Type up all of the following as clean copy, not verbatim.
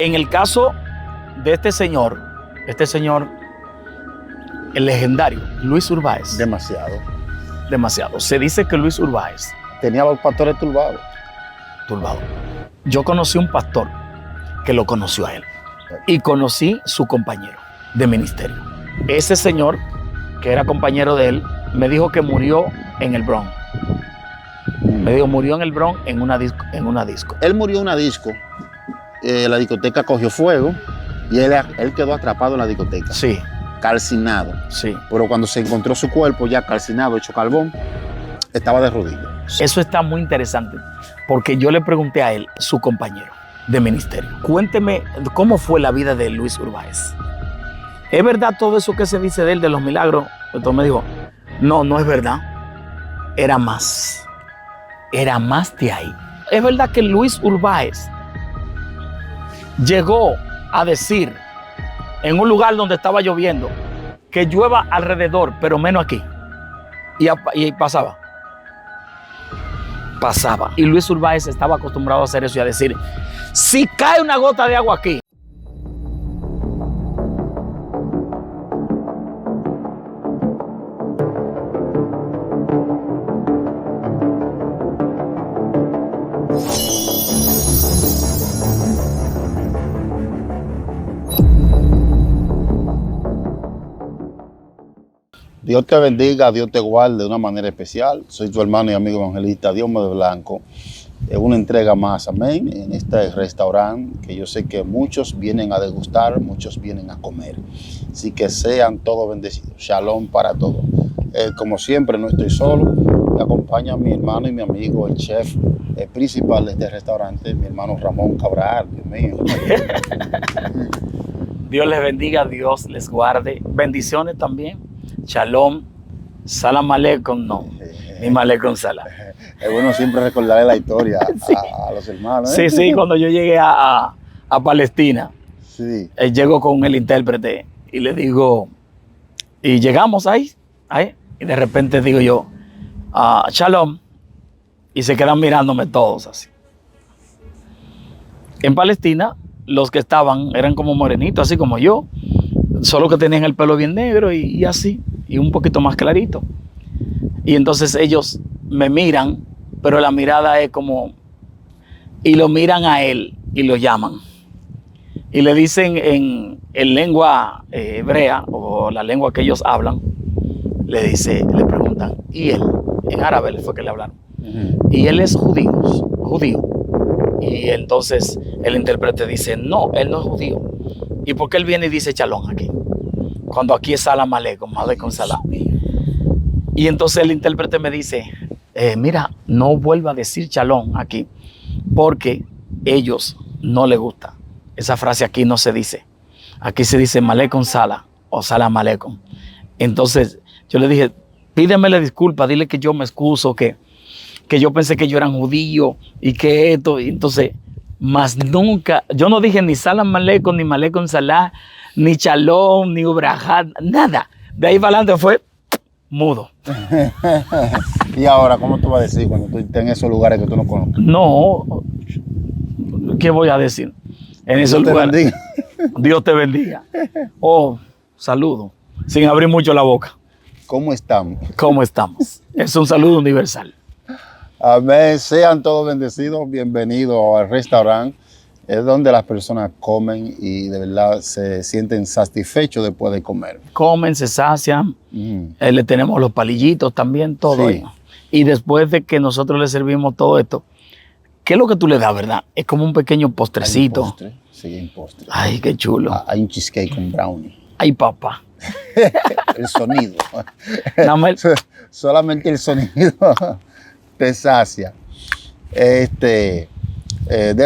En el caso de este señor, el legendario Luis Urbáez. Demasiado. Se dice que Luis Urbáez tenía a los pastores turbados. Yo conocí un pastor que lo conoció a él y conocí su compañero de ministerio. Ese señor, que era compañero de él, me dijo que murió en el Bronx. Murió en el Bronx en una disco. Él murió en una disco. La discoteca cogió fuego y él quedó atrapado en la discoteca. Sí. Calcinado. Sí. Pero cuando se encontró su cuerpo ya calcinado, hecho carbón, estaba de rodillas. Eso está muy interesante, porque yo le pregunté a él, su compañero de ministerio, cuénteme cómo fue la vida de Luis Urbáez. ¿Es verdad todo eso que se dice de él, de los milagros? Entonces me dijo, no es verdad. Era más de ahí. Es verdad que Luis Urbáez llegó a decir en un lugar donde estaba lloviendo que llueva alrededor, pero menos aquí. Y pasaba. Y Luis Urbáez estaba acostumbrado a hacer eso y a decir, si cae una gota de agua aquí. Dios te bendiga, Dios te guarde de una manera especial. Soy tu hermano y amigo evangelista Diosme de Blanco. Es una entrega más, amén, en este restaurante que yo sé que muchos vienen a degustar, muchos vienen a comer. Así que sean todos bendecidos. Shalom para todos. Como siempre, no estoy solo. Me acompaña mi hermano y mi amigo, el chef principal de este restaurante, mi hermano Ramón Cabral. Dios mío. Dios les bendiga, Dios les guarde. Bendiciones también. Shalom, salam aleikum, no, ni aleikum salam. Es bueno siempre recordarle la historia sí. a los hermanos. Sí, cuando yo llegué a Palestina, sí. Llego con el intérprete y le digo, y llegamos ahí, y de repente digo yo, shalom, y se quedan mirándome todos así. En Palestina, los que estaban eran como morenitos, así como yo, solo que tenían el pelo bien negro y así, y un poquito más clarito. Y entonces ellos me miran, pero la mirada es como, y lo miran a él y lo llaman. Y le dicen en lengua hebrea, o la lengua que ellos hablan, le preguntan, ¿y él? En árabe fue que le hablaron. Y él es judío. Y entonces el intérprete dice, no, él no es judío. ¿Y por qué él viene y dice shalom aquí? Cuando aquí es salam aleikum, aleikum salam. Y entonces el intérprete me dice, mira, no vuelva a decir shalom aquí, porque ellos no les gusta. Esa frase aquí no se dice. Aquí se dice aleikum salam o salam aleikum. Entonces yo le dije, pídemele disculpas, dile que yo me excuso, que yo pensé que yo era judío y que esto. Y entonces, más nunca, yo no dije ni salam aleikum, ni aleikum salam, ni shalom, ni ubrajat, nada. De ahí para adelante fue mudo. ¿Y ahora cómo tú vas a decir cuando tú estés en esos lugares que tú no conoces? No, ¿qué voy a decir? En esos lugares. Dios te bendiga. Oh, saludo, sin abrir mucho la boca. ¿Cómo estamos? Es un saludo universal. Amén. Sean todos bendecidos. Bienvenidos al restaurante. Es donde las personas comen y de verdad se sienten satisfechos después de comer. Comen, se sacian. Le tenemos los palillitos también, todo sí. ahí. Y después de que nosotros le servimos todo esto, ¿qué es lo que tú le das, verdad? Es como un pequeño postrecito. Hay un postre. Sí, un postre. Ay, qué chulo. Hay un cheesecake con brownie. Ay, papá. El sonido. Solamente el sonido te sacia. Dele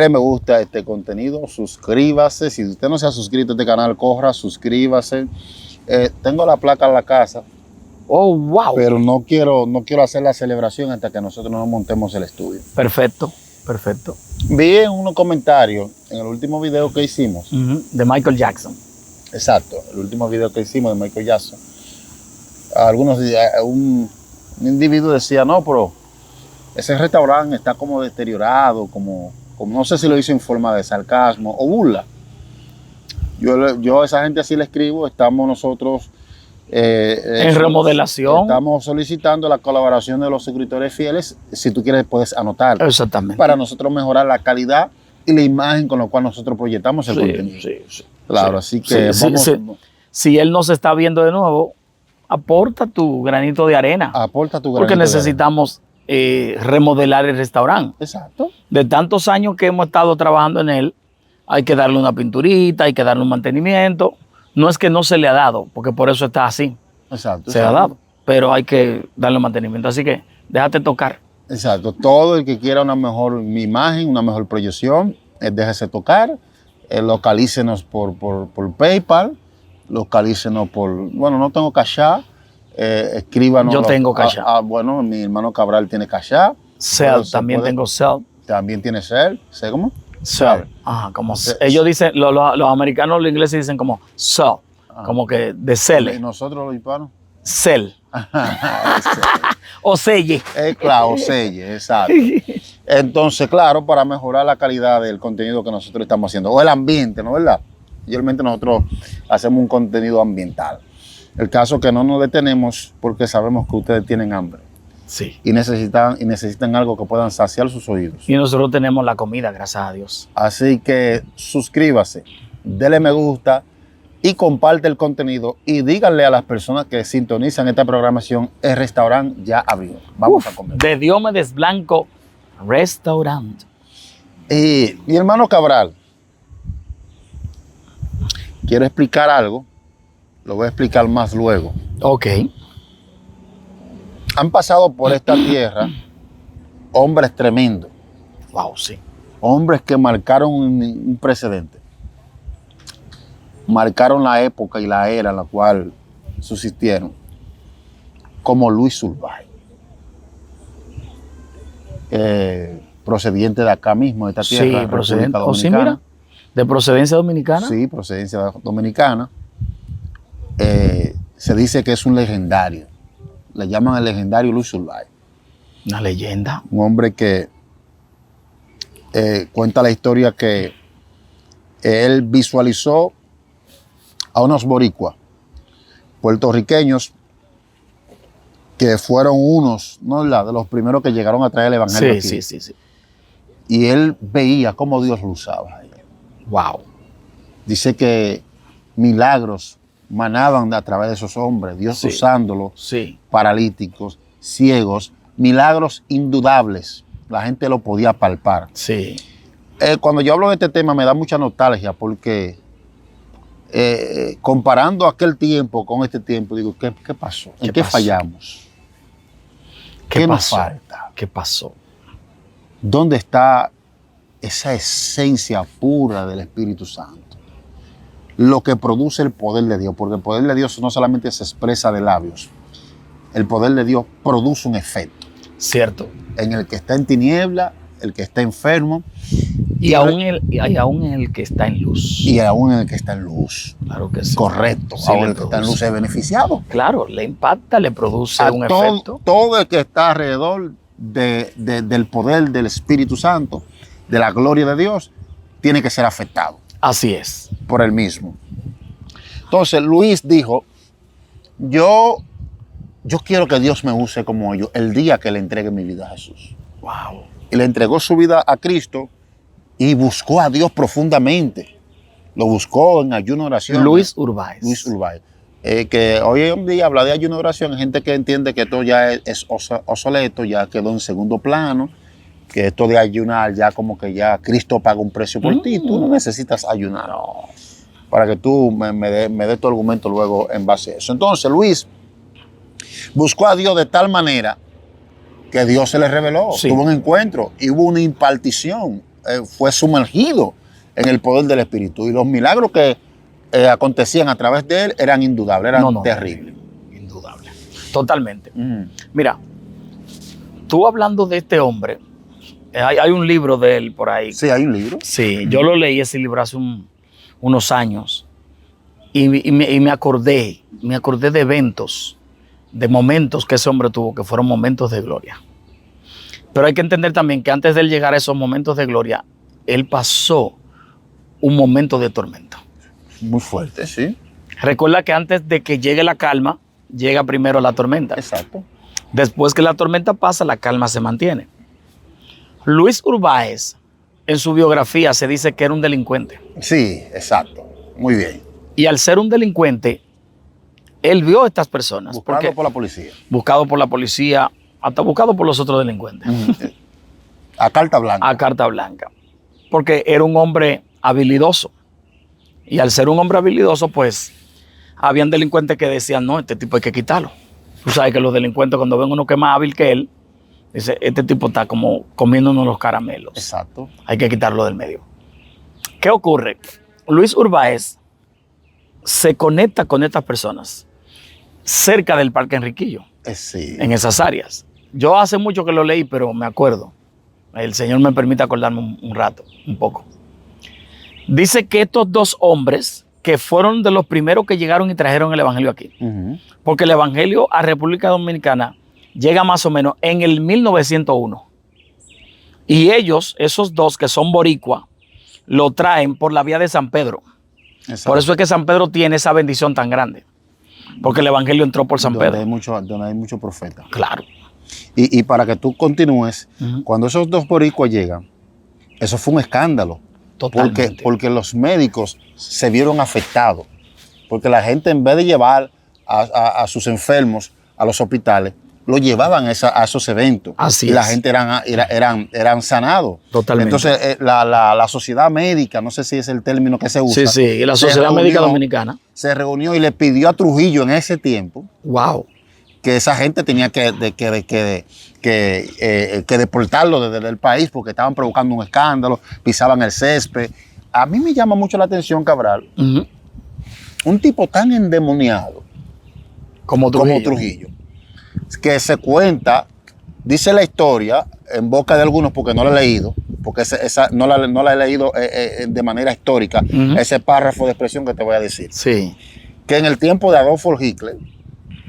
me gusta a este contenido, suscríbase. Si usted no se ha suscrito a este canal, corra, suscríbase. Tengo la placa en la casa. Oh, wow. Pero no quiero hacer la celebración hasta que nosotros nos montemos el estudio. Perfecto. Vi en unos comentarios en el último video que hicimos. De Michael Jackson. Exacto, el último video que hicimos de Michael Jackson. Un individuo decía, no, pero ese restaurante está como deteriorado, como no sé si lo hizo en forma de sarcasmo o burla. Yo a esa gente así le escribo, estamos nosotros en remodelación. Estamos solicitando la colaboración de los suscriptores fieles. Si tú quieres, puedes anotar. Exactamente. Para nosotros mejorar la calidad y la imagen con la cual nosotros proyectamos el contenido. Sí. Claro, así que si él nos está viendo de nuevo, aporta tu granito de arena. Aporta tu granito porque necesitamos remodelar el restaurante. Exacto. De tantos años que hemos estado trabajando en él, hay que darle una pinturita, hay que darle un mantenimiento. No es que no se le ha dado, porque por eso está así. Exacto. Se ha dado, pero hay que darle mantenimiento. Así que déjate tocar. Exacto. Todo el que quiera una mejor imagen, una mejor proyección, déjese tocar. Localícenos por PayPal, localícenos bueno, no tengo Cash App, escríbanos. Yo tengo Cash App. Bueno, mi hermano Cabral tiene Cash App. Cell, también tengo Cell. También tiene Cell. ¿Sé cómo? Cell. Ajá, como ellos dicen, los americanos, los ingleses dicen como Cell, como que de cele. ¿Y nosotros los hispanos? Cell. O selle. Claro, selle, exacto. Entonces, claro, para mejorar la calidad del contenido que nosotros estamos haciendo, o el ambiente, ¿no es verdad? Mayormente nosotros hacemos un contenido ambiental. El caso es que no nos detenemos porque sabemos que ustedes tienen hambre. Sí. Y necesitan algo que puedan saciar sus oídos. Y nosotros tenemos la comida, gracias a Dios. Así que suscríbase, dele me gusta y comparte el contenido y díganle a las personas que sintonizan esta programación, el restaurante ya abrió. Vamos a comer. De Diomedes Blanco Restaurant. Y mi hermano Cabral, quiero explicar algo, lo voy a explicar más luego. Ok. Han pasado por esta tierra hombres tremendos. Wow, sí. Hombres que marcaron un precedente. Marcaron la época y la era en la cual subsistieron. Como Luis Urbay. Procediente de acá mismo, de esta tierra. Sí, procedente. República Dominicana. Sí, mira, de procedencia dominicana. Sí, procedencia dominicana. Se dice que es un legendario. Le llaman el legendario Luis Urbay. Una leyenda. Un hombre que cuenta la historia que él visualizó a unos boricuas puertorriqueños que fueron unos, ¿no?, de los primeros que llegaron a traer el evangelio aquí. Sí. Y él veía cómo Dios lo usaba. Wow. Dice que milagros manaban a través de esos hombres, Dios usándolos, paralíticos, ciegos, milagros indudables. La gente lo podía palpar. Sí. Cuando yo hablo de este tema me da mucha nostalgia porque comparando aquel tiempo con este tiempo, digo, ¿qué pasó? ¿En qué fallamos? ¿Qué nos falta? ¿Qué pasó? ¿Dónde está esa esencia pura del Espíritu Santo? Lo que produce el poder de Dios, porque el poder de Dios no solamente se expresa de labios, el poder de Dios produce un efecto. Cierto. En el que está en tiniebla, el que está enfermo. Y aún en el que está en luz. Y aún en el que está en luz. Claro que sí. Correcto. Sí, aún el que está en luz es beneficiado. Claro, le impacta, le produce un efecto. Todo el que está alrededor del poder del Espíritu Santo, de la gloria de Dios, tiene que ser afectado. Así es. Por él mismo. Entonces Luis dijo, yo quiero que Dios me use como yo el día que le entregue mi vida a Jesús. Wow. Y le entregó su vida a Cristo y buscó a Dios profundamente. Lo buscó en ayuno y oración. Luis Urbay. Que hoy en día habla de ayuno y oración. Hay gente que entiende que esto ya es obsoleto, ya quedó en segundo plano. Que esto de ayunar ya como que ya Cristo paga un precio por ti. Tú no necesitas ayunar. No. Para que tú me des tu argumento luego en base a eso. Entonces Luis buscó a Dios de tal manera que Dios se le reveló. Sí. Tuvo un encuentro y hubo una impartición. Fue sumergido en el poder del Espíritu. Y los milagros que acontecían a través de él eran indudables, eran terribles. Indudable. Totalmente. Mira, tú hablando de este hombre, hay un libro de él por ahí. Sí, hay un libro. Sí, yo lo leí ese libro hace unos años y me acordé de eventos, de momentos que ese hombre tuvo, que fueron momentos de gloria. Pero hay que entender también que antes de él llegar a esos momentos de gloria, él pasó un momento de tormento. Muy fuerte, sí. Recuerda que antes de que llegue la calma, llega primero la tormenta. Exacto. Después que la tormenta pasa, la calma se mantiene. Luis Urbáez, en su biografía se dice que era un delincuente. Sí, exacto. Muy bien. Y al ser un delincuente, él vio a estas personas. Buscado por la policía. Buscado por la policía, hasta buscado por los otros delincuentes. A carta blanca. A carta blanca. Porque era un hombre habilidoso. Y al ser un hombre habilidoso, pues, habían delincuentes que decían, no, este tipo hay que quitarlo. Tú sabes que los delincuentes, cuando ven uno que es más hábil que él, dice, este tipo está como comiéndonos los caramelos. Exacto. Hay que quitarlo del medio. ¿Qué ocurre? Luis Urbáez se conecta con estas personas cerca del Parque Enriquillo, Sí. en esas áreas. Yo hace mucho que lo leí, pero me acuerdo. El Señor me permite acordarme un rato, un poco. Dice que estos dos hombres, que fueron de los primeros que llegaron y trajeron el evangelio aquí, porque el evangelio a República Dominicana llega más o menos en el 1901. Y ellos, esos dos que son boricua, lo traen por la vía de San Pedro. Exacto. Por eso es que San Pedro tiene esa bendición tan grande. Porque el evangelio entró por San Pedro. Donde hay muchos profetas. Claro. Y para que tú continúes, cuando esos dos boricuas llegan, eso fue un escándalo. Totalmente. Porque los médicos se vieron afectados. Porque la gente, en vez de llevar a sus enfermos a los hospitales, lo llevaban a esos eventos. Así y es. la gente eran sanados. Totalmente. Entonces, la sociedad médica, no sé si es el término que se usa. Sí, y la Sociedad Médica Dominicana. Se reunió y le pidió a Trujillo en ese tiempo Wow. que esa gente tenía que deportarlo desde el país porque estaban provocando un escándalo, pisaban el césped. A mí me llama mucho la atención, Cabral, un tipo tan endemoniado Como Trujillo, que se cuenta, dice la historia en boca de algunos porque no la he leído, porque esa no la he leído de manera histórica, ese párrafo de expresión que te voy a decir. Sí. Que en el tiempo de Adolf Hitler,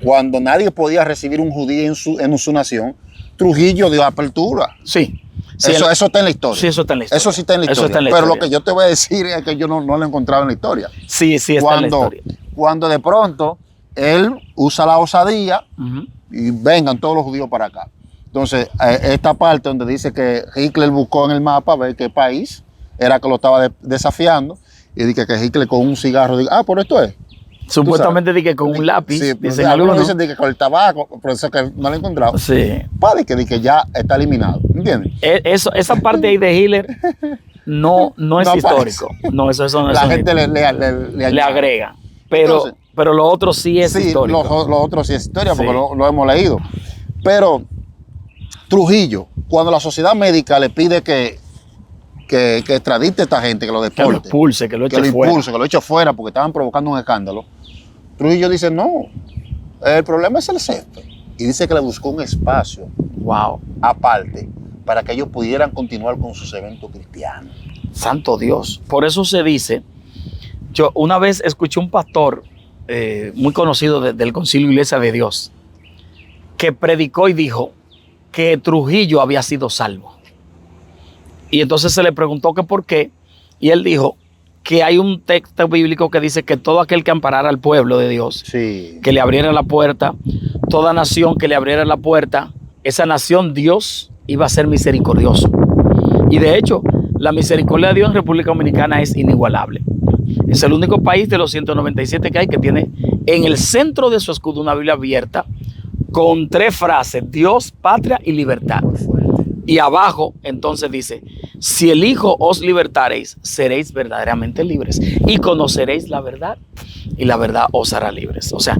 cuando nadie podía recibir un judío en su nación, Trujillo dio apertura. Sí. Eso está en la historia. Sí, eso está en la historia. Eso sí está en la historia. Pero lo que yo te voy a decir es que yo no lo he encontrado en la historia. Sí, está en la historia. Cuando de pronto él usa la osadía y vengan todos los judíos para acá. Entonces, esta parte donde dice que Hitler buscó en el mapa ver qué país era que lo estaba desafiando y dice que Hitler con un cigarro dice, por esto es. Supuestamente dije con un lápiz. Sí, dicen algunos algunos. dicen que con el tabaco, por eso que no lo he encontrado. Sí. Para que ya está eliminado, ¿entiendes? Esa parte ahí de Hitler no es histórico. No, eso La gente le agrega. Pero lo otro sí es histórico. Lo otro sí es historia porque lo hemos leído. Pero Trujillo, cuando la sociedad médica le pide que extradite a esta gente, que lo deporte, que lo expulse, que lo eche fuera porque estaban provocando un escándalo, Trujillo dice, no, el problema es el césped. Y dice que le buscó un espacio aparte para que ellos pudieran continuar con sus eventos cristianos. Santo Dios. Por eso se dice, yo una vez escuché un pastor muy conocido del Concilio Iglesia de Dios, que predicó y dijo que Trujillo había sido salvo. Y entonces se le preguntó que por qué, y él dijo que hay un texto bíblico que dice que todo aquel que amparara al pueblo de Dios, que le abriera la puerta, toda nación que le abriera la puerta, esa nación Dios iba a ser misericordioso. Y de hecho, la misericordia de Dios en República Dominicana es inigualable. Es el único país de los 197 que hay que tiene en el centro de su escudo una Biblia abierta con 3 frases: Dios, patria y libertad. Y abajo entonces dice: si el Hijo os libertareis, seréis verdaderamente libres y conoceréis la verdad, y la verdad os hará libres. O sea,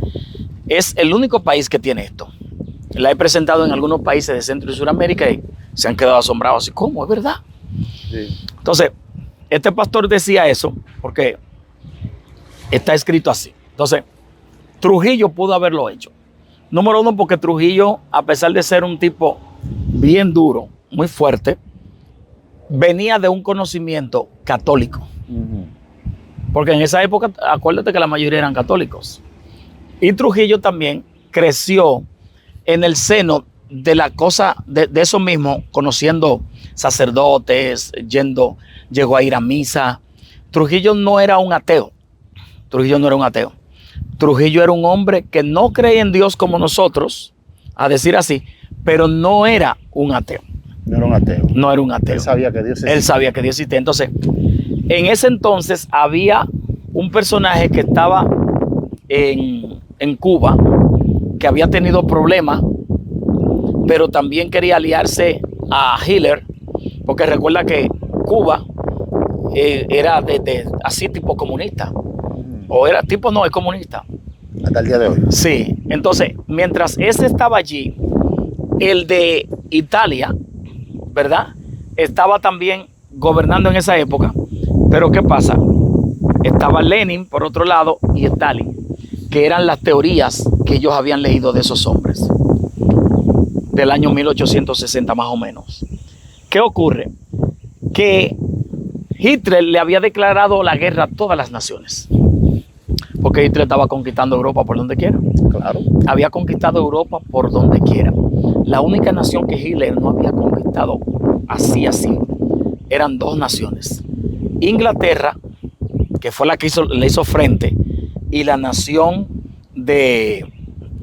es el único país que tiene esto. La he presentado en algunos países de Centro y Suramérica y se han quedado asombrados. ¿Cómo? ¿Es verdad? Sí. Entonces, este pastor decía eso porque está escrito así. Entonces, Trujillo pudo haberlo hecho. Número 1, porque Trujillo, a pesar de ser un tipo bien duro, muy fuerte, venía de un conocimiento católico. Porque en esa época, acuérdate que la mayoría eran católicos. Y Trujillo también creció en el seno de la cosa, de eso mismo, conociendo sacerdotes, llegó a ir a misa. Trujillo no era un ateo. Trujillo no era un ateo. Trujillo era un hombre que no creía en Dios como nosotros, a decir así, pero no era un ateo. No era un ateo. No era un ateo. Él sabía que Dios existía. Él sabía que Dios existía. Entonces, en ese entonces había un personaje que estaba en Cuba, que había tenido problemas, pero también quería aliarse a Hitler, porque recuerda que Cuba era así tipo comunista, o era tipo, no, es comunista. Hasta el día de hoy. Sí, entonces, mientras ese estaba allí, el de Italia, ¿verdad? Estaba también gobernando en esa época, pero ¿qué pasa? Estaba Lenin por otro lado y Stalin, que eran las teorías que ellos habían leído de esos hombres, del año 1860 más o menos. ¿Qué ocurre? Que Hitler le había declarado la guerra a todas las naciones, porque Hitler estaba conquistando Europa por donde quiera. Claro. Había conquistado Europa por donde quiera. La única nación que Hitler no había conquistado así, eran dos naciones. Inglaterra, que fue la que le hizo frente, y la nación de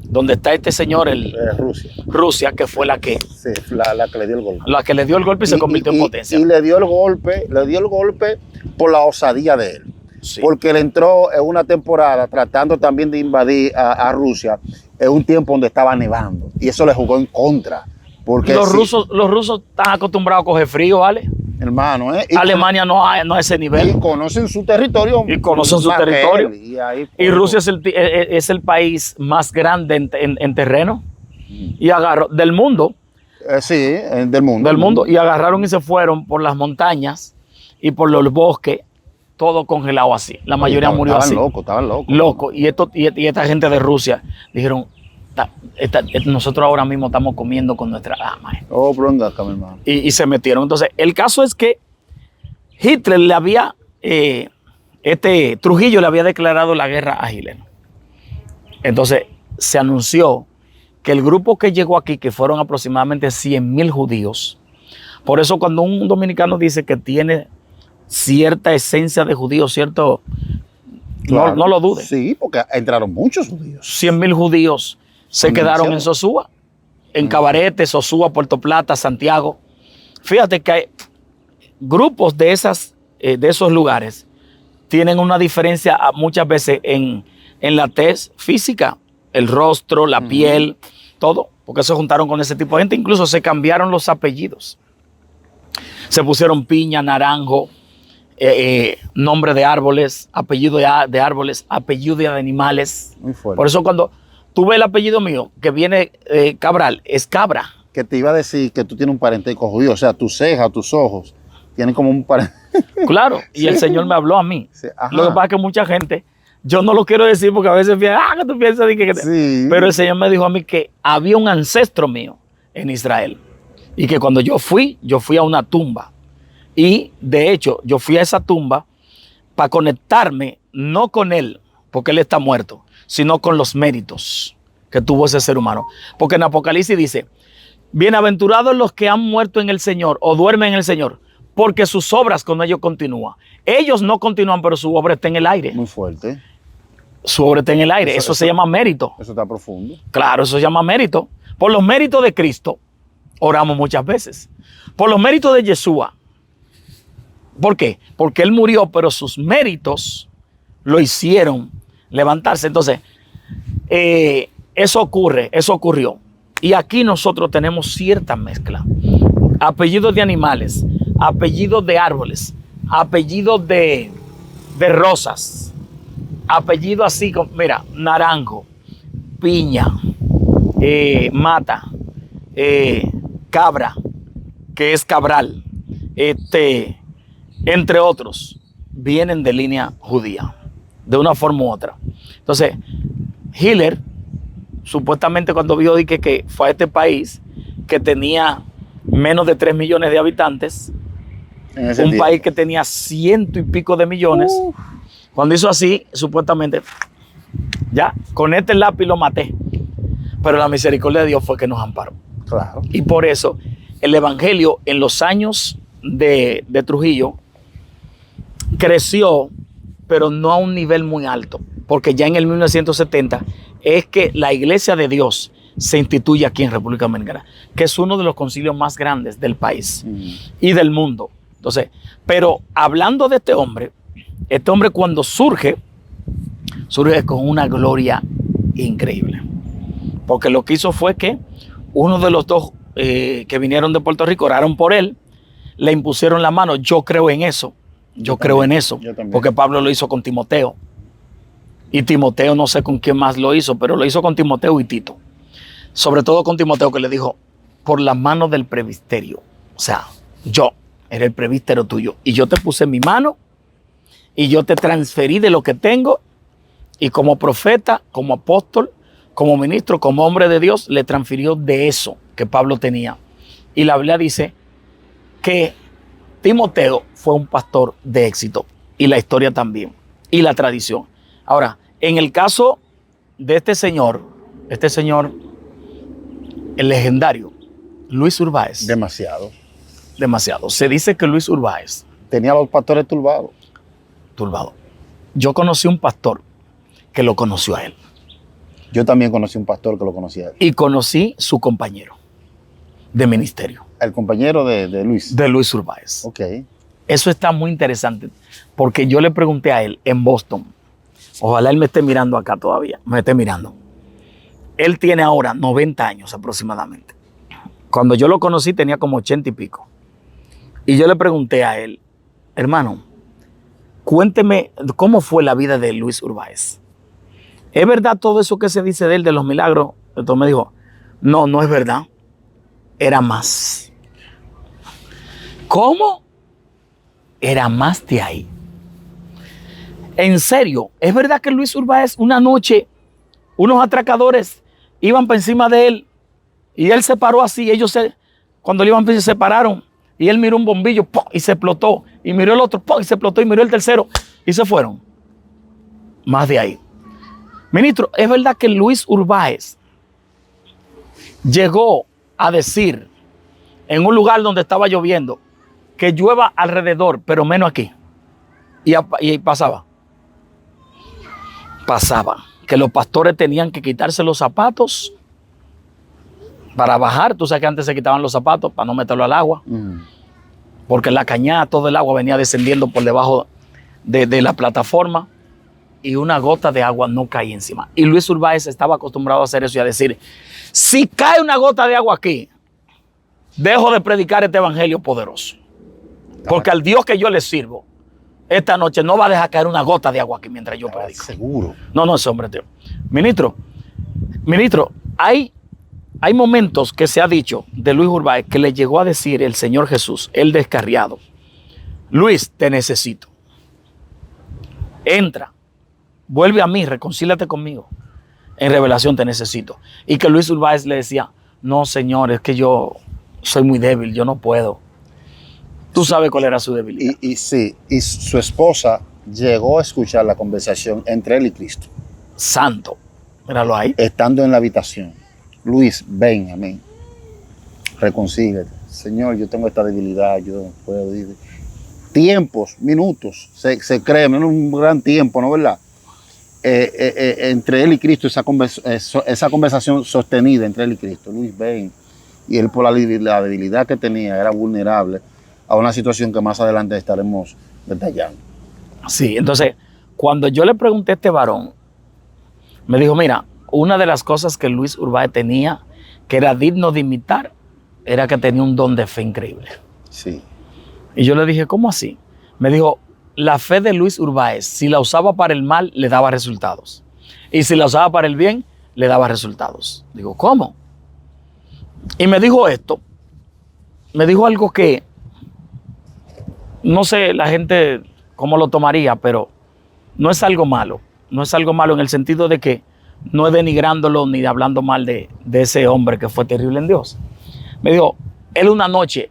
donde está este señor, Rusia, que fue la que la que le dio el golpe. La que le dio el golpe y se convirtió en potencia. Y le dio el golpe por la osadía de él. Sí. Porque él entró en una temporada tratando también de invadir a Rusia en un tiempo donde estaba nevando. Y eso le jugó en contra. Porque los rusos están acostumbrados a coger frío, ¿vale? Hermano, Alemania no a ese nivel. Y conocen su territorio. Y Rusia es el país más grande en terreno. Y agarró del mundo. Del mundo. Del mundo. Y agarraron y se fueron por las montañas y por los bosques, todo congelado así. La mayoría murió así. Estaban locos. Locos. Y esta gente de Rusia dijeron, nosotros ahora mismo estamos comiendo con nuestra ama. Oh, pronto acá, mi hermano. Y se metieron. Entonces, el caso es que Hitler le había, Trujillo le había declarado la guerra a Hitler. Entonces, se anunció que el grupo que llegó aquí, que fueron aproximadamente 100,000 judíos, por eso cuando un dominicano dice que tiene cierta esencia de judío, cierto, claro, no lo dude. Sí, porque entraron muchos judíos. 100,000 judíos se quedaron en Sosúa, en Cabarete, Sosúa, Puerto Plata, Santiago. Fíjate que hay grupos de esos lugares tienen una diferencia muchas veces en la tez física, el rostro, la piel, todo, porque se juntaron con ese tipo de gente. Incluso se cambiaron los apellidos. Se pusieron Piña, Naranjo, nombre de árboles, apellido de árboles, apellido de animales. Muy fuerte. Por eso cuando tú ves el apellido mío, que viene Cabral, es Cabra. Que te iba a decir que tú tienes un parentesco judío, o sea, tus cejas, tus ojos, tienen como un parentesco. Claro, y sí. El Señor me habló a mí. Sí. Lo que pasa es que mucha gente, yo no lo quiero decir porque a veces que tú piensas que sí. Pero el Señor me dijo a mí que había un ancestro mío en Israel y que cuando yo fui a una tumba. Y de hecho, yo fui a esa tumba para conectarme, no con él, porque él está muerto, sino con los méritos que tuvo ese ser humano. Porque en Apocalipsis dice, bienaventurados los que han muerto en el Señor o duermen en el Señor, porque sus obras con ellos continúan. Ellos no continúan, pero su obra está en el aire. Muy fuerte. Su obra está en el aire. Eso se llama mérito. Eso está profundo. Claro, eso se llama mérito. Por los méritos de Cristo, oramos muchas veces. Por los méritos de Yeshua. ¿Por qué? Porque Él murió, pero sus méritos lo hicieron levantarse. Entonces, eso ocurrió. Y aquí nosotros tenemos cierta mezcla. Apellidos de animales, apellidos de árboles, apellidos de rosas, apellidos así como, mira, Naranjo, Piña, Mata, Cabra, que es Cabral, entre otros, vienen de línea judía, de una forma u otra. Entonces, Hitler, supuestamente cuando vio que fue a este país que tenía menos de 3 millones de habitantes, un país que tenía 100 y pico de millones, cuando hizo así, supuestamente, ya, con este lápiz lo maté. Pero la misericordia de Dios fue que nos amparó. Claro. Y por eso el evangelio en los años de Trujillo creció, pero no a un nivel muy alto, porque ya en el 1970 es que la Iglesia de Dios se instituye aquí en República Dominicana, que es uno de los concilios más grandes del país y del mundo. Entonces, pero hablando de este hombre cuando surge con una gloria increíble, porque lo que hizo fue que uno de los dos que vinieron de Puerto Rico oraron por él, le impusieron la mano. Yo creo en eso, yo creo en eso, porque Pablo lo hizo con Timoteo, y Timoteo no sé con quién más lo hizo, pero lo hizo con Timoteo y Tito, sobre todo con Timoteo, que le dijo, por la mano del presbiterio, o sea, yo era el presbítero tuyo, y yo te puse mi mano, y yo te transferí de lo que tengo, y como profeta, como apóstol, como ministro, como hombre de Dios, le transfirió de eso que Pablo tenía. Y la Biblia dice que Timoteo fue un pastor de éxito, y la historia también, y la tradición. Ahora, en el caso de este señor, el legendario Luis Urbáez. Demasiado. Se dice que Luis Urbáez tenía a los pastores turbados. Yo conocí un pastor que lo conoció a él. Yo también conocí un pastor que lo conocía a él. Y conocí su compañero de ministerio. El compañero de Luis. De Luis Urbáez. Ok. Eso está muy interesante, porque yo le pregunté a él en Boston. Ojalá él me esté mirando acá todavía, me esté mirando. Él tiene ahora 90 años aproximadamente. Cuando yo lo conocí tenía como 80 y pico. Y yo le pregunté a él, hermano, cuénteme cómo fue la vida de Luis Urbáez. ¿Es verdad todo eso que se dice de él, de los milagros? Entonces me dijo, no, no es verdad. Era más. ¿Cómo? Era más de ahí. En serio, ¿es verdad que Luis Urbáez una noche, unos atracadores iban por encima de él y él se paró así? Cuando le iban se separaron y él miró un bombillo ¡pum! Y se explotó, y miró el otro ¡pum! Y se explotó, y miró el tercero y se fueron. Más de ahí. Ministro, ¿es verdad que Luis Urbáez llegó a decir en un lugar donde estaba lloviendo que llueva alrededor, pero menos aquí? Y pasaba. Que los pastores tenían que quitarse los zapatos para bajar. Tú sabes que antes se quitaban los zapatos para no meterlo al agua, porque en la cañada todo el agua venía descendiendo por debajo de la plataforma y una gota de agua no caía encima. Y Luis Urbáez estaba acostumbrado a hacer eso y a decir, si cae una gota de agua aquí, dejo de predicar este evangelio poderoso, porque al Dios que yo le sirvo esta noche no va a dejar caer una gota de agua aquí mientras yo predico. Seguro. No, ese hombre, tío. Ministro, hay momentos que se ha dicho de Luis Urbáez que le llegó a decir el Señor Jesús, el descarriado, Luis, te necesito. Entra, vuelve a mí, reconcíliate conmigo. En revelación te necesito. Y que Luis Urbáez le decía, no, Señor, es que yo soy muy débil, yo no puedo. Tú sabes cuál era su debilidad. Y su esposa llegó a escuchar la conversación entre él y Cristo. Santo, míralo ahí. Estando en la habitación. Luis, ven a mí. Reconcíliate. Señor, yo tengo esta debilidad, yo no puedo ir. Tiempos, minutos, se cree, menos un gran tiempo, ¿no verdad? Entre él y Cristo, esa conversación sostenida entre él y Cristo. Luis, ven. Y él, por la debilidad que tenía, era vulnerable a una situación que más adelante estaremos detallando. Sí, entonces, cuando yo le pregunté a este varón, me dijo, mira, una de las cosas que Luis Urbáez tenía, que era digno de imitar, era que tenía un don de fe increíble. Sí. Y yo le dije, ¿cómo así? Me dijo, la fe de Luis Urbáez, si la usaba para el mal, le daba resultados. Y si la usaba para el bien, le daba resultados. Digo, ¿cómo? Y me dijo esto, me dijo algo que no sé la gente cómo lo tomaría, pero no es algo malo. No es algo malo en el sentido de que no es denigrándolo ni hablando mal de ese hombre que fue terrible en Dios. Me dijo, él una noche,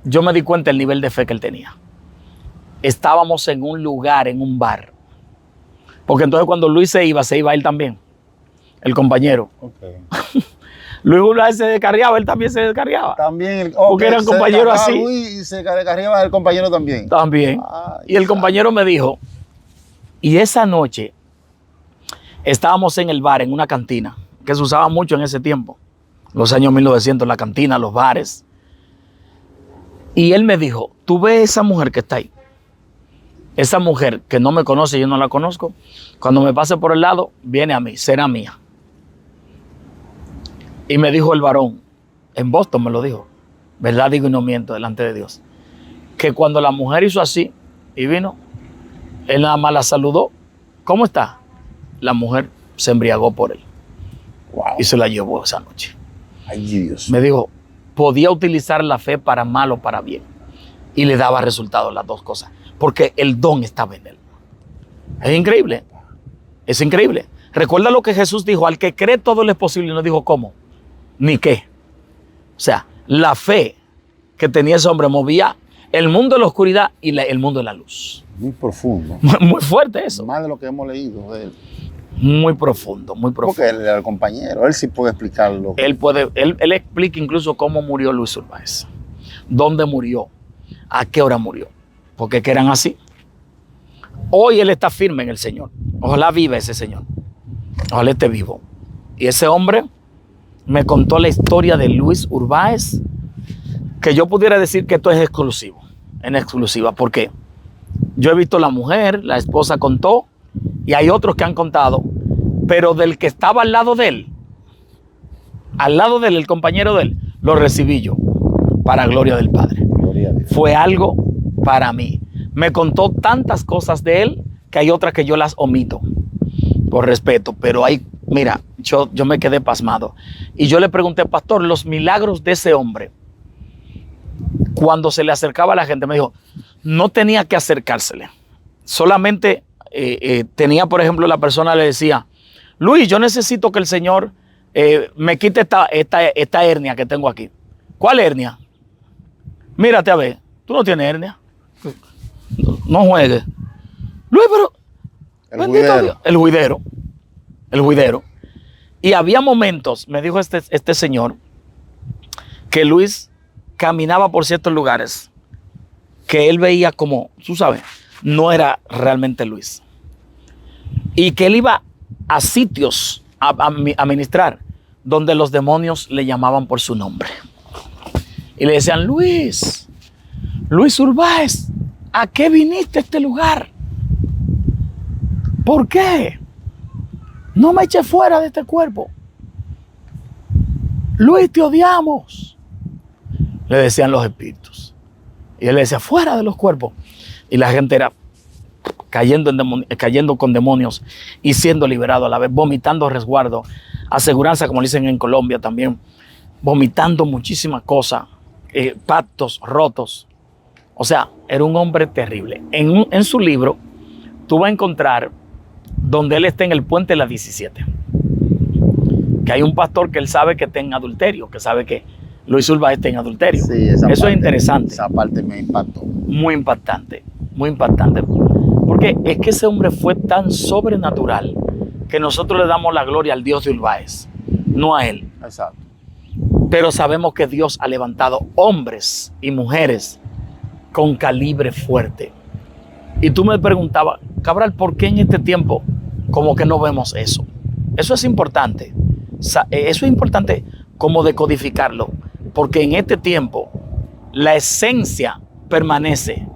yo me di cuenta del nivel de fe que él tenía. Estábamos en un lugar, en un bar. Porque entonces cuando Luis se iba él también, el compañero. Okay. Luis una vez se descarriaba, él también se descarriaba. También, porque eran compañeros así. Luis y se descarriaba el compañero también. También. Ay, y el compañero me dijo, Y esa noche estábamos en el bar, en una cantina, que se usaba mucho en ese tiempo, los años 1900, la cantina, los bares. Y él me dijo, ¿tú ves esa mujer que está ahí? Esa mujer que no me conoce, yo no la conozco, cuando me pase por el lado, viene a mí, será mía. Y me dijo el varón, en Boston me lo dijo, verdad digo y no miento delante de Dios, que cuando la mujer hizo así y vino, él nada más la saludó, ¿cómo está? La mujer se embriagó por él. Wow. Y se la llevó esa noche. Ay, Dios. Me dijo, podía utilizar la fe para mal o para bien. Y le daba resultados las dos cosas. Porque el don estaba en él. Es increíble. Es increíble. Recuerda lo que Jesús dijo, al que cree todo le es posible. Y no dijo cómo, ni qué. O sea, la fe que tenía ese hombre movía el mundo de la oscuridad y el mundo de la luz. Muy profundo. Muy fuerte eso. Más de lo que hemos leído de él. Muy profundo, muy profundo. Porque él era el compañero, él sí puede explicarlo. Él explica incluso cómo murió Luis Urbáez, dónde murió, a qué hora murió, porque que eran así. Hoy él está firme en el Señor. Ojalá viva ese Señor. Ojalá esté vivo. Y ese hombre me contó la historia de Luis Urbáez, que yo pudiera decir que esto es exclusivo, en exclusiva, porque yo he visto la mujer, la esposa contó, y hay otros que han contado, pero del que estaba al lado de él, el compañero de él, lo recibí yo, para gloria del Padre. Gloria a Dios. Fue algo para mí. Me contó tantas cosas de él, que hay otras que yo las omito, por respeto, pero hay, mira, yo me quedé pasmado. Y yo le pregunté, pastor, los milagros de ese hombre, cuando se le acercaba a la gente, me dijo, no tenía que acercársele, solamente tenía, por ejemplo, la persona le decía, Luis, yo necesito que el Señor me quite esta hernia que tengo aquí. ¿Cuál hernia? Mírate a ver, tú no tienes hernia. No juegues. Luis, pero bendito Dios. El juidero. Y había momentos, me dijo este señor, que Luis caminaba por ciertos lugares que él veía como, tú sabes, no era realmente Luis. Y que él iba a sitios a ministrar donde los demonios le llamaban por su nombre. Y le decían, Luis Urbáez, ¿a qué viniste a este lugar? ¿Por qué? No me eches fuera de este cuerpo. Luis, te odiamos. Le decían los espíritus. Y él le decía, fuera de los cuerpos. Y la gente era cayendo con demonios y siendo liberado a la vez, vomitando resguardo, aseguranza, como dicen en Colombia también, vomitando muchísimas cosas, pactos rotos. O sea, era un hombre terrible. En su libro, tú vas a encontrar donde él está en el puente de la 17, que hay un pastor que él sabe que está en adulterio, que sabe que Luis Urbáez está en adulterio. Sí, eso es interesante. Esa parte me impactó. Muy impactante, muy impactante. Porque es que ese hombre fue tan sobrenatural que nosotros le damos la gloria al Dios de Urbáez, no a él. Exacto. Pero sabemos que Dios ha levantado hombres y mujeres con calibre fuerte. Y tú me preguntabas, Cabral, ¿por qué en este tiempo como que no vemos eso? Eso es importante. Eso es importante como decodificarlo. Porque en este tiempo la esencia permanece,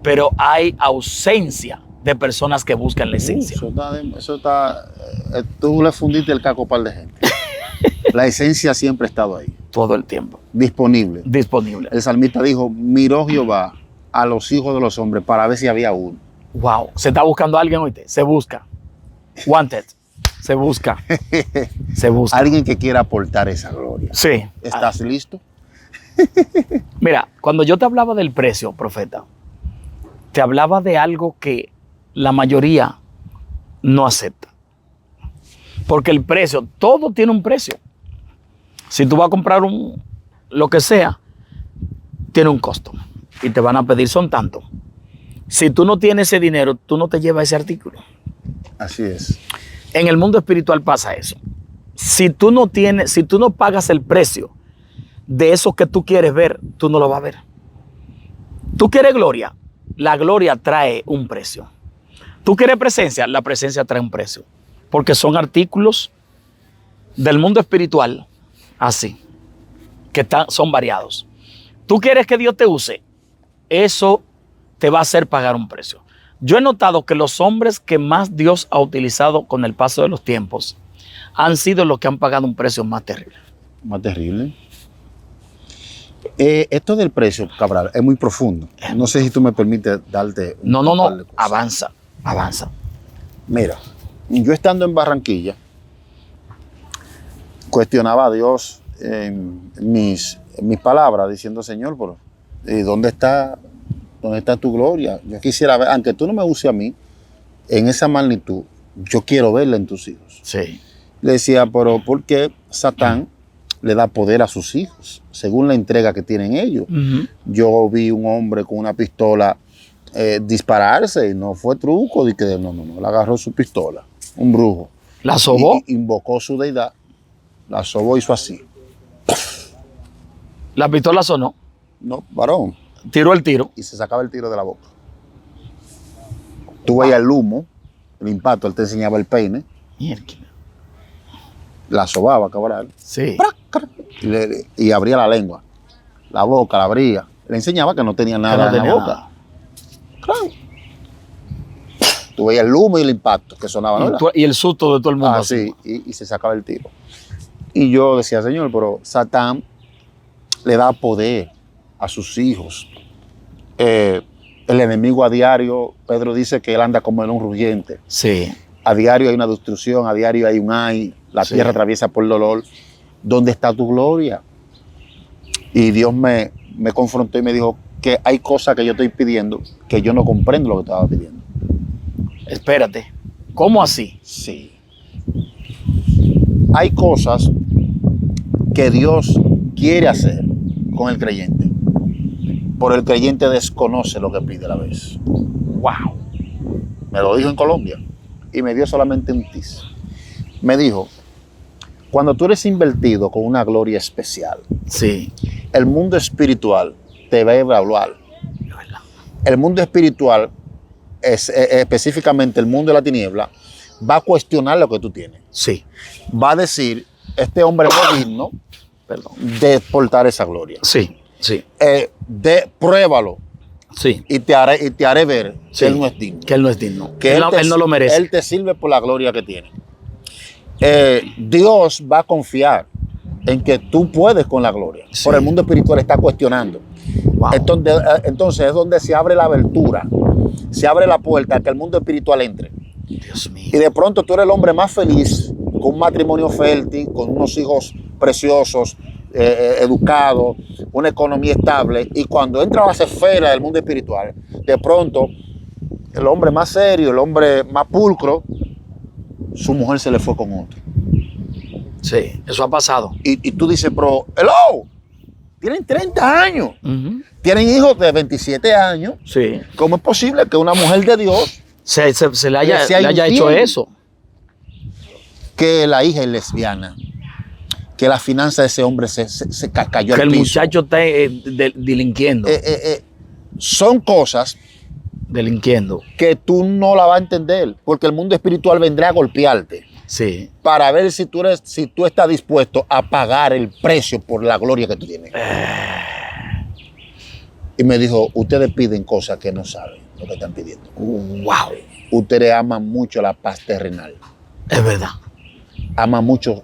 pero hay ausencia de personas que buscan la esencia. Tú le fundiste el caco a un par de gente. La esencia siempre ha estado ahí. Todo el tiempo. Disponible. El salmista dijo, miró Jehová a los hijos de los hombres para ver si había uno. Wow, se está buscando a alguien, oíste, se busca. Wanted, se busca. Alguien que quiera aportar esa gloria. Sí. ¿Estás listo? Mira, cuando yo te hablaba del precio, profeta, te hablaba de algo que la mayoría no acepta. Porque el precio, todo tiene un precio. Si tú vas a comprar lo que sea, tiene un costo. Y te van a pedir, son tantos. Si tú no tienes ese dinero, tú no te llevas ese artículo. Así es. En el mundo espiritual pasa eso. Si tú no pagas el precio de eso que tú quieres ver, tú no lo vas a ver. Tú quieres gloria. La gloria trae un precio. ¿Tú quieres presencia? La presencia trae un precio. Porque son artículos del mundo espiritual, así, que son variados. ¿Tú quieres que Dios te use? Eso te va a hacer pagar un precio. Yo he notado que los hombres que más Dios ha utilizado con el paso de los tiempos han sido los que han pagado un precio más terrible. Más terrible. Esto del precio, Cabral, es muy profundo. No sé si tú me permites darte No, avanza. Mira, yo estando en Barranquilla, cuestionaba a Dios en mis palabras, diciendo, Señor, pero ¿dónde está tu gloria? Yo quisiera ver, aunque tú no me uses a mí en esa magnitud, yo quiero verla en tus hijos. Sí. Le decía, pero ¿por qué Satán le da poder a sus hijos, según la entrega que tienen ellos? Yo vi un hombre con una pistola dispararse y no fue truco, de que no, le agarró su pistola, un brujo. ¿La sobó? Invocó su deidad, la sobó, hizo así. La pistola sonó. No, varón. Tiró el tiro. Y se sacaba el tiro de la boca. Tú veías el humo, el impacto, él te enseñaba el peine. Mierda. La sobaba, Cabral. Sí. Y abría la lengua. La boca la abría. Le enseñaba que no tenía nada en la boca. Claro. Tú veías el humo y el impacto que sonaba, ¿no? Y el susto de todo el mundo. Ah, sí, y se sacaba el tiro. Y yo decía, Señor, pero Satán le da poder a sus hijos. El enemigo a diario, Pedro dice que él anda como en un rugiente. Sí. A diario hay una destrucción, a diario hay un ay, la tierra atraviesa por el dolor. ¿Dónde está tu gloria? Y Dios me confrontó y me dijo que hay cosas que yo estoy pidiendo que yo no comprendo lo que estaba pidiendo. Espérate, ¿cómo así? Sí. Hay cosas que Dios quiere hacer con el creyente, pero el creyente desconoce lo que pide a la vez. Wow. Me lo dijo en Colombia y me dio solamente un tiz. Me dijo, cuando tú eres invertido con una gloria especial, sí, el mundo espiritual te va a evaluar. El mundo espiritual, específicamente el mundo de la tiniebla, va a cuestionar lo que tú tienes. Sí. Va a decir, este hombre no es digno de portar esa gloria. Sí, sí. Pruébalo. Sí. Y te haré ver que él no es digno. Que él no es digno. Que él no lo merece. Él te sirve por la gloria que tiene. Dios va a confiar en que tú puedes con la gloria. Sí. Por el mundo espiritual está cuestionando. Wow. Entonces es donde se abre la abertura, se abre la puerta a que el mundo espiritual entre. Dios mío. Y de pronto tú eres el hombre más feliz, con un matrimonio fértil, con unos hijos preciosos, educados, una economía estable. Y cuando entra a las esferas del mundo espiritual, de pronto el hombre más serio, el hombre más pulcro, su mujer se le fue con otro. Sí, eso ha pasado. Y tú dices, pero, hello, tienen 30 años, tienen hijos de 27 años. Sí. ¿Cómo es posible que una mujer de Dios se le haya hecho eso? Que la hija es lesbiana, que la finanza de ese hombre se cayó al piso. Que el muchacho está delinquiendo. Son cosas delinquiendo que tú no la vas a entender, porque el mundo espiritual vendrá a golpearte. Sí. Para ver si tú estás dispuesto a pagar el precio por la gloria que tú tienes. Y me dijo, ustedes piden cosas que no saben lo que están pidiendo. Wow. Ustedes aman mucho la paz terrenal. Es verdad. Aman mucho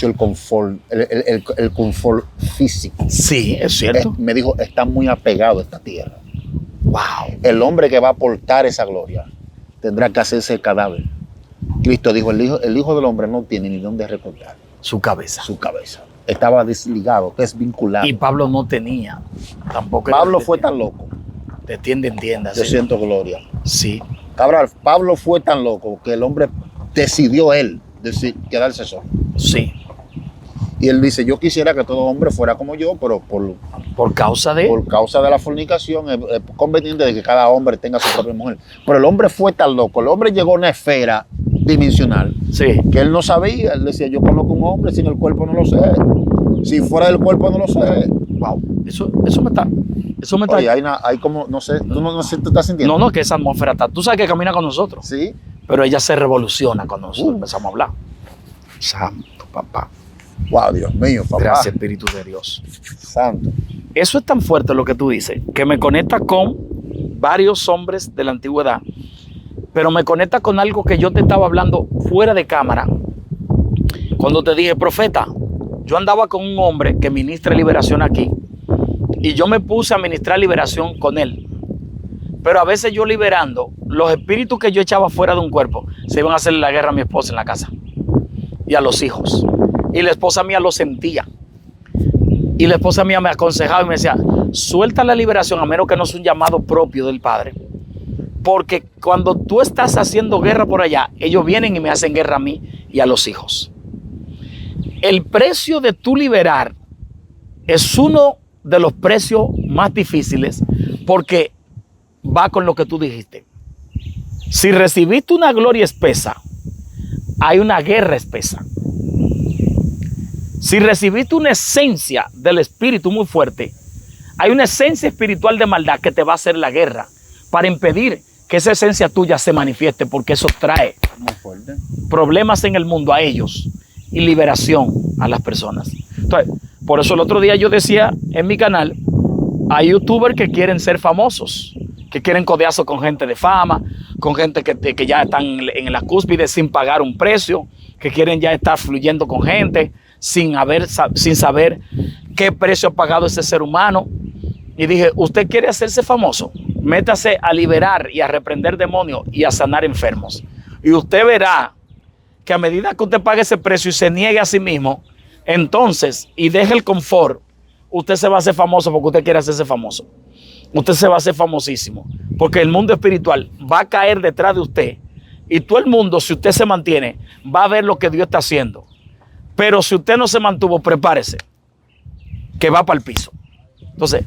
el confort, el confort físico. Sí, es cierto. Me dijo, están muy apegados a esta tierra. Wow. El hombre que va a aportar esa gloria tendrá que hacerse el cadáver. Cristo dijo, el hijo del hombre no tiene ni dónde recortar su cabeza. Su cabeza. Estaba desligado, desvinculado. Y Pablo no tenía. Tampoco. Pablo fue tan loco. De tienda en tienda. Yo siento gloria. Sí. Cabral, Pablo fue tan loco que el hombre decidió quedarse solo. Sí. Y él dice, yo quisiera que todo hombre fuera como yo, pero por causa de la fornicación es conveniente de que cada hombre tenga su propia mujer. Pero el hombre fue tan loco, el hombre llegó a una esfera dimensional, sí, que él no sabía. Él decía, yo conozco un hombre, sin el cuerpo no lo sé. Si fuera del cuerpo no lo sé. Wow, eso me está. Oye, hay como, no sé, tú no sé, ¿tú estás sintiendo? No, que esa atmósfera está. Tú sabes que camina con nosotros. Sí. Pero ella se revoluciona cuando nosotros empezamos a hablar. Santo, papá. Wow, Dios mío, papá. Gracias, Espíritu de Dios. Santo. Eso es tan fuerte lo que tú dices, que me conecta con varios hombres de la antigüedad, pero me conecta con algo que yo te estaba hablando fuera de cámara. Cuando te dije, profeta, yo andaba con un hombre que ministra liberación aquí y yo me puse a ministrar liberación con él. Pero a veces yo liberando, los espíritus que yo echaba fuera de un cuerpo se iban a hacerle la guerra a mi esposa en la casa y a los hijos. Y la esposa mía lo sentía. Y la esposa mía me aconsejaba y me decía, suelta la liberación a menos que no sea un llamado propio del Padre. Porque cuando tú estás haciendo guerra por allá, ellos vienen y me hacen guerra a mí y a los hijos. El precio de tu liberar es uno de los precios más difíciles porque va con lo que tú dijiste. Si recibiste una gloria espesa, hay una guerra espesa. Si recibiste una esencia del Espíritu muy fuerte, hay una esencia espiritual de maldad que te va a hacer la guerra para impedir que esa esencia tuya se manifieste, porque eso trae problemas en el mundo a ellos y liberación a las personas. Entonces, por eso el otro día yo decía en mi canal, hay youtubers que quieren ser famosos, que quieren codearse con gente de fama, con gente que ya están en la cúspide sin pagar un precio, que quieren ya estar fluyendo con gente sin saber qué precio ha pagado ese ser humano. Y dije, usted quiere hacerse famoso, métase a liberar y a reprender demonios y a sanar enfermos. Y usted verá que a medida que usted pague ese precio y se niegue a sí mismo, entonces, y deje el confort, usted se va a hacer famoso porque usted quiere hacerse famoso. Usted se va a hacer famosísimo, porque el mundo espiritual va a caer detrás de usted y todo el mundo, si usted se mantiene, va a ver lo que Dios está haciendo. Pero si usted no se mantuvo, prepárese, que va para el piso. Entonces,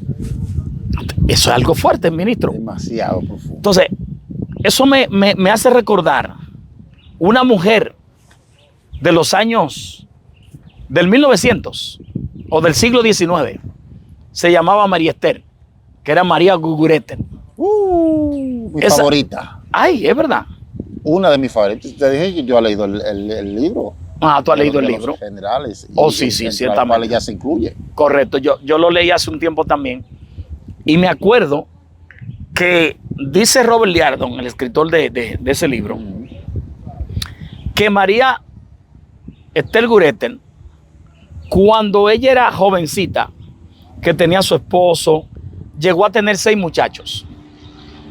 eso es algo fuerte, ministro. Demasiado profundo. Entonces, eso me hace recordar una mujer de los años del 1900 o del siglo XIX. Se llamaba María Esther, que era María Gugureter. Mi favorita. Ay, es verdad. Una de mis favoritas. Te dije que yo he leído el libro. Ah, tú has leído el libro. Los generales. Oh, sí, ciertamente. Ya se incluye. Correcto. Yo lo leí hace un tiempo también. Y me acuerdo que dice Robert Liardon, el escritor de ese libro, que María Esther Gureter, cuando ella era jovencita, que tenía a su esposo, llegó a tener 6 muchachos.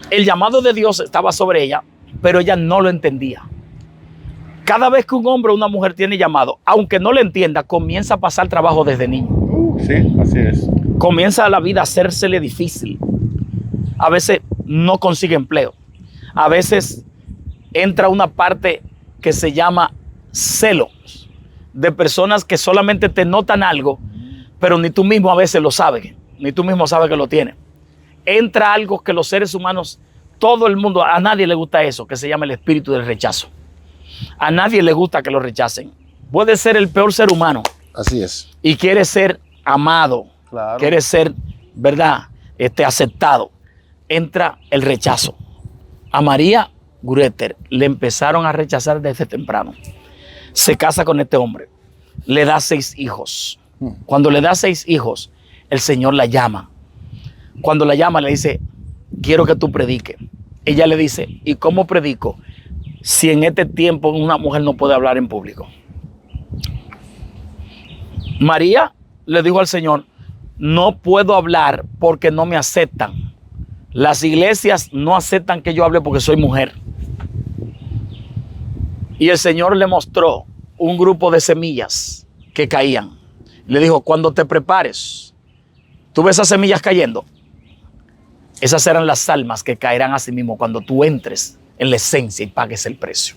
El llamado de Dios estaba sobre ella, pero ella no lo entendía. Cada vez que un hombre o una mujer tiene llamado, aunque no lo entienda, comienza a pasar trabajo desde niño. Sí, así es. Comienza la vida a hacérsele difícil. A veces no consigue empleo. A veces entra una parte que se llama celos, de personas que solamente te notan algo, pero ni tú mismo a veces lo sabes, ni tú mismo sabes que lo tienes. Entra algo que los seres humanos, todo el mundo, a nadie le gusta eso, que se llama el espíritu del rechazo. A nadie le gusta que lo rechacen. Puede ser el peor ser humano. Así es. Y quiere ser amado. Claro. Quiere ser, ¿verdad? Aceptado. Entra el rechazo. A María Gureter le empezaron a rechazar desde temprano. Se casa con este hombre. Le da 6 hijos. Cuando le da 6 hijos, el Señor la llama. Cuando la llama, le dice, quiero que tú prediques. Ella le dice, ¿y cómo predico? Si en este tiempo una mujer no puede hablar en público. María le dijo al Señor, no puedo hablar porque no me aceptan. Las iglesias no aceptan que yo hable porque soy mujer. Y el Señor le mostró un grupo de semillas que caían. Le dijo, cuando te prepares, ¿tú ves esas semillas cayendo? Esas serán las almas que caerán a sí mismo cuando tú entres en la esencia y pagues el precio.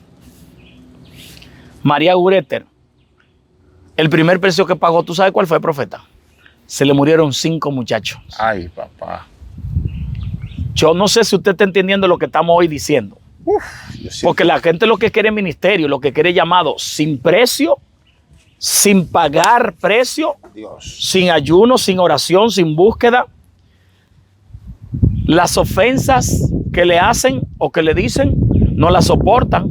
María Gureter, el primer precio que pagó, ¿tú sabes cuál fue, profeta? Se le murieron 5 muchachos. Ay, papá. Yo no sé si usted está entendiendo lo que estamos hoy diciendo. Porque la gente lo que quiere es ministerio, lo que quiere es llamado sin precio, sin pagar precio, Dios. sin ayuno, sin oración, sin búsqueda. Las ofensas que le hacen o que le dicen, no las soportan.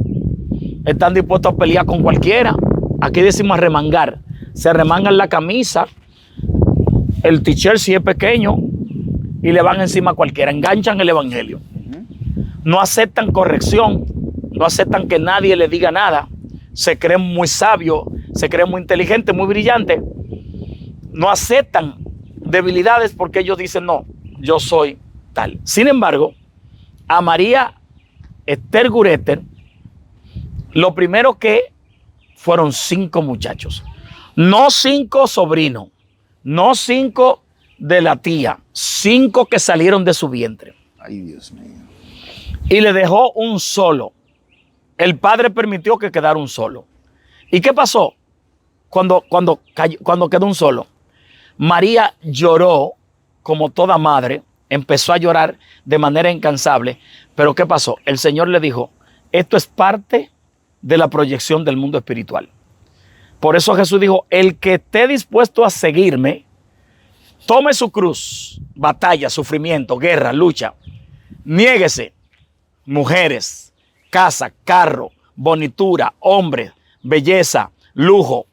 Están dispuestos a pelear con cualquiera. Aquí decimos arremangar. Se arremangan la camisa, el t-shirt si es pequeño, y le van encima a cualquiera. Enganchan el evangelio. No aceptan corrección, no aceptan que nadie le diga nada. Se creen muy sabios, se creen muy inteligentes, muy brillantes. No aceptan debilidades porque ellos dicen, no, yo soy tal. Sin embargo, a María Esther Gureter, lo primero que fueron 5 muchachos. No 5 sobrinos, no 5 de la tía, 5 que salieron de su vientre. Ay, Dios mío. Y le dejó un solo. El padre permitió que quedara un solo. ¿Y qué pasó cuando quedó un solo? María lloró como toda madre, empezó a llorar de manera incansable. Pero ¿qué pasó? El Señor le dijo, esto es parte de la proyección del mundo espiritual. Por eso Jesús dijo, el que esté dispuesto a seguirme, tome su cruz, batalla, sufrimiento, guerra, lucha, niéguese, mujeres, casa, carro, bonitura, hombre, belleza, lujo,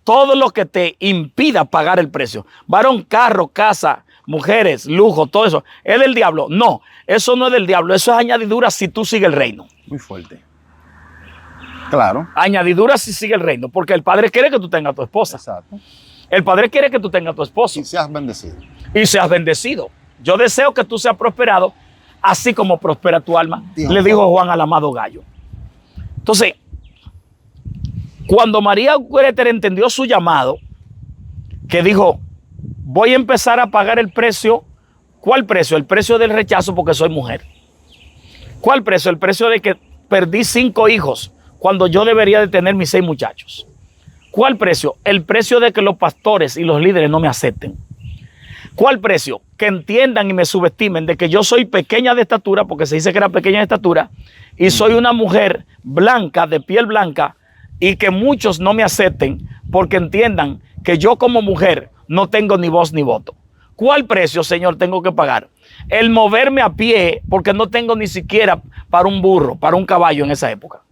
todo lo que te impida pagar el precio. Varón, carro, casa, mujeres, lujo, todo eso. ¿Es del diablo? No, eso no es del diablo. Eso es añadidura si tú sigues el reino. Muy fuerte. Claro. Añadidura si sigue el reino. Porque el Padre quiere que tú tengas a tu esposa. Exacto. El Padre quiere que tú tengas a tu esposo. Y seas bendecido. Y seas bendecido. Yo deseo que tú seas prosperado, así como prospera tu alma. Dios, le dijo Juan al amado Gallo. Entonces, cuando María Gureter entendió su llamado, que dijo, voy a empezar a pagar el precio. ¿Cuál precio? El precio del rechazo porque soy mujer. ¿Cuál precio? El precio de que perdí 5 hijos cuando yo debería de tener mis 6 muchachos. ¿Cuál precio? El precio de que los pastores y los líderes no me acepten. ¿Cuál precio? Que entiendan y me subestimen de que yo soy pequeña de estatura, porque se dice que era pequeña de estatura, y soy una mujer blanca, de piel blanca, y que muchos no me acepten porque entiendan que yo como mujer no tengo ni voz ni voto. ¿Cuál precio, Señor, tengo que pagar? El moverme a pie porque no tengo ni siquiera para un burro, para un caballo en esa época.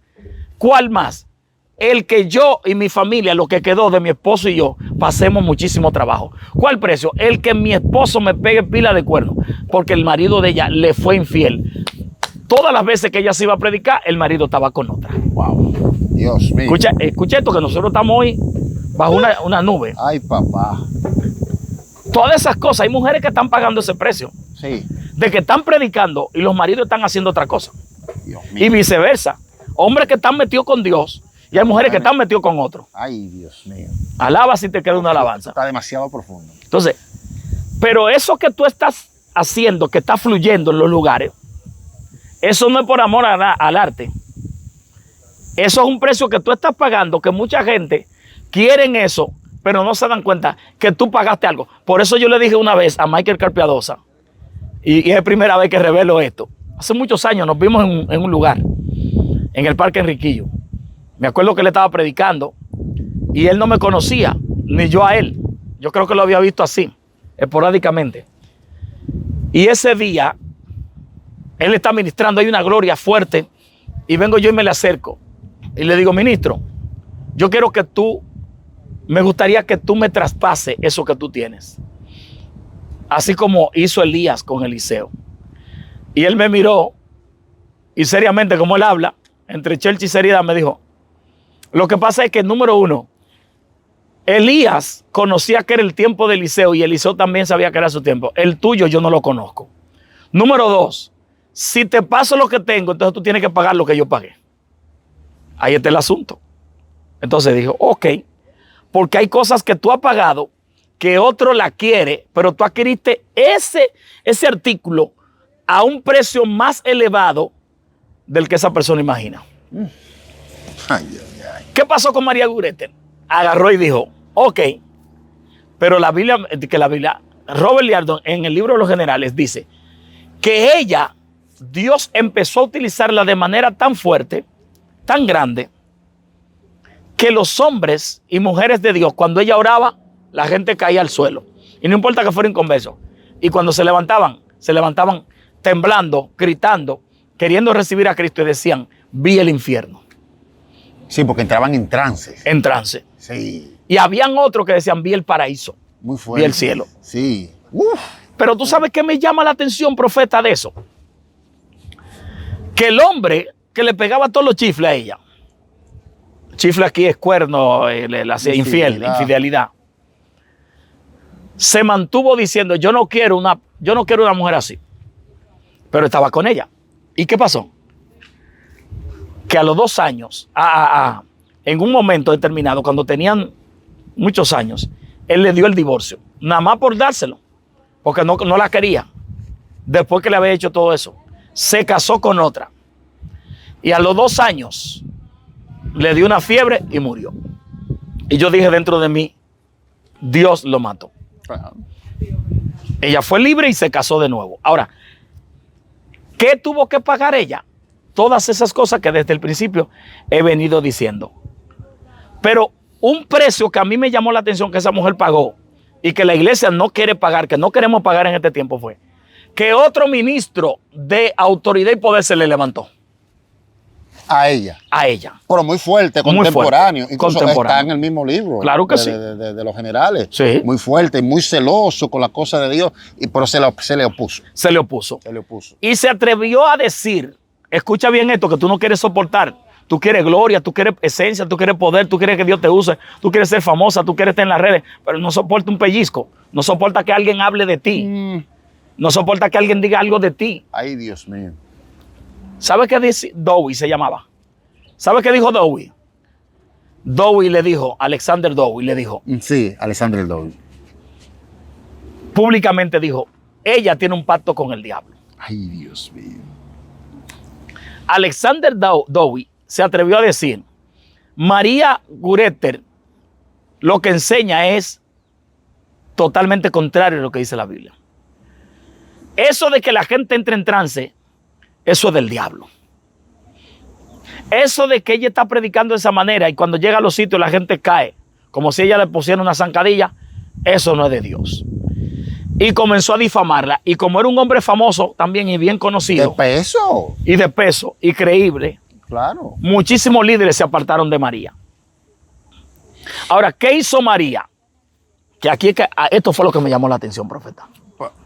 ¿Cuál más? El que yo y mi familia, lo que quedó de mi esposo y yo, pasemos muchísimo trabajo. ¿Cuál precio? El que mi esposo me pegue pila de cuernos porque el marido de ella le fue infiel. Todas las veces que ella se iba a predicar, el marido estaba con otra. Wow. Dios mío. Escucha esto, que nosotros estamos hoy bajo una nube. Ay, papá. Todas esas cosas, hay mujeres que están pagando ese precio. Sí. De que están predicando y los maridos están haciendo otra cosa. Dios mío. Y viceversa. Hombres que están metidos con Dios y hay mujeres que están metidos con otros. Ay, Dios mío. Alaba si te queda una alabanza. Está demasiado profundo. Entonces, pero eso que tú estás haciendo, que está fluyendo en los lugares, eso no es por amor al arte. Eso es un precio que tú estás pagando, que mucha gente quiere eso, pero no se dan cuenta que tú pagaste algo. Por eso yo le dije una vez a Michael Carpiadosa, y es la primera vez que revelo esto. Hace muchos años nos vimos en un lugar, en el Parque Enriquillo. Me acuerdo que él estaba predicando y él no me conocía, ni yo a él. Yo creo que lo había visto así, esporádicamente. Y ese día, él está ministrando, hay una gloria fuerte, y vengo yo y me le acerco. Y le digo, ministro, yo quiero que me gustaría que tú me traspases eso que tú tienes. Así como hizo Elías con Eliseo. Y él me miró y seriamente, como él habla, entre chelcha y seriedad, me dijo, lo que pasa es que, número 1, Elías conocía que era el tiempo de Eliseo y Eliseo también sabía que era su tiempo. El tuyo yo no lo conozco. Número 2, si te paso lo que tengo, entonces tú tienes que pagar lo que yo pagué. Ahí está el asunto. Entonces dijo, ok, porque hay cosas que tú has pagado, que otro la quiere, pero tú adquiriste ese artículo a un precio más elevado del que esa persona imagina. Ay, ay, ay. ¿Qué pasó con María Gureter? Agarró y dijo, ok, pero la Biblia, Robert Liardon en el libro de los generales dice que ella, Dios empezó a utilizarla de manera tan fuerte, tan grande, que los hombres y mujeres de Dios, cuando ella oraba, la gente caía al suelo. Y no importa que fueran inconversos. Y cuando se levantaban temblando, gritando, queriendo recibir a Cristo y decían, vi el infierno. Sí, porque entraban en trance. En trance. Sí. Y habían otros que decían, vi el paraíso. Muy fuerte. Vi el cielo. Sí. Pero tú sabes qué me llama la atención, profeta, de eso. Que el hombre que le pegaba todos los chifles a ella, chifle aquí es cuerno, le hacía infidelidad, se mantuvo diciendo, yo no quiero una mujer así. Pero estaba con ella. ¿Y qué pasó? Que a los 2 años, en un momento determinado, cuando tenían muchos años, él le dio el divorcio. Nada más por dárselo. Porque no la quería. Después que le había hecho todo eso. Se casó con otra. Y a los 2 años le dio una fiebre y murió. Y yo dije dentro de mí, Dios lo mató. Ella fue libre y se casó de nuevo. Ahora, ¿qué tuvo que pagar ella? Todas esas cosas que desde el principio he venido diciendo. Pero un precio que a mí me llamó la atención que esa mujer pagó y que la iglesia no quiere pagar, que no queremos pagar en este tiempo, fue que otro ministro de autoridad y poder se le levantó. A ella. A ella. Pero muy fuerte, contemporáneo. Incluso contemporáneo. está en el mismo libro. Claro que sí. De los generales. Sí. Muy fuerte, muy celoso con la cosa de Dios. Pero se le opuso. Se le opuso. Se le opuso. Y se atrevió a decir, escucha bien esto, que tú no quieres soportar. Tú quieres gloria, tú quieres esencia, tú quieres poder, tú quieres que Dios te use, tú quieres ser famosa, tú quieres estar en las redes, pero no soporta un pellizco. No soporta que alguien hable de ti. No soporta que alguien diga algo de ti. Ay, Dios mío. ¿Sabe qué dice? Dowie se llamaba. ¿Sabe qué dijo Dowie? Dowie le dijo, Alexander Dowie le dijo. Sí, Alexander Dowie. Públicamente dijo, ella tiene un pacto con el diablo. Ay, Dios mío. Alexander Dowie se atrevió a decir, María Gureter lo que enseña es totalmente contrario a lo que dice la Biblia. Eso de que la gente entre en trance, eso es del diablo. Eso de que ella está predicando de esa manera y cuando llega a los sitios la gente cae, como si ella le pusiera una zancadilla, eso no es de Dios. Y comenzó a difamarla. Y como era un hombre famoso también y bien conocido. ¿De peso? Y de peso y creíble. Claro. Muchísimos líderes se apartaron de María. Ahora, ¿qué hizo María? Que aquí esto fue lo que me llamó la atención, profeta.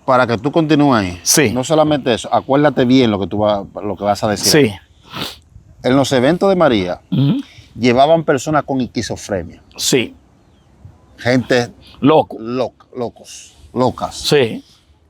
Para que tú continúes ahí. Sí. No solamente eso, acuérdate bien lo que vas a decir. Sí. En los eventos de María, llevaban personas con esquizofrenia. Sí. Gente locas. Sí.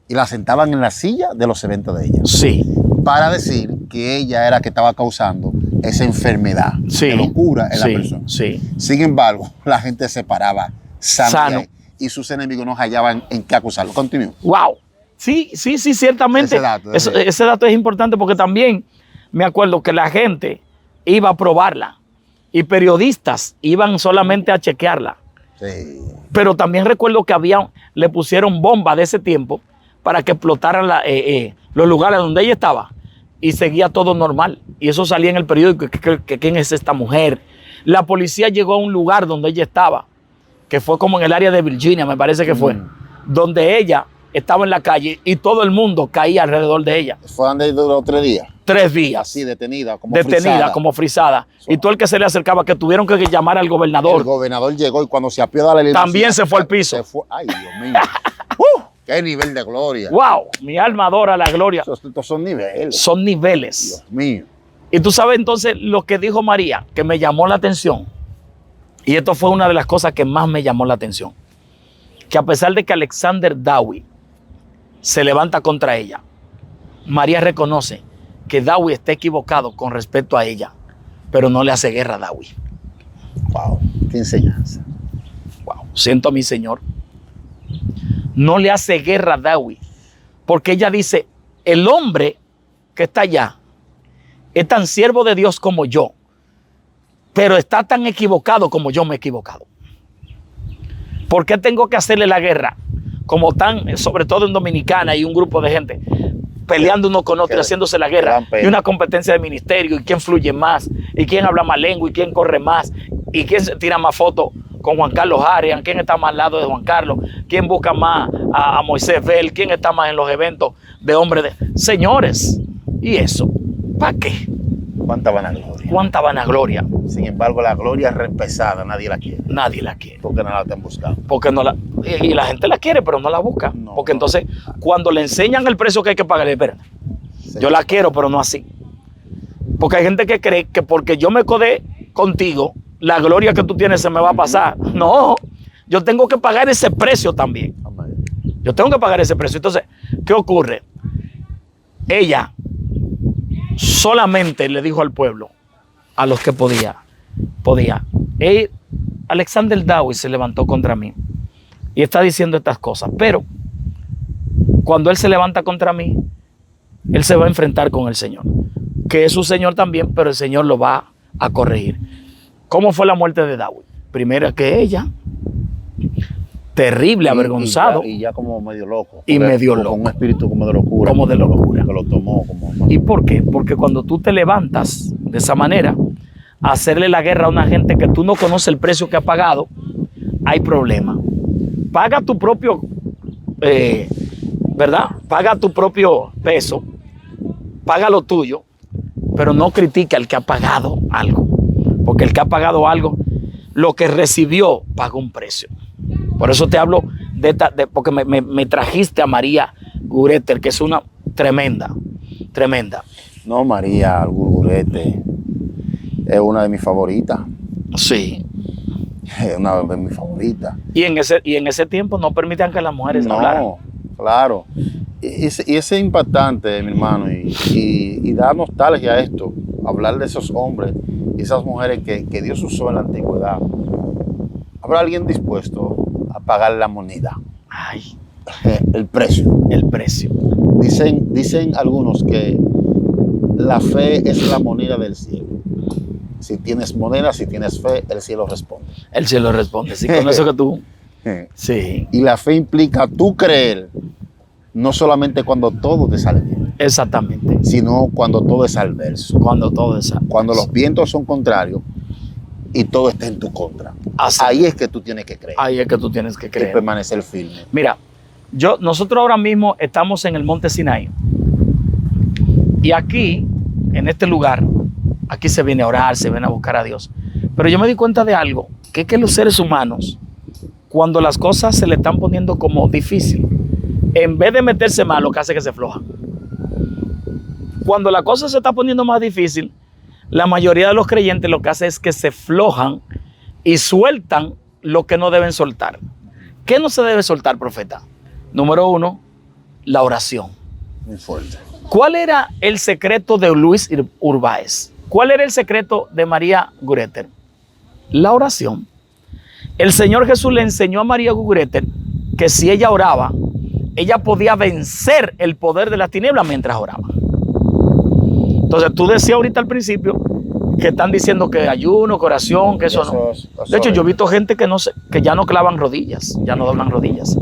Y la sentaban en la silla de los eventos de ella. Sí. Para decir que ella era que estaba causando esa enfermedad de locura en la persona. Sí. Sin embargo, la gente se paraba sano. Y sus enemigos no hallaban en qué acusarlo. Continúa. Wow. Sí, ciertamente. Ese dato es importante porque también me acuerdo que la gente iba a probarla y periodistas iban solamente a chequearla. Sí. Pero también recuerdo que le pusieron bombas de ese tiempo para que explotaran los lugares donde ella estaba y seguía todo normal. Y eso salía en el periódico, que quién es esta mujer. La policía llegó a un lugar donde ella estaba, que fue como en el área de Virginia, me parece que fue, donde ella estaba en la calle y todo el mundo caía alrededor de ella. ¿Fue donde duró 3 días? 3 días. Así, detenida, como frisada. Y todo el que se le acercaba, que tuvieron que llamar al gobernador. El gobernador llegó y cuando se apió de la limusina, también se fue al piso. Ay, Dios mío. ¡Qué nivel de gloria! ¡Wow! Mi alma adora la gloria. Estos son niveles. Son niveles. Dios mío. Y tú sabes entonces lo que dijo María, que me llamó la atención. Y esto fue una de las cosas que más me llamó la atención. Que a pesar de que Alexander Dowie se levanta contra ella, María reconoce que Dowie está equivocado con respecto a ella, pero no le hace guerra a Dowie. Wow, qué enseñanza. Wow, siento a mi Señor. No le hace guerra a Dowie, porque ella dice, el hombre que está allá es tan siervo de Dios como yo, pero está tan equivocado como yo me he equivocado. ¿Por qué tengo que hacerle la guerra? Como tan, sobre todo en Dominicana, y un grupo de gente peleando uno con otro, haciéndose la guerra, y una competencia de ministerio, y quién fluye más, y quién habla más lengua, y quién corre más. ¿Y quién se tira más fotos con Juan Carlos Arias? ¿Quién está más al lado de Juan Carlos? ¿Quién busca más a Moisés Bell? ¿Quién está más en los eventos de hombres de... Señores, ¿y eso? ¿Para qué? ¿Cuánta vanagloria? ¿Cuánta vanagloria? Sin embargo, la gloria es pesada, nadie la quiere. Nadie la quiere. Porque no la están buscando. Porque no la... Y la gente la quiere, pero no la busca. No, porque no. entonces, cuando le enseñan el precio que hay que pagar, espérate, yo la quiero, pero no así. Porque hay gente que cree que porque yo me codé contigo, la gloria que tú tienes se me va a pasar. No, yo tengo que pagar ese precio también. Amén. Yo tengo que pagar ese precio. Entonces, ¿qué ocurre? Ella solamente le dijo al pueblo, a los que podía. Alexander Dowie se levantó contra mí y está diciendo estas cosas, pero cuando él se levanta contra mí, él se va a enfrentar con el Señor, que es su Señor también, pero el Señor lo va a corregir. ¿Cómo fue la muerte de Dowie? Primero que ella, terrible, avergonzado. Y ya como medio loco. Y medio loco. Con un espíritu como de locura. Como de locura. Que lo tomó como... ¿Y por qué? Porque cuando tú te levantas de esa manera, a hacerle la guerra a una gente que tú no conoces el precio que ha pagado, hay problema. Paga tu propio, ¿verdad? Paga tu propio peso, paga lo tuyo, pero no critica al que ha pagado algo. Porque el que ha pagado algo, lo que recibió, pagó un precio. Por eso te hablo porque me trajiste a María Gureter, que es una tremenda. No, María Gurgurete es una de mis favoritas. Sí. Es una de mis favoritas. Y en ese tiempo no permitían que las mujeres hablaran. No, claro. Y es impactante, mi hermano, y da nostalgia a esto, hablar de esos hombres y esas mujeres que Dios usó en la antigüedad. ¿Habrá alguien dispuesto a pagar la moneda? Ay, El precio. el precio. Dicen algunos que la fe es la moneda del cielo. Si tienes moneda, si tienes fe, el cielo responde. El cielo responde. Sí, con eso que tú. Sí, Y la fe implica tú creer, no solamente cuando todo te sale bien, exactamente. sino cuando todo es adverso. Cuando todo es Cuando los vientos son contrarios y todo está en tu contra. así, Ahí es que tú tienes que creer ahí es que tú tienes que y creer. permanecer firme. Mira, nosotros ahora mismo estamos en el monte Sinaí. Y aquí, en este lugar, aquí se viene a orar, se viene a buscar a Dios. Pero yo me di cuenta de algo, que es que los seres humanos, cuando las cosas se le están poniendo como difícil, en vez de meterse más, lo que hace es que se flojan. Cuando la cosa se está poniendo más difícil, la mayoría de los creyentes lo que hace es que se flojan y sueltan lo que no deben soltar. ¿Qué no se debe soltar, profeta? Número 1, la oración. Muy fuerte. ¿Cuál era el secreto de Luis Urbáez? ¿Cuál era el secreto de María Gureter? La oración. El Señor Jesús le enseñó a María Gureter que si ella oraba, ella podía vencer el poder de las tinieblas mientras oraba. Entonces tú decías ahorita al principio que están diciendo que ayuno, que oración, que eso no. De hecho, yo he visto gente que ya no clavan rodillas, ya no doblan rodillas.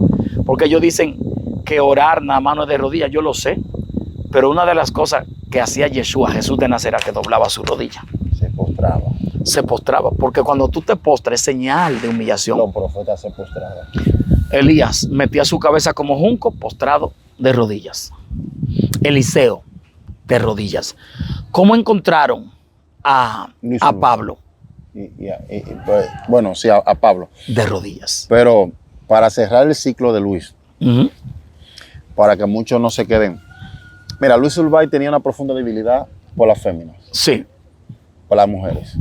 Porque ellos dicen que orar nada más no es de rodillas, yo lo sé. Pero una de las cosas que hacía Yeshua, Jesús de Nazaret, que doblaba su rodilla. Se postraba. Se postraba, porque cuando tú te postras es señal de humillación. Los profetas se postraban. Elías metía su cabeza como junco, postrado de rodillas. Eliseo, de rodillas. ¿Cómo encontraron a Pablo? Pues, bueno, sí, a Pablo. De rodillas. Pero para cerrar el ciclo de Luis, para que muchos no se queden. Mira, Luis Urbáez tenía una profunda debilidad por las féminas. Sí. Por las mujeres.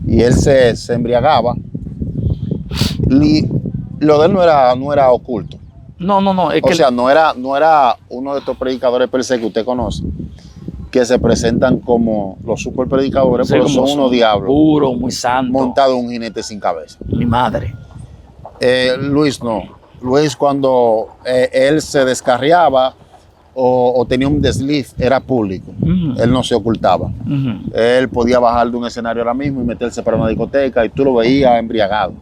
Y él se embriagaba. Y lo de él no era oculto. No. No era uno de estos predicadores per se que usted conoce, que se presentan como los super predicadores, sí, pero son unos diablos. Puro, muy santo. Montado un jinete sin cabeza. Mi madre. Luis no. Luis, cuando él se descarriaba o tenía un desliz, era público. Él no se ocultaba. Él podía bajar de un escenario ahora mismo y meterse para una discoteca y tú lo veías embriagado.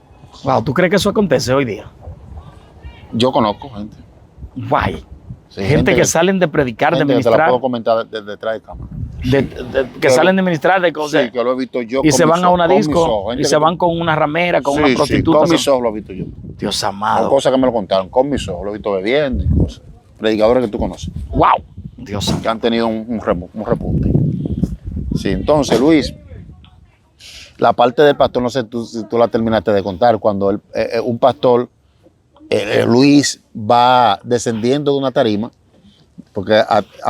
Wow, ¿tú crees que eso acontece hoy día? Yo conozco gente. Guay. Sí, gente que salen de predicar, de ministrar. Te la puedo comentar desde detrás de cámara. que salen de ministrar de cosas. Sí, que lo he visto yo. Y se van a una con mis disco ojos. y se van con una ramera, con Sí, una prostituta. con mis ojos lo he visto yo. Dios Son amado. cosas que me lo contaron, con mis ojos. Lo he visto bebiendo y cosas. Predicadores que tú conoces, Wow. Dios que han tenido un repunte. Sí, entonces, Luis, la parte del pastor, no sé si tú la terminaste de contar, cuando un pastor, Luis, va descendiendo de una tarima, porque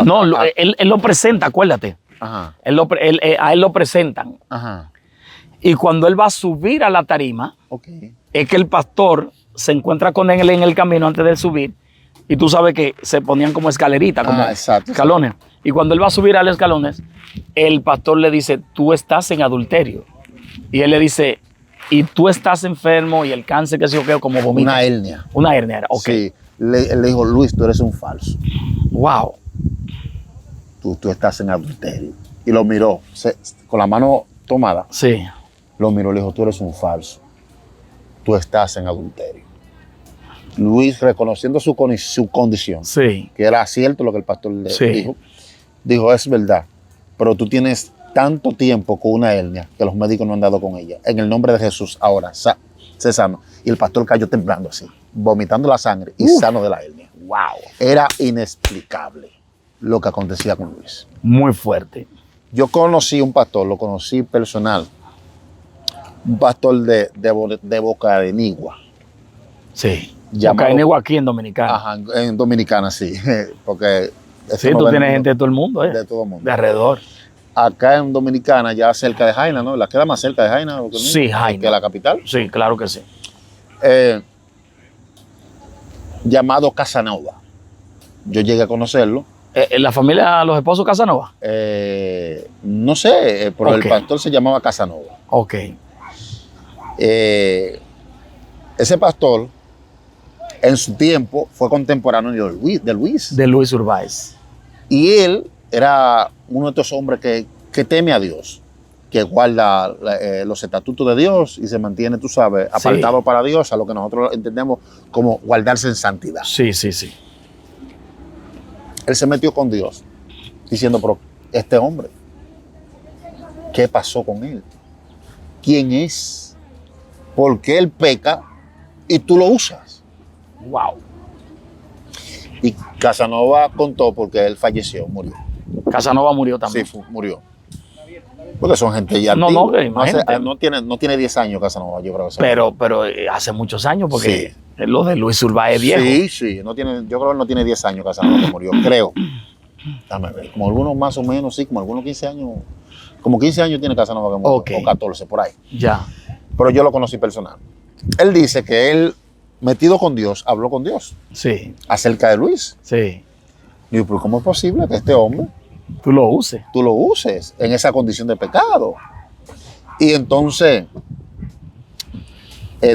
No, él lo presenta, acuérdate. Ajá, A él lo presentan. ajá, Y cuando él va a subir a la tarima, ok. es que el pastor se encuentra con él en el camino antes de subir. Y tú sabes que se ponían como escaleritas, como Exacto. escalones. Y cuando él va a subir a los escalones, el pastor le dice, tú estás en adulterio. Y él le dice, y tú estás enfermo y el cáncer que se yo como vomita. Una hernia. Una hernia era, ok. Sí, él le dijo, Luis, tú eres un falso. Wow. Tú estás en adulterio. Y lo miró, con la mano tomada, Sí. lo miró, le dijo, tú eres un falso. Tú estás en adulterio. Luis, reconociendo su condición, Sí. que era cierto lo que el pastor le Sí. dijo, es verdad, pero tú tienes tanto tiempo con una hernia que los médicos no han dado con ella. En el nombre de Jesús, ahora, sé sano. Y el pastor cayó temblando así, vomitando la sangre y sano de la hernia. Wow. Era inexplicable lo que acontecía con Luis. Muy fuerte. Yo conocí un pastor, lo conocí personal, un pastor de Boca de Nigua. Sí. Llamado- Bocaenegua aquí en Dominicana. Ajá, en Dominicana, sí, porque... Sí, tú tienes gente de todo el mundo, de todo el mundo. de alrededor. Acá en Dominicana, ya cerca de Jaina, ¿no? La queda más cerca de Jaina Sí, Jaina. que la capital. Sí, claro que sí. Llamado Casanova. Yo llegué a conocerlo. ¿La familia, los esposos Casanova? No sé, pero Ok. el pastor se llamaba Casanova. Ok. Ese pastor, en su tiempo, fue contemporáneo de Luis. De Luis Urbáez. Y él era uno de estos hombres que teme a Dios, que guarda los estatutos de Dios y se mantiene, tú sabes, apartado para Dios, a lo que nosotros entendemos como guardarse en santidad. Sí, sí, sí. Él se metió con Dios, diciendo, pero este hombre, ¿qué pasó con él? ¿Quién es? ¿Por qué él peca y tú lo usas? Wow. Y Casanova contó porque él falleció, murió. Casanova murió también. Sí, murió. Porque son gente ya No, antigua. no, imagínate. No tiene 10 años Casanova, yo creo que Pero hace muchos años, porque lo de Luis Urbáez es viejo. Sí, sí. Yo creo que no tiene 10 años Casanova que murió, creo. Déjame ver. Como algunos más o menos, sí, como algunos 15 años. Como 15 años tiene Casanova que murió, Ok. o 14, por ahí. Ya. Pero yo lo conocí personal. Él dice que él, metido con Dios, habló con Dios Sí, acerca de Luis. sí. Digo, pero ¿cómo es posible que este hombre Tú lo uses. tú lo uses en esa condición de pecado? Y entonces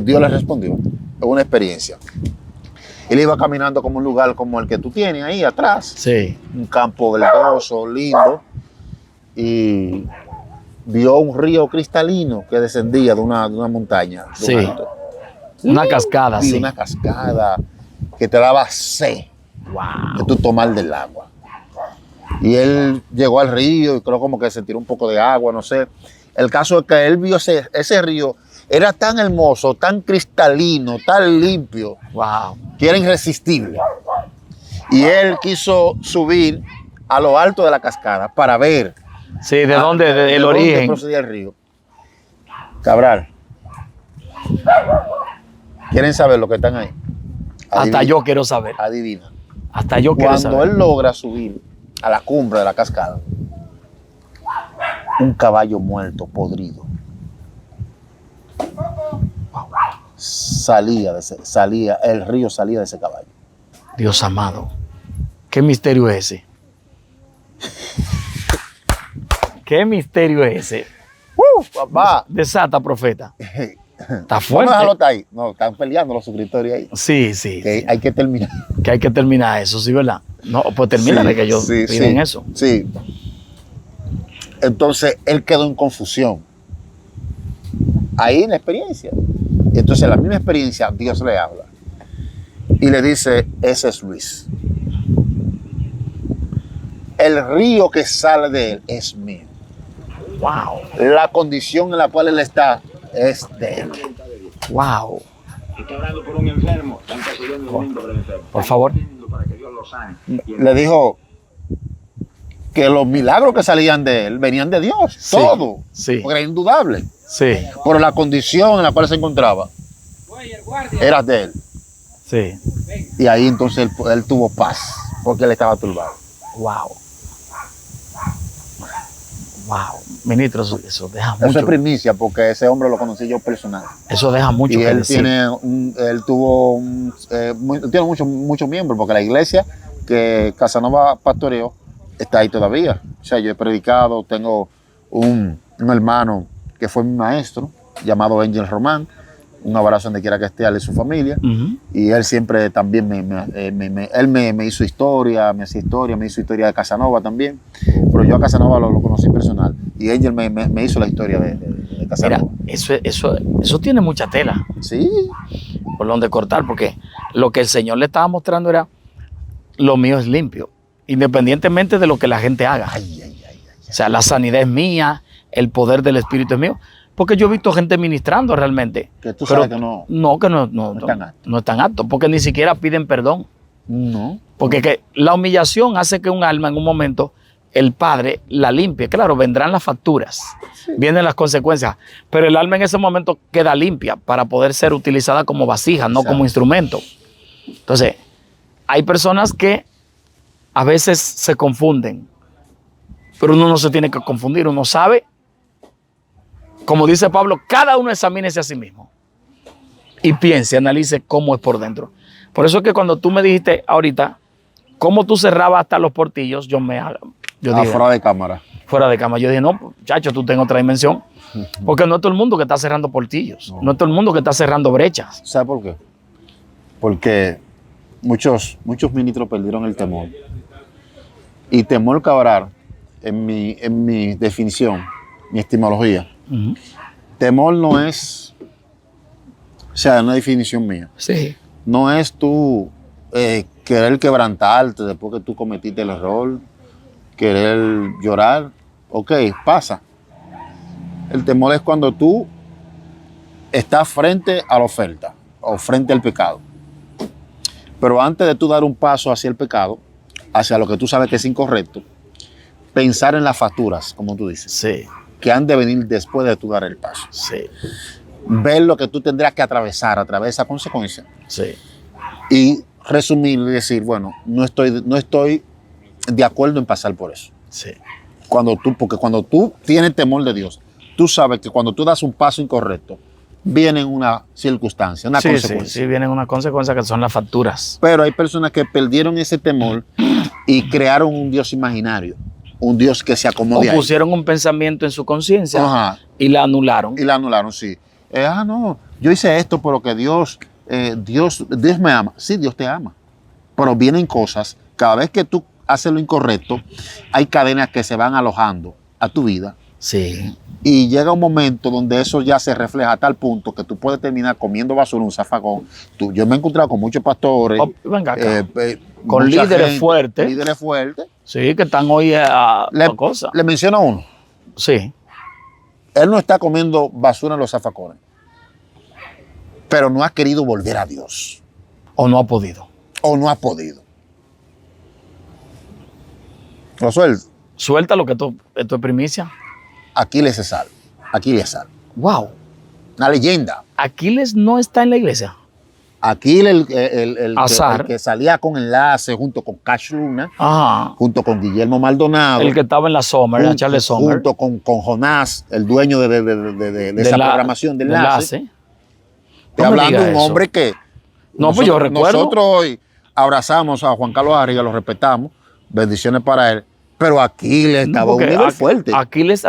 Dios le respondió, es una experiencia. Él iba caminando como un lugar como el que tú tienes ahí atrás, Sí. un campo verdoso, lindo, y vio un río cristalino que descendía de una montaña. De un Sí. alto. Una cascada, Y sí. una cascada que te daba sed de Wow. tú tomar del agua. Y él llegó al río y creo como que se tiró un poco de agua, no sé. El caso es que él vio ese río, era tan hermoso, tan cristalino, tan limpio, Wow. que era irresistible. Y él quiso subir a lo alto de la cascada para ver Sí, ¿de dónde? de El dónde origen. procedía el río. Cabral, ¿quieren saber lo que están ahí? Hasta yo quiero saber. Adivina. Hasta yo quiero Cuando saber. él logra subir a la cumbre de la cascada, un caballo muerto, podrido, el río salía de ese caballo. Dios amado. ¿Qué misterio es ese? ¿Qué misterio es ese? Papá, Desata, profeta. Está vamos a dejarlo fuerte. hasta ahí. No, están peleando los suscriptores ahí. Sí, sí. Que hay que terminar. Que hay que terminar eso, ¿sí, verdad? No, pues termínale que ellos piden eso. Sí. Entonces, él quedó en confusión. Ahí en la experiencia. Entonces, en la misma experiencia, Dios le habla. Y le dice, ese es Luis. el río que sale de él es mío. Wow. La condición en la cual él está es de él. Wow. Está orando por un enfermo, están persiguiendo el mundo por el enfermo. Por favor. Para que Dios lo sane. Le dijo que los milagros que salían de él venían de Dios, Sí, todo, sí. porque era indudable. Sí, Pero la condición en la cual se encontraba era de él. sí. Y ahí entonces él tuvo paz, porque él estaba turbado. Wow. Wow. Ministro, eso deja Eso mucho. es primicia, porque ese hombre lo conocí yo personal. Eso deja mucho Y que él decir. tiene muchos miembros, porque la iglesia que Casanova pastoreó está ahí todavía. O sea, yo he predicado, tengo un hermano que fue mi maestro, llamado Ángel Román. Un abrazo donde quiera que esté, a él y su familia. Ujú. Y él siempre también me hizo historia, me hizo historia de Casanova también. Pero yo a Casanova lo conocí personal. Y Ángel me hizo la historia de Mira, Casanova. eso tiene mucha tela Sí, por donde cortar, porque lo que el Señor le estaba mostrando era, lo mío es limpio, independientemente de lo que la gente haga. O sea, la sanidad es mía, el poder del Espíritu es mío. Porque yo he visto gente ministrando realmente. que tú pero sabes que no. No, que no están aptos. no están aptos, porque ni siquiera piden perdón. No. Porque que la humillación hace que un alma en un momento, el Padre la limpie. Claro, vendrán las facturas, vienen las consecuencias, pero el alma en ese momento queda limpia para poder ser utilizada como vasija, no como instrumento. Entonces, hay personas que a veces se confunden, pero uno no se tiene que confundir, uno sabe. Como dice Pablo, cada uno examínese a sí mismo y piense, analice cómo es por dentro. Por eso es que cuando tú me dijiste ahorita cómo tú cerrabas hasta los portillos, yo dije, Fuera de cámara. fuera de cama, yo dije, no, chacho, tú tengo otra dimensión. Porque no es todo el mundo que está cerrando portillos, no es todo el mundo que está cerrando brechas. ¿Sabes por qué? Porque muchos ministros perdieron el temor. Y temor cabral, en mi definición, mi etimología, Ujú. temor no es, o sea, una definición mía, Sí, no es tú querer quebrantarte después que tú cometiste el error, querer llorar. Ok, pasa. El temor es cuando tú estás frente a la oferta o frente al pecado. Pero antes de tú dar un paso hacia el pecado, hacia lo que tú sabes que es incorrecto, pensar en las facturas, como tú dices, sí, que han de venir después de tú dar el paso. sí, Ver lo que tú tendrás que atravesar a través de esa consecuencia sí. y resumir y decir, bueno, no estoy de acuerdo en pasar por eso. Sí. Porque cuando tú tienes temor de Dios, tú sabes que cuando tú das un paso incorrecto, viene una circunstancia, una consecuencia. Sí, vienen unas consecuencias que son las facturas. Pero hay personas que perdieron ese temor y crearon un Dios imaginario, un Dios que se O acomode ahí. pusieron un pensamiento en su conciencia Ajá. y la anularon. Y la anularon, sí. No, yo hice esto porque Dios me ama. Sí, Dios te ama. Pero vienen cosas, cada vez que tú haces lo incorrecto, hay cadenas que se van alojando a tu vida. Sí. Y llega un momento donde eso ya se refleja a tal punto que tú puedes terminar comiendo basura, un zafacón. Yo me he encontrado con muchos pastores. Venga acá. Con Con líderes fuertes. Líderes fuertes. Sí, que están hoy a cosas. Le menciono a uno. Sí. Él no está comiendo basura en los zafacones, pero no ha querido volver a Dios. O no ha podido. O no ha podido. Lo suelto. Suelta lo que esto es primicia. Aquiles César. Aquiles César. Wow. Una leyenda. Aquiles no está en la iglesia. Aquiles, el Azar. que salía con enlace junto con Cash Luna, Ajá. junto con Guillermo Maldonado. El que estaba en la Sommer, en Charles Sommer. Junto con Jonás, el dueño de esa programación de enlace. Estoy No me hablando de diga un eso. hombre que No, pues yo recuerdo. Nosotros hoy abrazamos a Juan Carlos Arriga, lo respetamos, bendiciones para él, pero Aquiles estaba a un nivel fuerte. Aquiles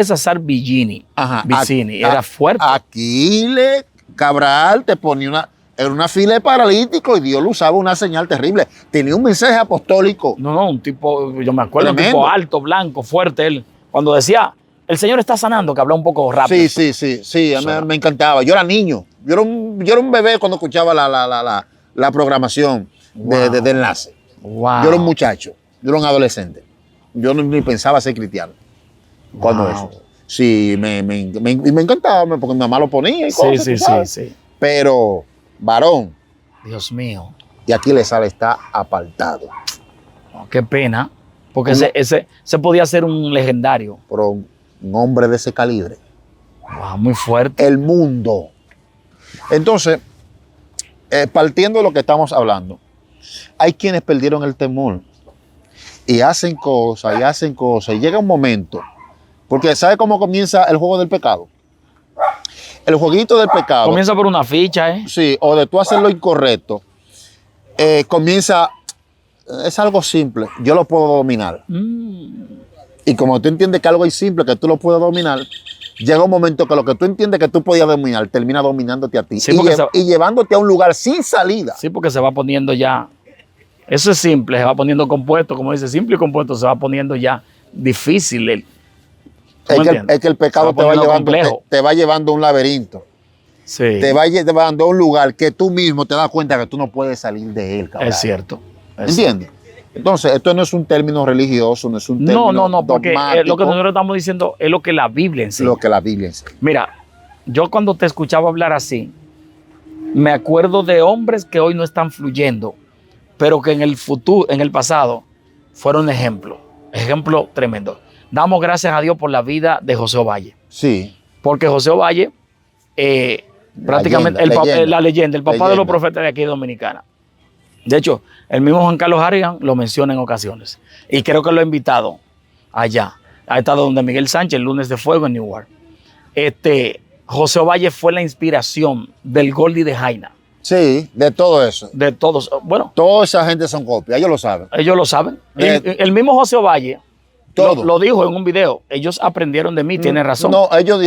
Azar Vicini. Ajá, Vicini, era fuerte. Aquiles Cabral te ponía en una fila de paralíticos y Dios lo usaba una señal terrible. Tenía un mensaje apostólico. No, un tipo, yo me acuerdo, Tremendo. un tipo alto, blanco, fuerte él. Cuando decía, el Señor está sanando, que hablaba un poco rápido. Sí, me encantaba. Yo era niño. Yo era un bebé cuando escuchaba la programación Wow. de enlace. Wow. Yo era un muchacho. Yo era un adolescente. Yo ni pensaba ser cristiano. Cuando Wow. eso. Sí, me encantaba porque mi mamá lo ponía y Sí, cosas, sí, tú sabes. sí. Pero, varón, Dios mío. y aquí le sale está apartado. Oh, qué pena. Porque Uno- ese podía ser un legendario. Pero un hombre de ese calibre. Wow, muy fuerte. El mundo. Entonces, partiendo de lo que estamos hablando, hay quienes perdieron el temor y hacen cosas y hacen cosas. Y llega un momento, porque ¿sabe cómo comienza el juego del pecado? El jueguito del pecado, Comienza por una ficha, ¿eh? sí, o de tú hacer lo incorrecto, comienza, es algo simple, yo lo puedo dominar. Y como tú entiendes que algo es simple, que tú lo puedes dominar, llega un momento que lo que tú entiendes que tú podías dominar, termina dominándote a ti. Sí, y, porque y llevándote a un lugar sin salida. Sí, porque se va poniendo ya. Eso es simple, se va poniendo compuesto, como dice, simple y compuesto, se va poniendo ya difícil. ¿Tú me entiendes? Es que el pecado Se va te va, poniendo llevando, complejo. te va llevando a un laberinto. Sí, Te va llevando a un lugar que tú mismo te das cuenta que tú no puedes salir de él, cabrón. es cierto. ¿Entiendes? Entonces, esto no es un término religioso, no es un término No, porque dogmático, lo que nosotros estamos diciendo es lo que la Biblia enseña. lo que la Biblia enseña. Mira, yo cuando te escuchaba hablar así, me acuerdo de hombres que hoy no están fluyendo, pero que en el futuro, en el pasado, fueron ejemplo tremendo. Damos gracias a Dios por la vida de José Ovalle, Sí. porque José Ovalle, prácticamente la leyenda, el papá de los profetas de aquí de Dominicana. De hecho, el mismo Juan Carlos Harrigan lo menciona en ocasiones. Y creo que lo ha invitado allá. Ha estado donde Miguel Sánchez, el lunes de fuego en Newark. José Ovalle fue la inspiración del Goldie de Jaina. Sí, de todo eso. De todos. Bueno, Toda esa gente son copias, ellos lo saben. ellos lo saben. El mismo José Ovalle Todo. lo dijo en un video. Ellos aprendieron de mí, tiene razón. No, ellos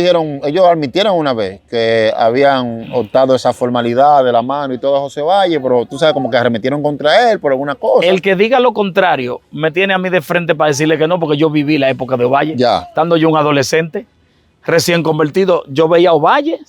admitieron una vez que habían optado esa formalidad de la mano y todo a José Valle, pero tú sabes, como que arremetieron contra él por alguna cosa. El que diga lo contrario me tiene a mí de frente para decirle que no, porque yo viví la época de Ovalle. Ya. Estando yo un adolescente, recién convertido, yo veía a Ovalle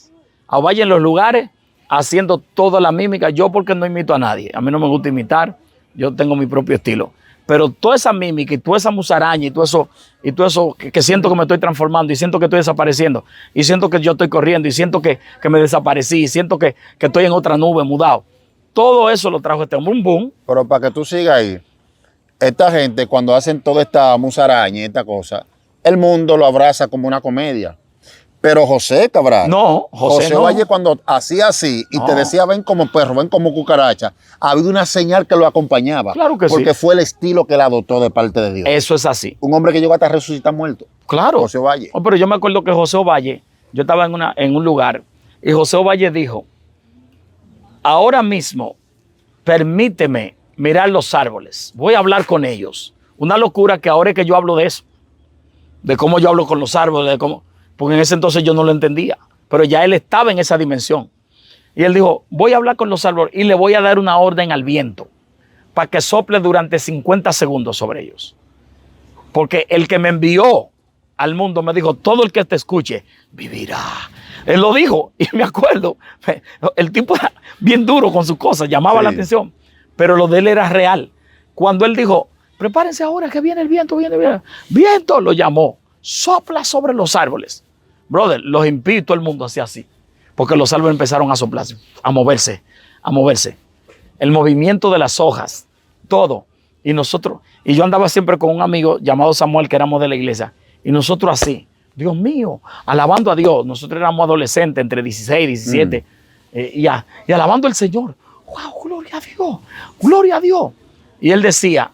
en los lugares, haciendo toda la mímica. Yo porque no imito a nadie. A mí no me gusta imitar. Yo tengo mi propio estilo. Pero toda esa mímica y toda esa musaraña y todo eso que siento que me estoy transformando y siento que estoy desapareciendo y siento que yo estoy corriendo y siento que me desaparecí y siento que estoy en otra nube mudado. Todo eso lo trajo este hombre, un boom. Pero para que tú sigas ahí, esta gente cuando hacen toda esta musaraña y esta cosa, el mundo lo abraza como una comedia. Pero José Cabral, No, José no. Valle cuando hacía así y No. te decía ven como perro, ven como cucaracha, había una señal que lo acompañaba. Claro que sí. porque fue el estilo que él adoptó de parte de Dios. Eso es así. Un hombre que llegó hasta resucitar muerto. Claro. José Ovalle. Oh, pero yo me acuerdo que José Ovalle, yo estaba en un lugar y José Ovalle dijo, ahora mismo permíteme mirar los árboles, voy a hablar con ellos. Una locura que ahora es que yo hablo de eso, de cómo yo hablo con los árboles, de cómo, porque en ese entonces yo no lo entendía, pero ya él estaba en esa dimensión. Y él dijo, voy a hablar con los árboles y le voy a dar una orden al viento para que sople durante 50 segundos sobre ellos. Porque el que me envió al mundo me dijo, todo el que te escuche vivirá. Él lo dijo y me acuerdo, el tipo era bien duro con sus cosas, llamaba la atención, pero lo de él era real. Cuando él dijo, prepárense ahora que viene el viento, viento, lo llamó, sopla sobre los árboles. Brother, los impíos, todo el mundo hacía así, porque los árboles empezaron a soplar, a moverse. El movimiento de las hojas, todo. Y yo andaba siempre con un amigo llamado Samuel, que éramos de la iglesia, y nosotros así, Dios mío, alabando a Dios. Nosotros éramos adolescentes, entre 16 y 17, y alabando al Señor. ¡Wow! ¡Gloria a Dios! ¡Gloria a Dios! Y él decía,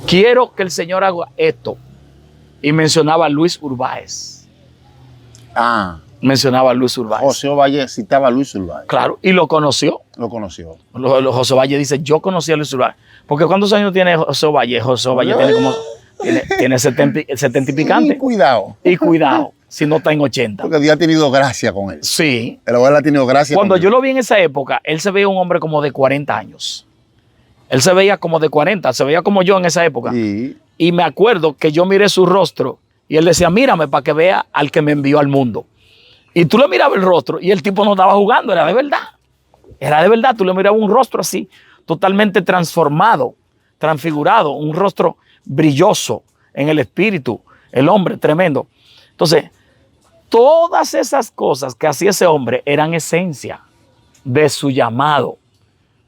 quiero que el Señor haga esto. Y mencionaba a Luis Urbáez. Mencionaba a Luis Urbáez. José Ovalle citaba a Luis Urbáez. Claro, y lo conoció. Lo conoció. José Ovalle dice, yo conocí a Luis Urbáez. Porque ¿cuántos años tiene José Ovalle? José Ovalle tiene como... Tiene 70 y picante. Y cuidado. Y cuidado, si no está en 80. Porque Dios ha tenido gracia con él. Sí. El abuelo ha tenido gracia Cuando con él. yo lo vi en esa época, él se veía un hombre como de 40 años. Él se veía como de 40, se veía como yo en esa época. Sí. Y me acuerdo que yo miré su rostro y él decía, mírame para que vea al que me envió al mundo. Y tú le mirabas el rostro y el tipo no estaba jugando, era de verdad. Era de verdad, tú le mirabas un rostro así, totalmente transformado transfigurado, un rostro brilloso en el espíritu, el hombre tremendo. Entonces, todas esas cosas que hacía ese hombre eran esencia de su llamado.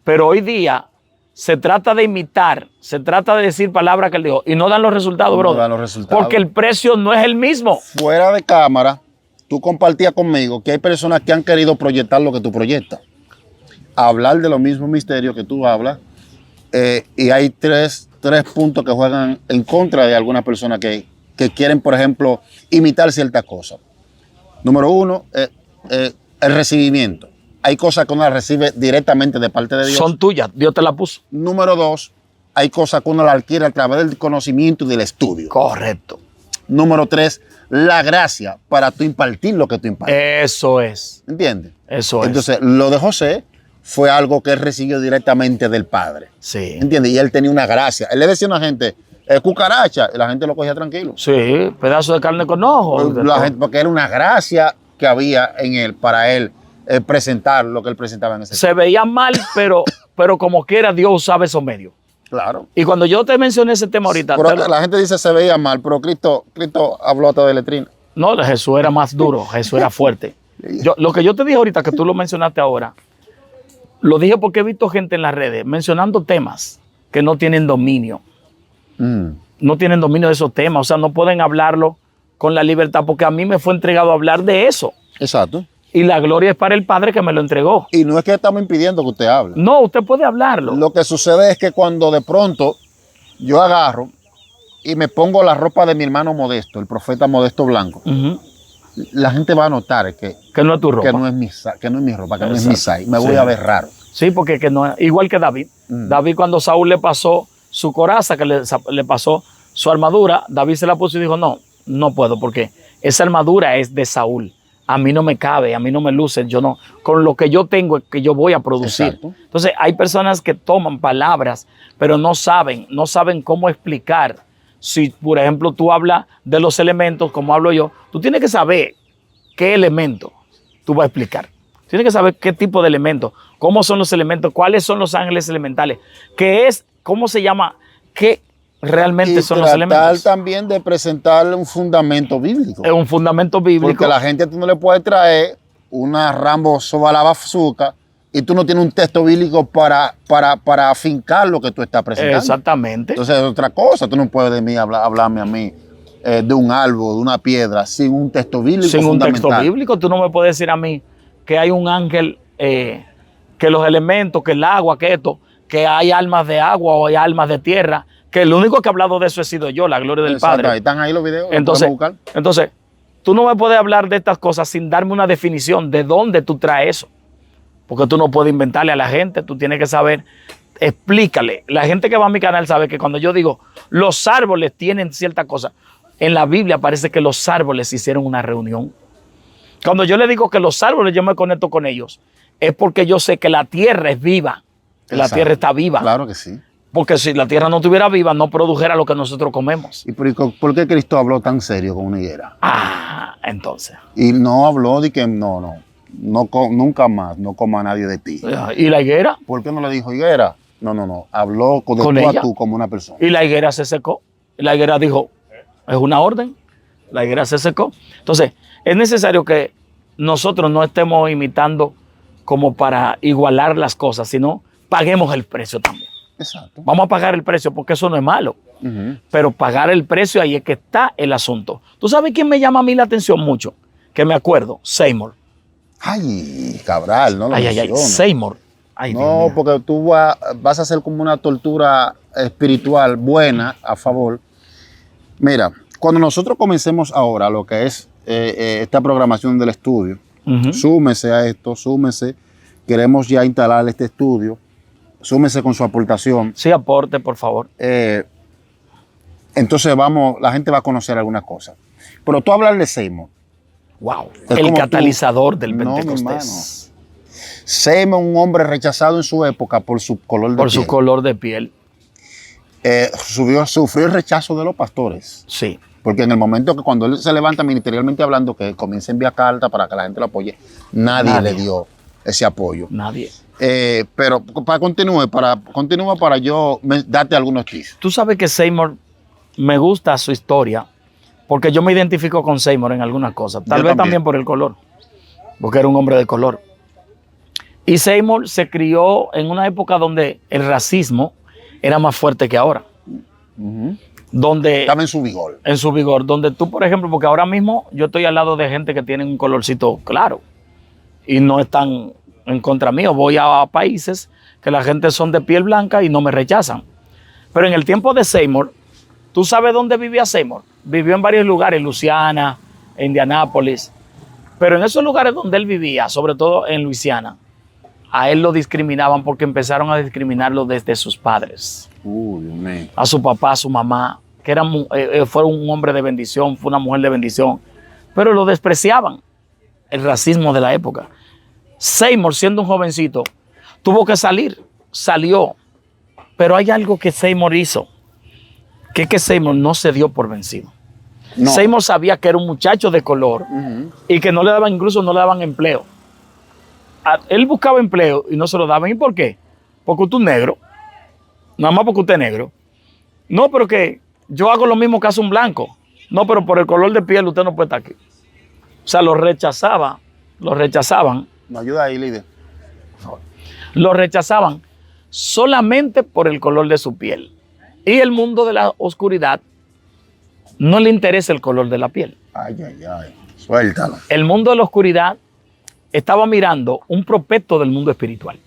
Pero hoy día se trata de imitar, se trata de decir palabras que él dijo y no dan los resultados, brother. No dan los resultados. Porque el precio no es el mismo. Fuera de cámara, tú compartías conmigo que hay personas que han querido proyectar lo que tú proyectas. Hablar de los mismos misterios que tú hablas. Y hay tres puntos que juegan en contra de algunas personas que quieren, por ejemplo, imitar ciertas cosas. Número uno, el recibimiento. Hay cosas que uno las recibe directamente de parte de Dios. Son tuyas, Dios te la puso. Número dos, hay cosas que uno las adquiere a través del conocimiento y del estudio. Correcto. Número tres, la gracia para tú impartir lo que tú impartes. Eso es. ¿Entiendes? Eso es. Entonces, lo de José fue algo que él recibió directamente del Padre. Sí. ¿Entiendes? Y él tenía una gracia. Él le decía a una gente, cucaracha, y la gente lo cogía tranquilo. Sí, pedazo de carne con ojos. La gente, porque era una gracia que había en él para él presentar lo que él presentaba en ese Se veía mal, pero como quiera Dios usaba esos medios. Claro. Y cuando yo te mencioné ese tema ahorita, Pero la gente dice se veía mal, pero Cristo habló hasta de letrina. no, Jesús era más duro, Jesús era fuerte. Lo que yo te dije ahorita, que tú lo mencionaste ahora, lo dije porque he visto gente en las redes mencionando temas que no tienen dominio. No tienen dominio de esos temas, o sea, no pueden hablarlo con la libertad, porque a mí me fue entregado hablar de eso. Exacto. Y la gloria es para el Padre que me lo entregó. Y no es que estamos impidiendo que usted hable. No, usted puede hablarlo. Lo que sucede es que cuando de pronto yo agarro y me pongo la ropa de mi hermano Modesto, el profeta Modesto Blanco, la gente va a notar que no es tu ropa. que no es mi ropa, que no es mi size. Me voy Sí. a ver raro. Sí, porque que no, igual que David. David, cuando Saúl le pasó su coraza, que le pasó su armadura, David se la puso y dijo, no puedo, porque esa armadura es de Saúl. A mí no me cabe, a mí no me luce, yo no, con lo que yo tengo es que yo voy a producir. Exacto. Entonces hay personas que toman palabras, pero no saben cómo explicar. Si, por ejemplo, tú hablas de los elementos, como hablo yo, tú tienes que saber qué elemento tú vas a explicar. Tienes que saber qué tipo de elementos, cómo son los elementos, cuáles son los ángeles elementales, qué es, cómo se llama, qué realmente son los elementos. Tratar también de presentarle un fundamento bíblico. Es un fundamento bíblico. Porque la gente tú no le puedes traer una Rambo Sobalabazuca y tú no tienes un texto bíblico para afincar lo que tú estás presentando. Exactamente. Entonces es otra cosa. Tú no puedes de mí hablarme a mí de un árbol, de una piedra, sin un texto bíblico Sin un fundamental. texto bíblico, tú no me puedes decir a mí que hay un ángel, que los elementos, que el agua, que esto, que hay almas de agua o hay almas de tierra, que el único que ha hablado de eso he sido yo, la gloria del Exacto, Padre. ahí están ahí los videos. los Entonces, podemos buscar. entonces, tú no me puedes hablar de estas cosas sin darme una definición de dónde tú traes eso. Porque tú no puedes inventarle a la gente, tú tienes que saber, explícale. La gente que va a mi canal sabe que cuando yo digo los árboles tienen cierta cosa, en la Biblia parece que los árboles hicieron una reunión. Cuando yo le digo que los árboles yo me conecto con ellos, es porque yo sé que la tierra es viva, que la Exacto. tierra está viva. Claro que sí. Porque si la tierra no estuviera viva, no produjera lo que nosotros comemos. ¿Y por qué Cristo habló tan serio con una higuera? Entonces. Y no habló de que nunca más, no coma nadie de ti. ¿Y la higuera? ¿Por qué no le dijo higuera? No. Habló de ¿Con tú ella? a tú como una persona. Y la higuera se secó. Y la higuera dijo, es una orden. La higuera se secó. Entonces, es necesario que nosotros no estemos imitando como para igualar las cosas, sino paguemos el precio también. Exacto. Vamos a pagar el precio porque eso no es malo. Pero pagar el precio, ahí es que está el asunto. ¿Tú sabes quién me llama a mí la atención mucho? Que me acuerdo, Seymour. Ay, Cabral, no lo menciono. Seymour. Ay, Dios No, mío. porque tú vas a hacer como una tortura espiritual buena a favor. Mira, cuando nosotros comencemos ahora lo que es esta programación del estudio, súmese a esto, súmese. Queremos ya instalar este estudio. Súmese con su aportación. Sí, aporte, por favor. Entonces la gente va a conocer algunas cosas. Pero tú hablas de Seymour. Wow. Es El como catalizador del No, mi Pentecostés. Seymour, un hombre rechazado en su época por su color de Por piel. su color de piel. Sufrió el rechazo de los pastores. Sí. Porque en el momento que cuando él se levanta ministerialmente hablando, que comienza a enviar cartas para que la gente lo apoye, nadie le dio ese apoyo. Nadie. Pero continúa para yo darte algunos tips. Tú sabes que Seymour, me gusta su historia, porque yo me identifico con Seymour en algunas cosas. Tal Yo vez también. también por el color, porque era un hombre de color. Y Seymour se crió en una época donde el racismo era más fuerte que ahora. Donde, Estaba en su vigor. en su vigor, donde tú, por ejemplo, porque ahora mismo yo estoy al lado de gente que tiene un colorcito claro y no están en contra mío. Voy a países que la gente son de piel blanca y no me rechazan. Pero en el tiempo de Seymour, ¿tú sabes dónde vivía Seymour? Vivió en varios lugares, Luisiana, Indianápolis. Pero en esos lugares donde él vivía, sobre todo en Luisiana, a él lo discriminaban porque empezaron a discriminarlo desde sus padres. Dios mío. A su papá, a su mamá, que fue un hombre de bendición, fue una mujer de bendición, pero lo despreciaban. El racismo de la época. Seymour, siendo un jovencito, tuvo que salir, salió. Pero hay algo que Seymour hizo, que es que Seymour no se dio por vencido. No. Seymour sabía que era un muchacho de color y que no le daban, incluso no le daban empleo. Él buscaba empleo y no se lo daban. ¿Y por qué? Porque usted es negro. Nada más porque usted es negro. No, pero que yo hago lo mismo que hace un blanco. No, pero por el color de piel usted no puede estar aquí. O sea, lo rechazaban. ¿Me ayuda ahí, líder? Lo rechazaban solamente por el color de su piel. Y el mundo de la oscuridad no le interesa el color de la piel. Ay. Suéltalo. El mundo de la oscuridad estaba mirando un prospecto del mundo espiritual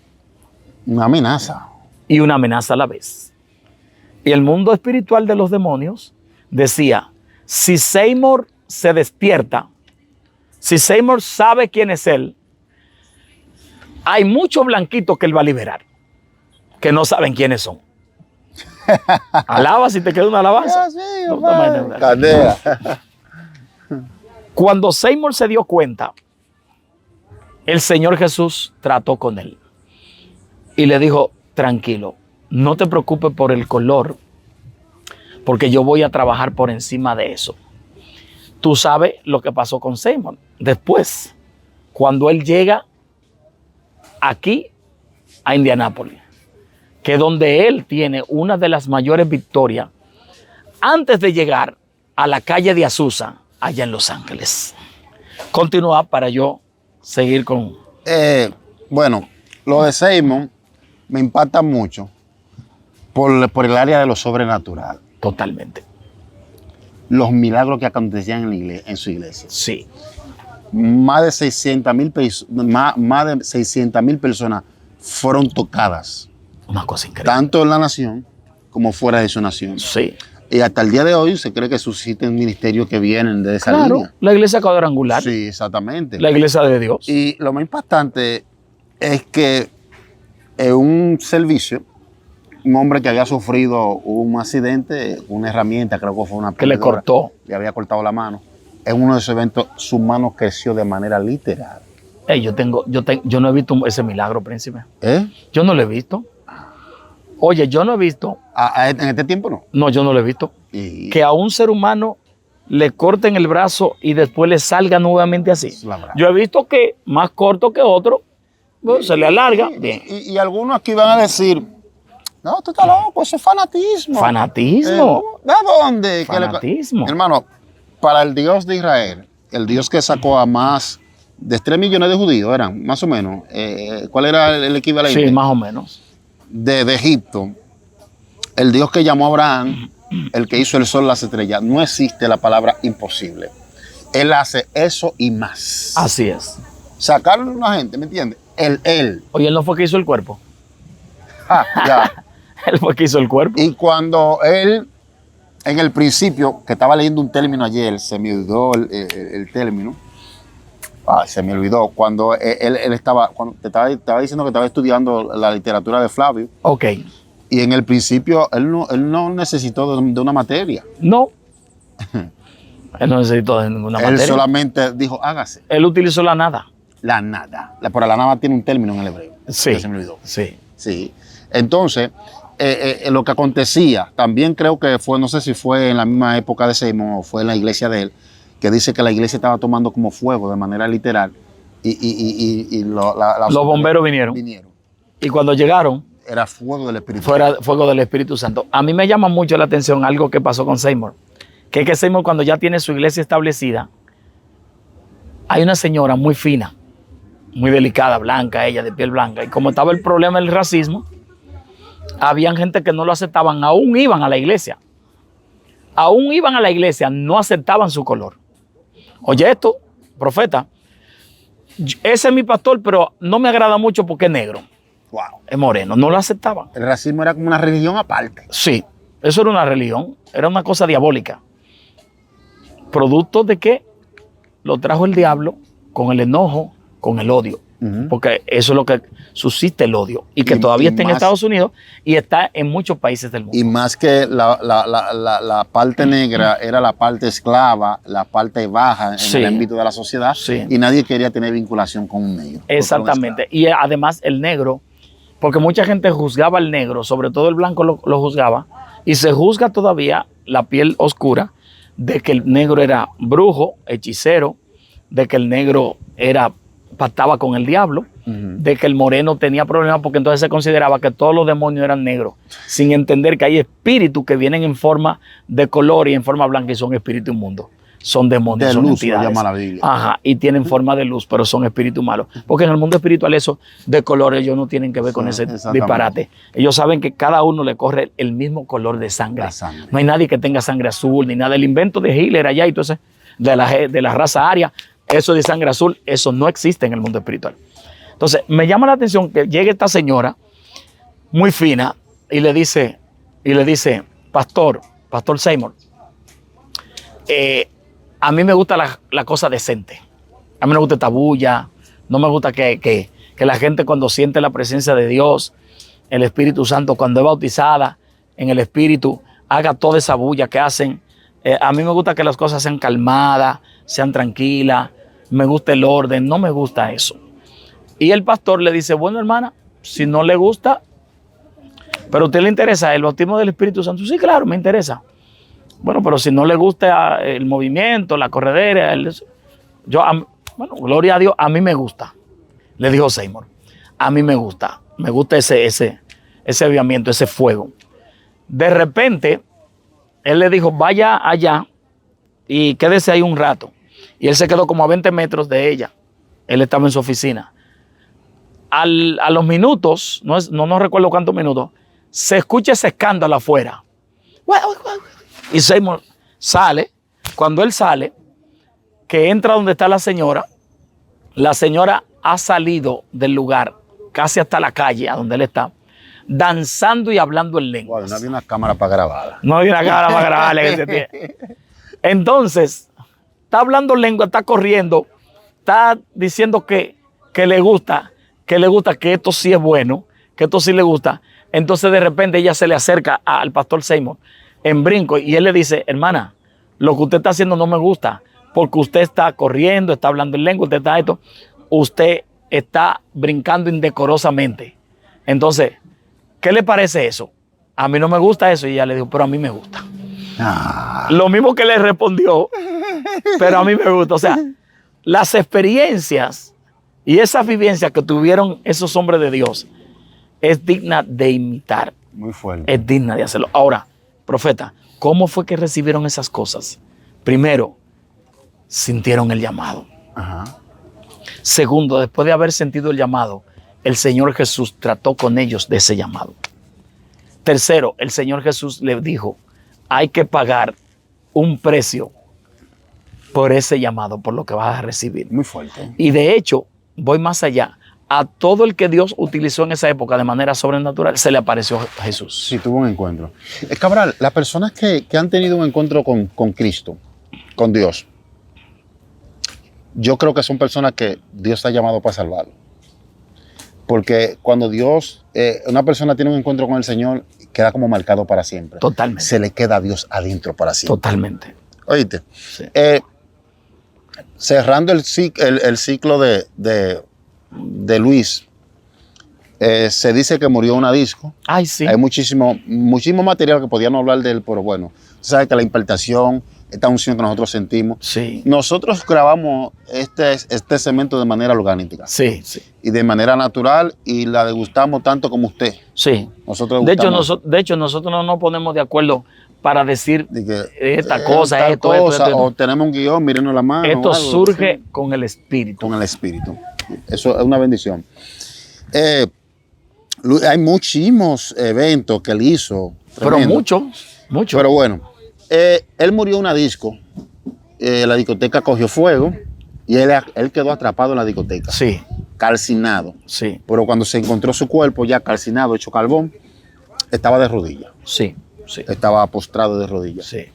Una amenaza. y una amenaza a la vez. Y el mundo espiritual de los demonios decía, si Seymour se despierta, si Seymour sabe quién es él, hay muchos blanquitos que él va a liberar, que no saben quiénes son. Alaba si te queda una alabanza. No te imaginas. Candela. Cuando Seymour se dio cuenta, el Señor Jesús trató con él y le dijo, tranquilo, no te preocupes por el color, porque yo voy a trabajar por encima de eso. Tú sabes lo que pasó con Seymour. Después, cuando él llega aquí a Indianápolis, que es donde él tiene una de las mayores victorias, antes de llegar a la calle de Azusa, allá en Los Ángeles. Continúa para yo seguir con... Bueno, lo de Seymour me impacta mucho por el área de lo sobrenatural. Totalmente. Los milagros que acontecían en su iglesia. Sí. Más de 600,000 personas fueron tocadas, Una cosa increíble. tanto en la nación como fuera de su nación. Sí. Y hasta el día de hoy se cree que susciten ministerios que vienen de esa Claro, línea. la iglesia cuadrangular, Sí, exactamente. la iglesia de Dios. Y lo más impactante es que en un servicio, un hombre que había sufrido un accidente, una herramienta, creo que fue una Que le perdedora, cortó. le había cortado la mano. En uno de esos eventos, su mano creció de manera literal. Ey, yo no he visto ese milagro, príncipe. ¿Eh? Yo no lo he visto. Oye, yo no he visto, En este tiempo no. no, yo no lo he visto, Y que a un ser humano le corten el brazo y después le salga nuevamente así. Es la verdad. Yo he visto que más corto que otro, bueno, se le alarga. Bien. y algunos aquí van a decir, no, tú estás loco, eso es fanatismo. Fanatismo. ¿De dónde? Fanatismo. Hermano, para el Dios de Israel, el Dios que sacó a más de 3 millones de judíos, eran más o menos, ¿cuál era el equivalente? Sí, más o menos. de Egipto, el Dios que llamó a Abraham, el que hizo el sol, las estrellas, no existe la palabra imposible. Él hace eso y más. Así es. Sacarle a una gente, ¿me entiendes? Él. Oye, él no fue que hizo el cuerpo. Ya. Él fue que hizo el cuerpo. Y cuando él, en el principio, que estaba leyendo un término ayer, se me olvidó el término. Se me olvidó. Cuando él estaba, cuando te estaba diciendo que estaba estudiando la literatura de Flavio. Ok. Y en el principio él no necesitó de una materia. No. Él no necesitó de ninguna Él materia. solamente dijo, hágase. Él utilizó la nada. La nada. Pero la nada tiene un término en el hebreo. Sí. Que se me olvidó. Sí. Sí. Entonces, lo que acontecía, también creo que fue, no sé si fue en la misma época de Seymour o fue en la iglesia de él, que dice que la iglesia estaba tomando como fuego de manera literal Los bomberos vinieron. Y cuando llegaron, Era fuego del Espíritu fuera fuego del Espíritu Santo. A mí me llama mucho la atención algo que pasó con Seymour. Que es que Seymour, cuando ya tiene su iglesia establecida, hay una señora muy fina, muy delicada, blanca, ella de piel blanca. Y como estaba el problema del racismo, habían gente que no lo aceptaban, aún iban a la iglesia. Aún iban a la iglesia, no aceptaban su color. Oye esto, profeta, ese es mi pastor, pero no me agrada mucho porque es negro. Wow. Es moreno, no lo aceptaban. El racismo era como una religión aparte. Sí, eso era una religión, era una cosa diabólica. ¿Producto de qué? Lo trajo el diablo con el enojo, con el odio. Porque eso es lo que suscita el odio. Y que todavía está en Estados Unidos y está en muchos países del mundo. Y más que la parte negra era la parte esclava, la parte baja en el ámbito de la sociedad. Sí. Y nadie quería tener vinculación con un negro. Exactamente. Y además el negro, porque mucha gente juzgaba al negro, sobre todo el blanco lo juzgaba, y se juzga todavía la piel oscura de que el negro era brujo, hechicero, de que el negro pactaba con el diablo, de que el moreno tenía problemas porque entonces se consideraba que todos los demonios eran negros, sin entender que hay espíritus que vienen en forma de color y en forma blanca y son espíritus inmundos. Son demonios, son luz, entidades. lo llama la Biblia. Ajá, y tienen forma de luz, pero son espíritus malos. Porque en el mundo espiritual eso de colores ellos no tienen que ver con ese disparate. Ellos saben que cada uno le corre el mismo color de sangre. La sangre. No hay nadie que tenga sangre azul ni nada. El invento de Hitler allá y entonces de la raza aria, eso de sangre azul, eso no existe en el mundo espiritual. Entonces, me llama la atención que llegue esta señora muy fina y le dice, Pastor Seymour, a mí me gusta la cosa decente. A mí no me gusta esta bulla, no me gusta que la gente cuando siente la presencia de Dios, el Espíritu Santo, cuando es bautizada en el Espíritu, haga toda esa bulla que hacen. A mí me gusta que las cosas sean calmadas, sean tranquilas, me gusta el orden, no me gusta eso. Y el pastor le dice, bueno, hermana, si no le gusta, pero a usted le interesa el bautismo del Espíritu Santo. Sí, claro, me interesa. Bueno, pero si no le gusta el movimiento, la corredera, bueno, gloria a Dios, a mí me gusta. Le dijo Seymour, a mí me gusta ese avivamiento, ese fuego. De repente, él le dijo, vaya allá y quédese ahí un rato. Y él se quedó como a 20 metros de ella. Él estaba en su oficina. A los minutos, no recuerdo cuántos minutos, se escucha ese escándalo afuera. Y Seymour sale. Cuando él sale, que entra donde está la señora ha salido del lugar, casi hasta la calle, a donde él está, danzando y hablando en lenguas. Wow, no había una cámara para grabarla. No había una cámara para grabarla en ese tiempo. Entonces, está hablando lengua, está corriendo, está diciendo que le gusta, que esto sí es bueno, que esto sí le gusta. Entonces, de repente, ella se le acerca al pastor Seymour en brinco y él le dice, hermana, lo que usted está haciendo no me gusta, porque usted está corriendo, está hablando en lengua, usted está brincando indecorosamente. Entonces, ¿qué le parece eso? A mí no me gusta eso. Y ella le dijo, pero a mí me gusta. Lo mismo que le respondió, pero a mí me gusta. O sea, las experiencias y esas vivencias que tuvieron esos hombres de Dios es digna de imitar. Muy fuerte. Es digna de hacerlo. Ahora, profeta, ¿cómo fue que recibieron esas cosas? Primero, sintieron el llamado. Ajá. Segundo, después de haber sentido el llamado, el Señor Jesús trató con ellos de ese llamado. Tercero, el Señor Jesús les dijo, hay que pagar un precio por ese llamado, por lo que vas a recibir. Muy fuerte. Y de hecho, voy más allá. A todo el que Dios utilizó en esa época de manera sobrenatural, se le apareció Jesús. Sí, tuvo un encuentro. Cabral, las personas que han tenido un encuentro con Cristo, con Dios, yo creo que son personas que Dios ha llamado para salvarlo. Porque cuando una persona tiene un encuentro con el Señor, queda como marcado para siempre. Totalmente. Se le queda a Dios adentro para siempre. Totalmente. Oíste, Sí. cerrando el ciclo de Luis, se dice que murió una disco. Ay, sí. Hay muchísimo material que podíamos hablar de él, pero bueno, sabes que la impartación esta unción que nosotros sentimos. Sí. Nosotros grabamos este segmento de manera orgánica Sí, sí. y de manera natural y la degustamos tanto como usted. Sí. Nosotros De hecho, degustamos nosotros no nos ponemos de acuerdo para decir de que, esta cosa, tal esto, cosa, esto. o tenemos un guión, mírenos la mano. Esto o algo, surge sí, con el Espíritu. con el Espíritu. Eso es una bendición. Hay muchísimos eventos que él hizo. Pero tremendo. mucho. Pero bueno, él murió en una disco. La discoteca cogió fuego y él quedó atrapado en la discoteca. Sí, Calcinado. sí, Pero cuando se encontró su cuerpo ya calcinado, hecho carbón, estaba de rodillas. sí, sí, Estaba postrado de rodillas. sí.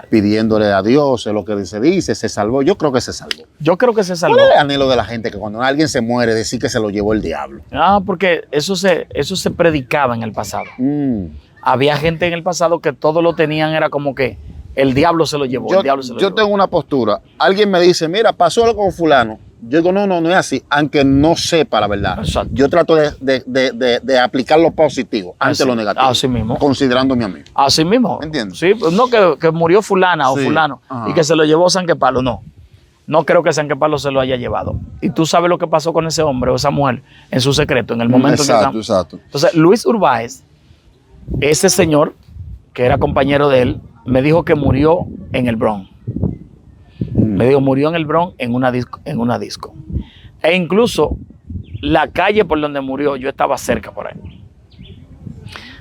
Pidiéndole a Dios lo que se dice, se salvó. Yo creo que se salvó. Yo creo que se salvó. ¿Cuál es el anhelo de la gente que cuando alguien se muere decir que se lo llevó el diablo? Porque eso se predicaba en el pasado. Había gente en el pasado que todo lo tenían, era como que el diablo se lo llevó, el diablo se lo Yo llevó. tengo una postura. Alguien me dice, mira, pasó algo con fulano. Yo digo, no es así, aunque no sepa la verdad. Exacto. Yo trato de aplicar lo positivo ante lo negativo. Así mismo. Considerándome a mí. Así mismo. ¿Entiendes? Sí, pues no que murió fulana o Sí. fulano Ajá. y que se lo llevó San Quepalo, no. No creo que San Quepalo se lo haya llevado. Y tú sabes lo que pasó con ese hombre o esa mujer en su secreto, en el momento Exacto, exacto. Entonces, Luis Urbáez, ese señor que era compañero de él, me dijo que murió en el Bronx. Me dijo, murió en el Bronx en una disco. E incluso la calle por donde murió, yo estaba cerca por ahí.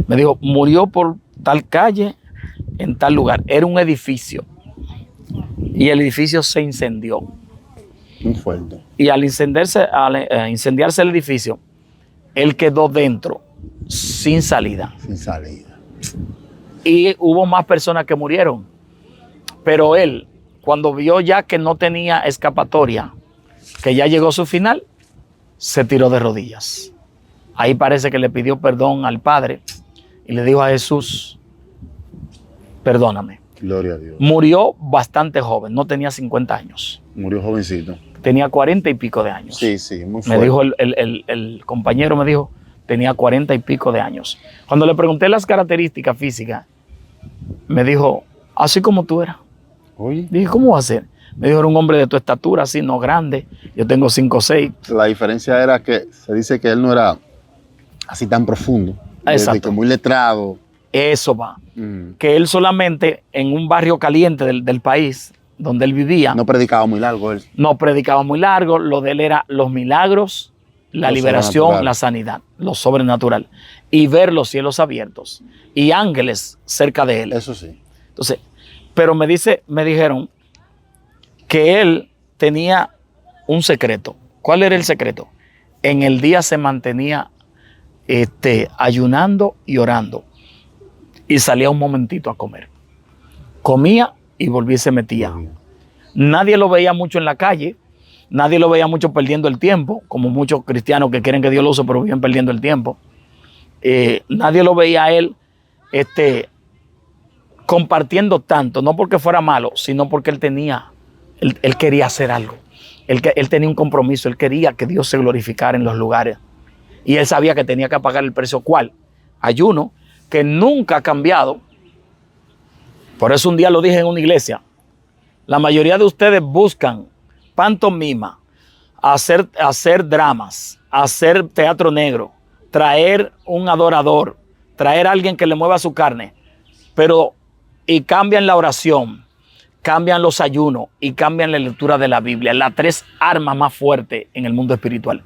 Me dijo, murió por tal calle, en tal lugar. Era un edificio. Y el edificio se incendió. Muy fuerte. Y al incendiarse el edificio, él quedó dentro, sin salida. Sin salida. Y hubo más personas que murieron. Pero él, cuando vio ya que no tenía escapatoria, que ya llegó su final, se tiró de rodillas. Ahí parece que le pidió perdón al Padre y le dijo a Jesús, perdóname. Gloria a Dios. Murió bastante joven, no tenía 50 años. Murió jovencito. Tenía 40 y pico de años. Sí, sí, muy fuerte. Me dijo el compañero, me dijo, tenía 40 y pico de años. Cuando le pregunté las características físicas, me dijo, así como tú eras. Oye. Dije, ¿cómo va a ser? Me dijo, era un hombre de tu estatura, así, no grande. Yo tengo 5'6". La diferencia era que se dice que él no era así tan profundo. Exacto. Que muy letrado. Eso va. Que él solamente en un barrio caliente del país donde él vivía, No predicaba muy largo él. no predicaba muy largo. Lo de él era los milagros, la Lo liberación, sobrenatural. la sanidad, lo sobrenatural. Y ver los cielos abiertos y ángeles cerca de él. Eso sí. Entonces, pero me dijeron que él tenía un secreto. ¿Cuál era el secreto? En el día se mantenía ayunando y orando. Y salía un momentito a comer. Comía y volvía y se metía. Nadie lo veía mucho en la calle. Nadie lo veía mucho perdiendo el tiempo, como muchos cristianos que quieren que Dios lo use, pero viven perdiendo el tiempo. Nadie lo veía a él compartiendo tanto, no porque fuera malo, sino porque él quería hacer algo. Él tenía un compromiso, él quería que Dios se glorificara en los lugares. Y él sabía que tenía que pagar el precio. ¿Cuál? Ayuno, que nunca ha cambiado. Por eso un día lo dije en una iglesia. La mayoría de ustedes buscan pantomima, hacer dramas, hacer teatro negro, traer un adorador, traer a alguien que le mueva su carne, y cambian la oración, cambian los ayunos y cambian la lectura de la Biblia, las 3 armas más fuertes en el mundo espiritual.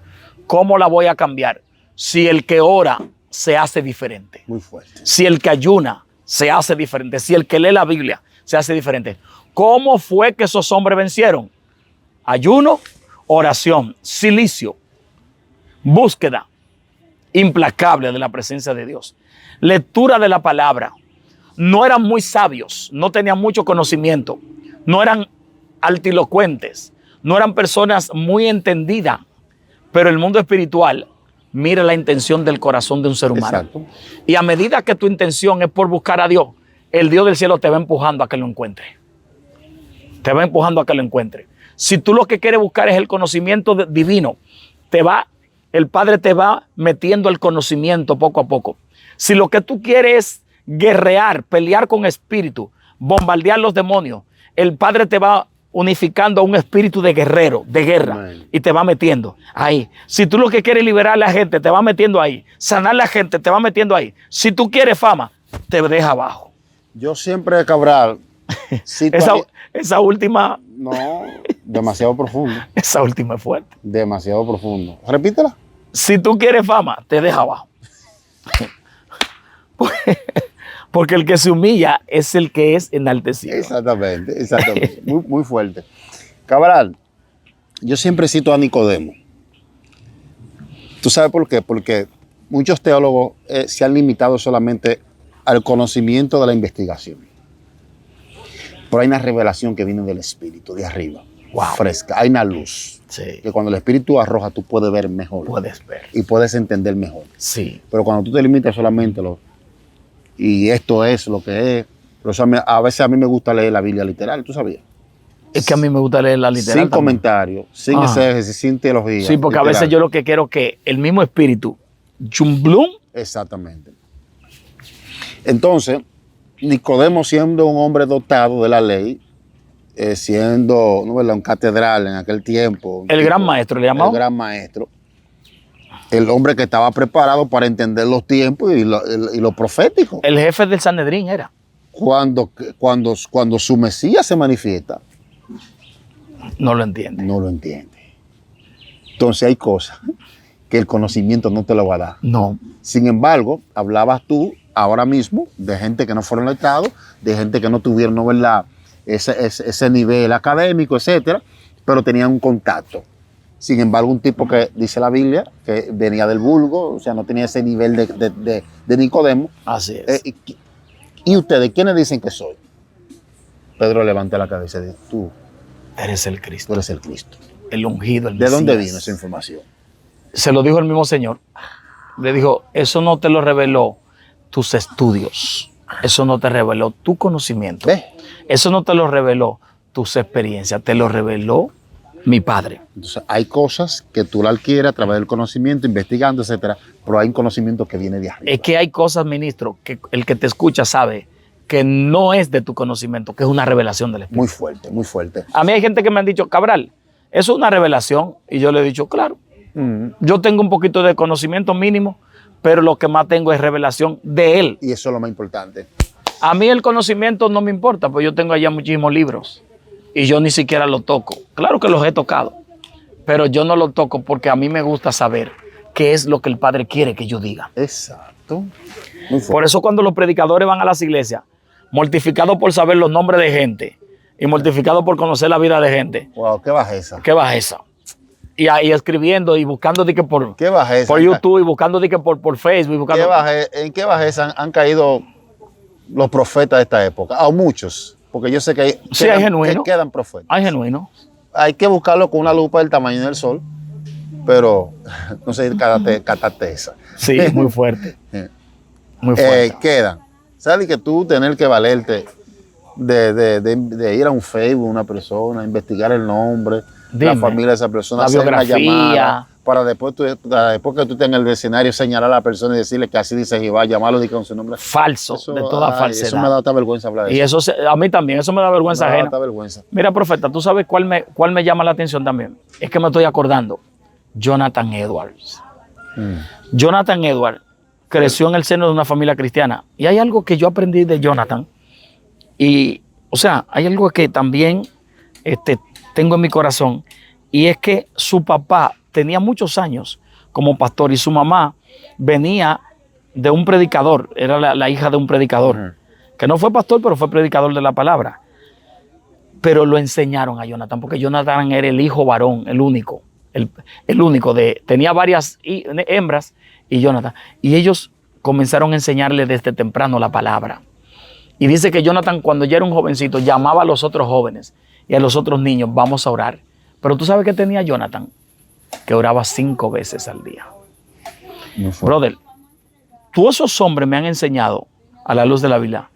¿Cómo la voy a cambiar? Si el que ora se hace diferente. Muy fuerte. Si el que ayuna se hace diferente. Si el que lee la Biblia se hace diferente. ¿Cómo fue que esos hombres vencieron? Ayuno, oración, silicio, búsqueda implacable de la presencia de Dios. Lectura de la palabra. No eran muy sabios, no tenían mucho conocimiento, no eran altilocuentes, no eran personas muy entendidas, pero el mundo espiritual mira la intención del corazón de un ser humano. Exacto. Y a medida que tu intención es por buscar a Dios, el Dios del cielo te va empujando a que lo encuentre. Te va empujando a que lo encuentre. Si tú lo que quieres buscar es el conocimiento divino, el Padre te va metiendo el conocimiento poco a poco. Si lo que tú quieres es guerrear, pelear con espíritu, bombardear los demonios. El Padre te va unificando a un espíritu de guerrero, de guerra, Amén. y te va metiendo ahí. Si tú lo que quieres es liberar a la gente, te va metiendo ahí. Sanar a la gente, te va metiendo ahí. Si tú quieres fama, te deja abajo. Yo siempre, Cabral, si tú Esa última no, demasiado profundo, es fuerte. demasiado profundo. Repítela. Si tú quieres fama, te deja abajo. Porque el que se humilla es el que es enaltecido. Exactamente, exactamente. Muy, muy fuerte. Cabral, yo siempre cito a Nicodemo. ¿Tú sabes por qué? Porque muchos teólogos se han limitado solamente al conocimiento de la investigación. Pero hay una revelación que viene del Espíritu, de arriba, Wow. fresca. Hay una luz Sí, que cuando el Espíritu arroja, tú puedes ver mejor puedes ver. y puedes entender mejor. Sí, Pero cuando tú te limitas solamente y esto es lo que es, pero eso a veces a mí me gusta leer la Biblia literal, ¿tú sabías? es que a mí me gusta leer la literal. Sin también. comentarios, sin Ajá. exégesis, sin teología. Sí, porque a literal. veces yo lo que quiero es que el mismo espíritu, chumblum, Exactamente. Entonces, Nicodemo, siendo un hombre dotado de la ley, siendo, ¿no, verdad?, un catedral en aquel tiempo. el gran maestro le El llamamos. gran maestro. El hombre que estaba preparado para entender los tiempos y lo profético. El jefe del Sanedrín era. Cuando su Mesías se manifiesta, No lo entiende. no lo entiende. Entonces hay cosas que el conocimiento no te lo va a dar. No. Sin embargo, hablabas tú ahora mismo de gente que no fueron letrados, de gente que no tuvieron, ¿no, verdad?, ese nivel académico, etcétera, pero tenían un contacto. Sin embargo, un tipo que dice la Biblia, que venía del vulgo, o sea, no tenía ese nivel de Nicodemo. Así es. ¿Y ustedes quiénes dicen que soy? Pedro levanta la cabeza y dice, tú Eres el Cristo, eres el Cristo. el ungido, el ¿De dónde Mesías. vino esa información? Se lo dijo el mismo Señor. Le dijo, eso no te lo reveló tus estudios. Eso no te reveló tu conocimiento. ¿Ves? Eso no te lo reveló tus experiencias. Te lo reveló mi Padre. Entonces, hay cosas que tú la adquieres a través del conocimiento, investigando, etcétera, pero hay un conocimiento que viene de arriba. Es que hay cosas, ministro, que el que te escucha sabe que no es de tu conocimiento, que es una revelación del Espíritu. Muy fuerte, muy fuerte. A mí hay gente que me han dicho, Cabral, eso es una revelación. Y yo le he dicho, claro, yo tengo un poquito de conocimiento mínimo, pero lo que más tengo es revelación de Él. Y eso es lo más importante. A mí el conocimiento no me importa, pues yo tengo allá muchísimos libros y yo ni siquiera los toco. Claro que los he tocado, pero yo no los toco porque a mí me gusta saber qué es lo que el Padre quiere que yo diga. Exacto. Muy fuerte. Por eso cuando los predicadores van a las iglesias, mortificados por saber los nombres de gente y mortificados por conocer la vida de gente, Wow, qué bajeza. ¿qué bajeza? Y ahí escribiendo y buscando de que por Qué bajeza. YouTube y buscando de que por Facebook. Y buscando, ¿En qué bajeza han caído los profetas de esta época? O muchos. Porque yo sé que Sí, hay genuino. quedan profetas. Ay, genuino. Hay que buscarlo con una lupa del tamaño del sol, pero no sé, cátate esa. Sí, muy fuerte. Muy fuerte. Quedan. ¿Sabes que tú tener que valerte de ir a un Facebook, una persona, investigar el nombre, la Dime. familia de esa persona, La hacer una biografía. llamada, para después que tú estés en el escenario señalar a la persona y decirle que así dice Jehová, llamarlo y con su nombre. Falso, Eso, de toda ay, falsedad. Eso me da hasta vergüenza hablar de Y eso a mí también, eso me da vergüenza Me da ajena. hasta vergüenza. Mira, profeta, ¿tú sabes cuál me llama la atención también? Es que me estoy acordando. Jonathan Edwards. Jonathan Edwards creció en el seno de una familia cristiana. Y hay algo que yo aprendí de Jonathan. Y, o sea, hay algo que también tengo en mi corazón. Y es que su papá tenía muchos años como pastor y su mamá venía de un predicador. Era la hija de un predicador. Que no fue pastor, pero fue predicador de la palabra. Pero lo enseñaron a Jonathan, porque Jonathan era el hijo varón, el único. El único tenía varias hembras y Jonathan. Y ellos comenzaron a enseñarle desde temprano la palabra. Y dice que Jonathan, cuando ya era un jovencito, llamaba a los otros jóvenes y a los otros niños, vamos a orar. Pero tú sabes qué tenía Jonathan, que oraba 5 veces al día. Brother, todos esos hombres me han enseñado, a la luz de la Biblia,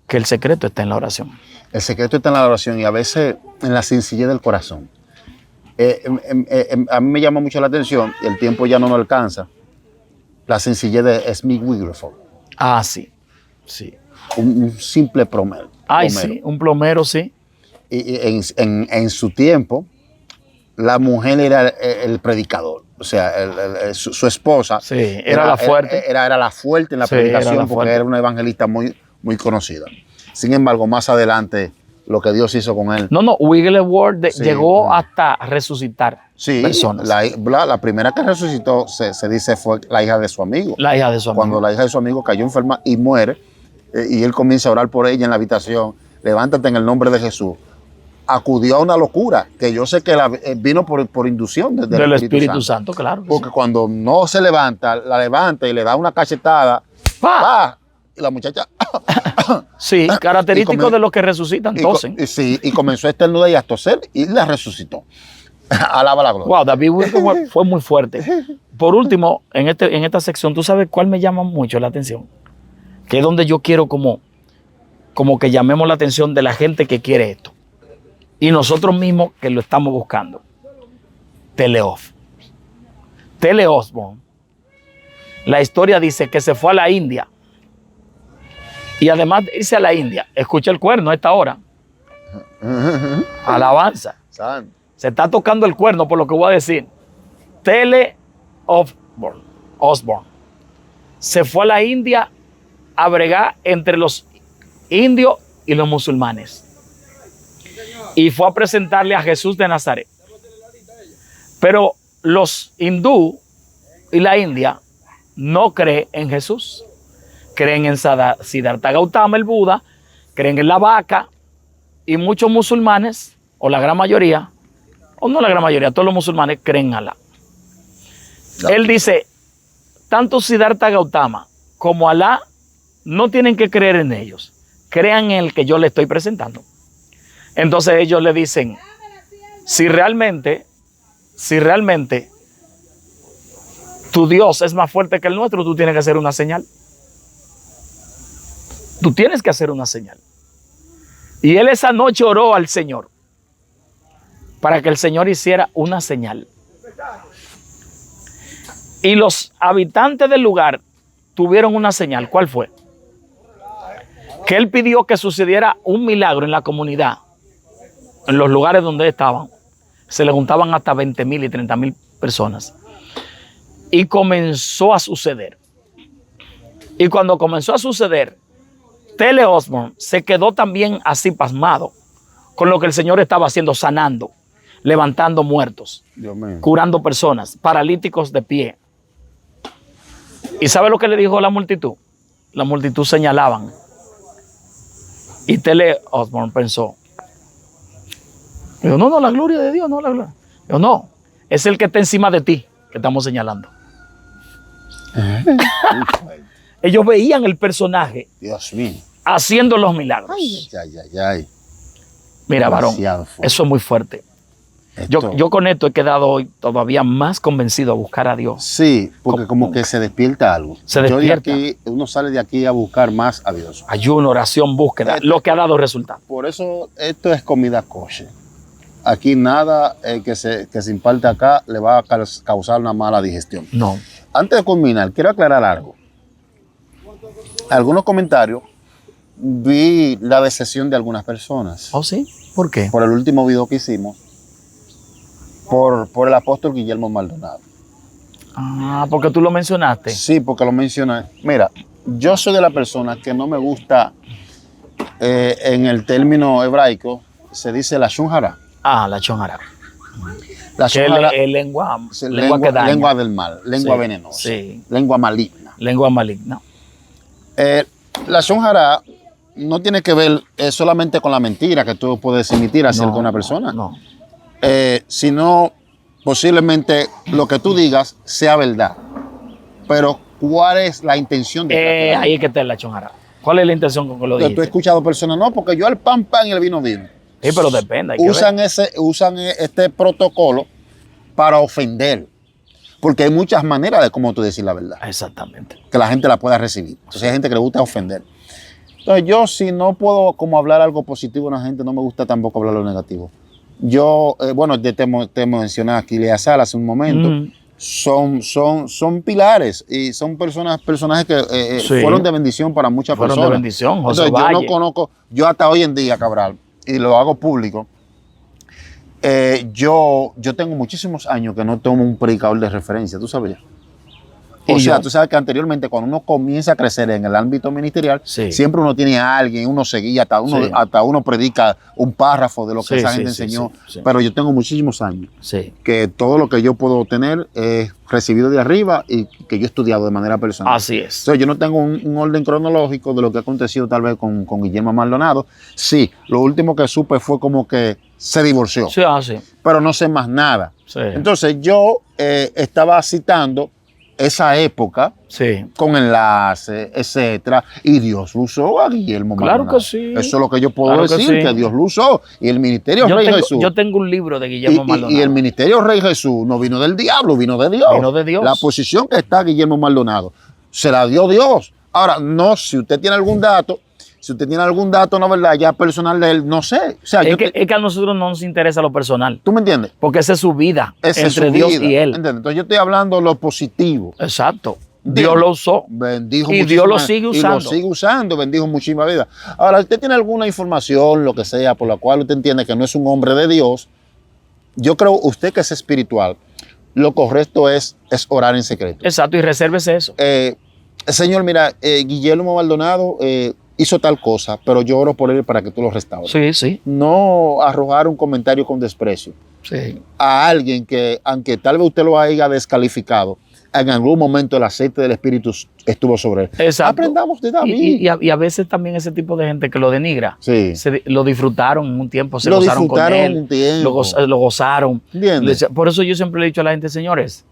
que el secreto está en la oración. El secreto está en la oración y a veces en la sencillez del corazón. A mí me llama mucho la atención, y el tiempo ya no nos alcanza, la sencillez de Smith Wigglesworth. Ah, sí, sí. Un simple promedio. Ay, plomero. sí, un plomero, sí. Y en su tiempo, la mujer era el predicador. O sea, su esposa Sí, era la fuerte. Era la fuerte en la Sí, era predicación la porque fuerte. era una evangelista muy, muy conocida. Sin embargo, más adelante, lo que Dios hizo con él. No, Wigglesworth Sí. llegó hasta resucitar Sí, personas. la primera que resucitó, se dice, fue la hija de su amigo. La hija de su amigo. Cuando la hija de su amigo cayó enferma y muere, y él comienza a orar por ella en la habitación, levántate en el nombre de Jesús. Acudió a una locura, que yo sé que vino por inducción del Espíritu Santo, claro. que Porque sí. cuando no se levanta, la levanta y le da una cachetada, ¡Pa! ¡pa! Y la muchacha Sí, característico y de los que resucitan, tosen. y comenzó a estornudar y a toser y la resucitó. Alaba la gloria. Wow, David Wigglesworth fue muy fuerte. Por último, en esta sección, ¿tú sabes cuál me llama mucho la atención? Que es donde yo quiero como que llamemos la atención de la gente que quiere esto. Y nosotros mismos que lo estamos buscando. Tele Osborne. La historia dice que se fue a la India. Y además de irse a la India, escucha el cuerno a esta hora. Alabanza. Santo. Se está tocando el cuerno por lo que voy a decir. Tele Osborne. Se fue a la India a bregar entre los indios y los musulmanes. Y fue a presentarle a Jesús de Nazaret. Pero los hindú y la India no creen en Jesús. Creen en Siddhartha Gautama, el Buda, creen en la vaca, y muchos musulmanes, o la gran mayoría, o no la gran mayoría, todos los musulmanes creen en Alá. Él dice, tanto Siddhartha Gautama como Alá no tienen que creer en ellos, crean en el que yo le estoy presentando. Entonces ellos le dicen, si realmente tu Dios es más fuerte que el nuestro, tú tienes que hacer una señal. Tú tienes que hacer una señal. Y él esa noche oró al Señor para que el Señor hiciera una señal. Y los habitantes del lugar tuvieron una señal. ¿Cuál fue? Que él pidió que sucediera un milagro en la comunidad, en los lugares donde estaban. Se le juntaban hasta 20,000 y 30,000 personas. Y comenzó a suceder. Y cuando comenzó a suceder, Tele Osborne se quedó también así pasmado con lo que el Señor estaba haciendo, sanando, levantando muertos, Dios mío. curando personas, paralíticos de pie. ¿Y sabe lo que le dijo la multitud? La multitud señalaban. Y Tele Osborne pensó, dijo, no, la gloria de Dios, no la gloria. Dijo, no, es el que está encima de ti que estamos señalando. Ellos veían el personaje Dios mío. haciendo los milagros. Ay. Mira, varón, Demasiado fuerte. eso es muy fuerte. Yo con esto he quedado hoy todavía más convencido a buscar a Dios. Sí, porque como que se despierta algo. Se despierta. Uno sale de aquí a buscar más a Dios. Ayuno, oración, búsqueda, lo que ha dado resultado. Por eso esto es comida kosher. Aquí nada que se imparte acá le va a causar una mala digestión. No. Antes de culminar, quiero aclarar algo. Algunos comentarios, vi la decepción de algunas personas ¿Oh, sí? ¿Por qué? por el último video que hicimos por el apóstol Guillermo Maldonado. Ah, porque tú lo mencionaste. Sí, porque lo mencioné. Mira, yo soy de la persona que no me gusta, en el término hebraico, se dice la shon hara. Ah, la chonara. La Que shon hara es lengua es que daña. lengua del mal, lengua Sí, venenosa, sí. lengua maligna. Lengua maligna. La shon hara no tiene que ver solamente con la mentira que tú puedes emitir acerca de una persona, No. sino posiblemente lo que tú digas sea verdad. Pero ¿cuál es la intención de Ahí es que está la chonara. ¿Cuál es la intención con que lo Tú has dijiste? escuchado personas, no, porque yo al pan y el vino vino. Sí, pero depende. Hay que Usan ver. este protocolo para ofender. Porque hay muchas maneras de cómo tú decir la verdad, Exactamente. que la gente la pueda recibir. Entonces hay gente que le gusta ofender. Entonces yo, si no puedo como hablar algo positivo a la gente, no me gusta tampoco hablar lo negativo. Yo, bueno, te mencioné a Aquiles Sala hace un momento. son pilares y son personajes que Sí. fueron de bendición para muchas Fueron de personas. bendición, José Entonces, yo no Valle. conozco, yo hasta hoy en día, Cabral, y lo hago público, yo tengo muchísimos años que no tomo un predicador de referencia, ¿tú sabías? O sea, tú sabes que anteriormente cuando uno comienza a crecer en el ámbito ministerial, Sí. siempre uno tiene a alguien, uno seguía, Sí. hasta uno predica un párrafo de lo que Sí, esa sí, gente sí, enseñó. sí, sí. Pero yo tengo muchísimos años Sí. que todo lo que yo puedo tener es recibido de arriba y que yo he estudiado de manera personal. Así es. Entonces, yo no tengo un orden cronológico de lo que ha acontecido tal vez con Guillermo Maldonado. Sí, lo último que supe fue como que se divorció, Sí, sí. pero no sé más nada. Sí. Entonces yo estaba citando esa época Sí. con enlace, etcétera, y Dios lo usó a Guillermo Claro Maldonado. que sí. Eso es lo que yo puedo Claro que decir, sí. que Dios lo usó. Y el ministerio Rey Jesús. Yo tengo un libro de Guillermo Maldonado. Y el ministerio Rey Jesús no vino del diablo, vino de Dios. Vino de Dios. La posición que está Guillermo Maldonado se la dio Dios. Ahora, no, si usted tiene algún dato, no, ¿verdad? Ya personal de él, no sé. O sea, es que a nosotros no nos interesa lo personal, ¿tú me entiendes? porque esa es su vida Esa es entre su Dios vida, y él. ¿entiendes? Entonces yo estoy hablando lo positivo. Exacto. Dios Dios lo usó. Bendijo Y Dios lo muchísimas- sigue Y usando. lo sigue usando, bendijo muchísimas vidas. Ahora, usted tiene alguna información, lo que sea, por la cual usted entiende que no es un hombre de Dios, yo creo, usted que es espiritual, lo correcto es orar en secreto. Exacto, y resérvese eso. Señor, mira, Guillermo Maldonado hizo tal cosa, pero yo oro por él para que tú lo restaures. Sí, sí, No arrojar un comentario con desprecio sí. a alguien que, aunque tal vez usted lo haya descalificado, en algún momento el aceite del Espíritu estuvo sobre él. Exacto. Aprendamos de David. Y a veces también ese tipo de gente que lo denigra, Sí. lo disfrutaron un tiempo, se Lo gozaron con disfrutaron él, un tiempo. lo gozaron. ¿Entiendes? Por eso yo siempre le he dicho a la gente, señores,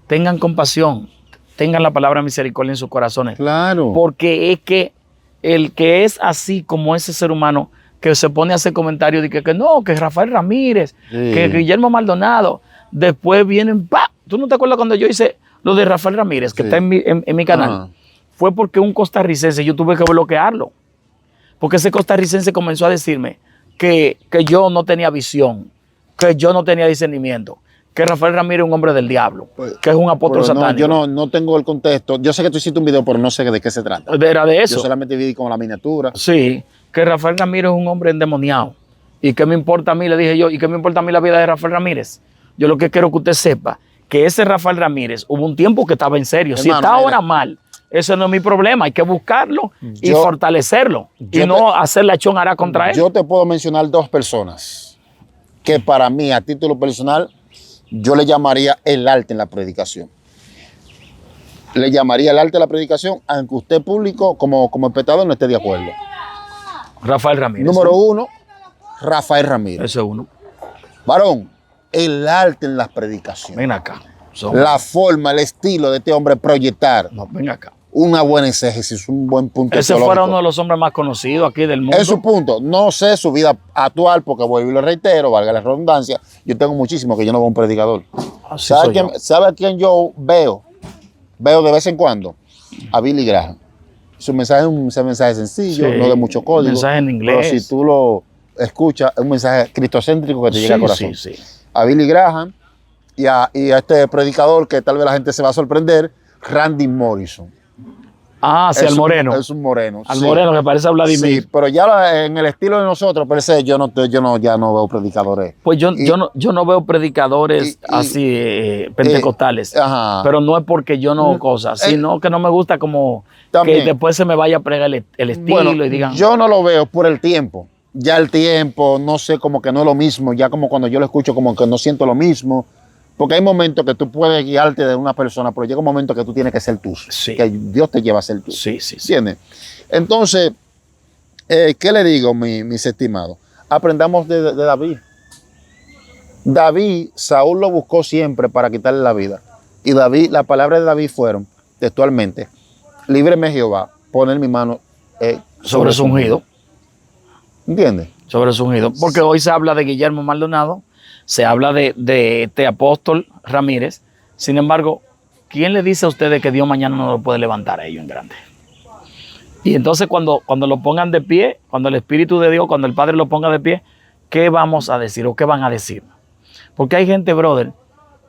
tengan compasión, tengan la palabra misericordia en sus corazones. Claro. Porque es que el que es así como ese ser humano que se pone a hacer comentarios de que no, que Rafael Ramírez, Sí. que Guillermo Maldonado, después vienen, ¡pa! ¿Tú no te acuerdas cuando yo hice lo de Rafael Ramírez, que Sí. está en mi canal? Ajá. Fue porque un costarricense, yo tuve que bloquearlo. Porque ese costarricense comenzó a decirme que yo no tenía visión, que yo no tenía discernimiento, que Rafael Ramírez es un hombre del diablo, que es un apóstol Pero no, satánico. yo no tengo el contexto. Yo sé que tú hiciste un video, pero no sé de qué se trata. Era de Yo eso. solamente vi con la miniatura. Sí, que Rafael Ramírez es un hombre endemoniado. ¿Y qué me importa a mí? Le dije yo, ¿y qué me importa a mí la vida de Rafael Ramírez? Yo lo que quiero que usted sepa, que ese Rafael Ramírez hubo un tiempo que estaba en serio. Si Hermano, está mira. ahora mal, ese no es mi problema. Hay que buscarlo y Yo- fortalecerlo. Y yo no hacer la chonara contra él. Yo te puedo mencionar dos personas que para mí, a título personal, yo le llamaría el arte en la predicación. Le llamaría el arte en la predicación, aunque usted público, como espectador, no esté de acuerdo. Rafael Ramírez. Número uno, Rafael Ramírez. Ese es uno. Varón, el arte en las predicaciones. Ven acá. Son- La forma, el estilo de este hombre proyectar No, ven acá. una buena exégesis, un buen punto Ese teológico. fuera uno de los hombres más conocidos aquí del mundo. Es su punto. No sé su vida actual, porque vuelvo y lo reitero, valga la redundancia. Yo tengo muchísimo que yo no veo un predicador. Así ¿Sabe, soy yo. ¿Sabe a quién yo veo? Veo de vez en cuando. A Billy Graham. Su mensaje es un mensaje sencillo, Sí, no de mucho código. mensaje en inglés. Pero si tú lo escuchas, es un mensaje cristocéntrico que te llega al corazón. Sí, sí. A Billy Graham y a este predicador que tal vez la gente se va a sorprender, Randy Morrison. Ah, sí, Es al moreno. Es un moreno. Al sí. moreno que parece a Vladimir. Sí, pero ya en el estilo de nosotros, per se, ya no veo predicadores. Pues yo Y- no veo predicadores y- así pentecostales. Ajá. Pero no es porque yo no cosas, sino que no me gusta como También. que después se me vaya a pregar el estilo Bueno, y digan. yo no lo veo por el tiempo. Ya el tiempo, no sé, como que no es lo mismo. Ya como cuando yo lo escucho, como que no siento lo mismo. Porque hay momentos que tú puedes guiarte de una persona, pero llega un momento que tú tienes que ser tú. Sí. Que Dios te lleva a ser tú. Sí, sí, sí. ¿Entiendes? Entonces, ¿qué le digo, mis estimados? Aprendamos de David. David, Saúl lo buscó siempre para quitarle la vida. Y David, las palabras de David fueron, textualmente, líbreme Jehová, poner mi mano Sobre su ungido. ¿Entiendes? Sobre su ungido. Porque hoy se habla de Guillermo Maldonado, se habla de este apóstol Ramírez. Sin embargo, ¿quién le dice a ustedes que Dios mañana no lo puede levantar a ellos en grande? Y entonces cuando lo pongan de pie, cuando el Espíritu de Dios, cuando el Padre lo ponga de pie, ¿qué vamos a decir o qué van a decir? Porque hay gente, brother,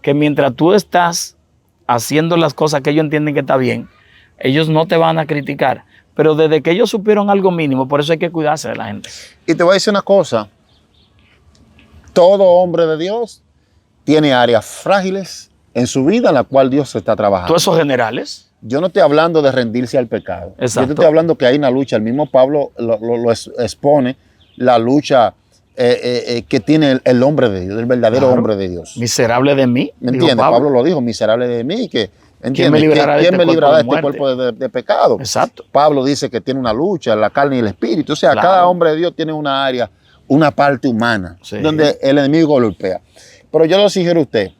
que mientras tú estás haciendo las cosas que ellos entienden que está bien, ellos no te van a criticar. Pero desde que ellos supieron algo mínimo, por eso hay que cuidarse de la gente. Y te voy a decir una cosa. Todo hombre de Dios tiene áreas frágiles en su vida en la cual Dios está trabajando. Todos esos generales. Yo no estoy hablando de rendirse al pecado. Exacto. Yo te estoy hablando que hay una lucha. El mismo Pablo lo expone, la lucha que tiene el hombre de Dios, el verdadero hombre de Dios. Miserable de mí. ¿Me entiendes? Pablo lo dijo, miserable de mí. ¿Quién me librará de este cuerpo de pecado? Exacto. Pablo dice que tiene una lucha, la carne y el espíritu. O sea, Claro. cada hombre de Dios tiene una área, una parte humana, Sí. donde el enemigo golpea. Pero yo lo sugiero a usted,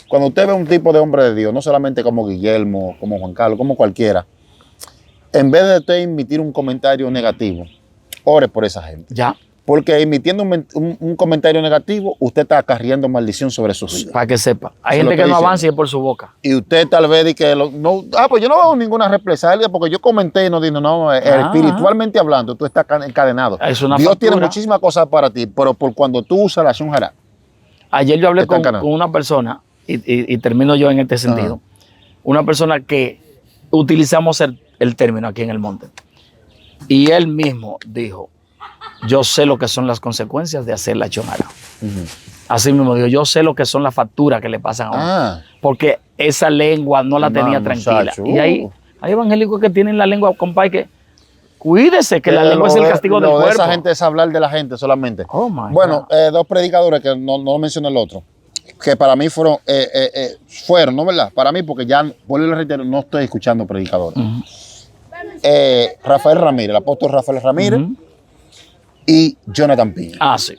cuando usted ve un tipo de hombre de Dios, no solamente como Guillermo, como Juan Carlos, como cualquiera, en vez de usted emitir un comentario negativo, ore por esa gente. Ya, Porque emitiendo un comentario negativo, usted está acarreando maldición sobre sus vidas. para que sepa. Hay Eso es lo gente que que no dicen. avanza y es por su boca. Y usted tal vez dice que pues yo no veo ninguna represalia porque yo comenté y no digo, no, espiritualmente hablando, tú estás encadenado. Es una Dios tiene factura. muchísimas cosas para ti, pero por cuando tú usas la shunjara. Ayer yo hablé Está con encanado. una persona, y termino yo en este sentido, una persona que utilizamos el término aquí en el monte. Y él mismo dijo, yo sé lo que son las consecuencias de hacer la chonara. Así mismo dijo, yo sé lo que son las facturas que le pasan a uno. Porque esa lengua no la tenía tranquila. Muchacho, Y hay evangélicos que tienen la lengua, compadre, que cuídese, que la lengua es el castigo del lo de cuerpo. esa gente es hablar de la gente solamente. Oh, my Bueno, God. dos predicadores que no mencioné el otro, que para mí fueron, ¿no verdad? Para mí, porque ya, vuelvo y le reitero, no estoy escuchando predicadores. Rafael Ramírez, el apóstol Rafael Ramírez y Jonathan Piña. Ah, sí.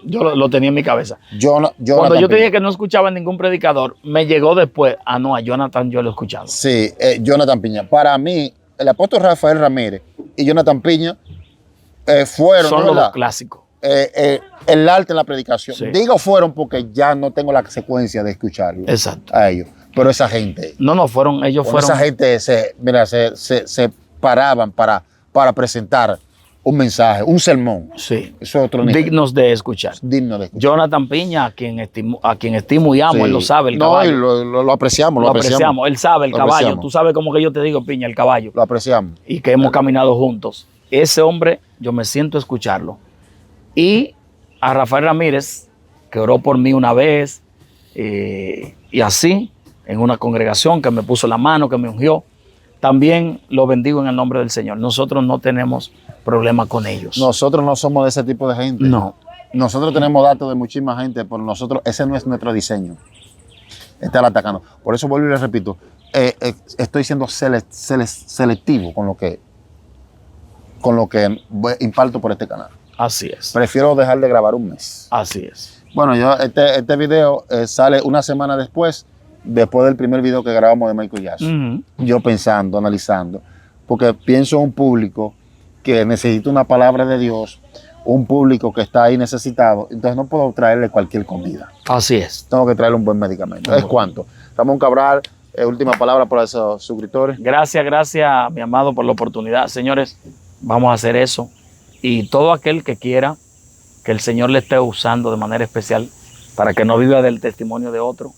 Yo lo tenía en mi cabeza. Jonathan Cuando yo te Piña. dije que no escuchaba ningún predicador, me llegó después. Ah, no, a Jonathan yo lo he escuchado. Sí, Jonathan Piña. Para mí, el apóstol Rafael Ramírez y Jonathan Piña fueron, Son ¿no los verdad? dos clásicos. El arte en la predicación. Sí. Digo fueron porque ya no tengo la secuencia de escucharlo Exacto. a ellos. Pero esa gente, No, ellos fueron. esa gente se paraban para presentar un mensaje, un sermón. Sí. Eso es otro nivel. Dignos de escuchar. Digno de escuchar. Jonathan Piña, a quien estimo y amo, Sí. él lo sabe, el No, caballo. y lo apreciamos, Lo apreciamos. Él sabe, el Lo caballo. apreciamos. Tú sabes cómo que yo te digo, Piña, el caballo. Lo apreciamos. Y que hemos caminado juntos. Ese hombre, yo me siento a escucharlo. Y a Rafael Ramírez, que oró por mí una vez, y así, en una congregación que me puso la mano, que me ungió, también lo bendigo en el nombre del Señor. Nosotros no tenemos problema con ellos. Nosotros no somos de ese tipo de gente. No. Nosotros tenemos datos de muchísima gente, pero nosotros, ese no es nuestro diseño. Estar atacando. Por eso vuelvo y les repito, estoy siendo selectivo con lo que imparto por este canal. Así es. Prefiero dejar de grabar un mes. Así es. Bueno, este video sale una semana después del primer video que grabamos de Michael Jackson. Yo pensando, analizando, porque pienso en un público que necesita una palabra de Dios, un público que está ahí necesitado, entonces no puedo traerle cualquier comida. Así es. Tengo que traerle un buen medicamento. ¿Es cuánto? Ramón Cabral, última palabra para esos suscriptores. Gracias, mi amado, por la oportunidad. Señores, vamos a hacer eso. Y todo aquel que quiera que el Señor le esté usando de manera especial para que no viva del testimonio de otro,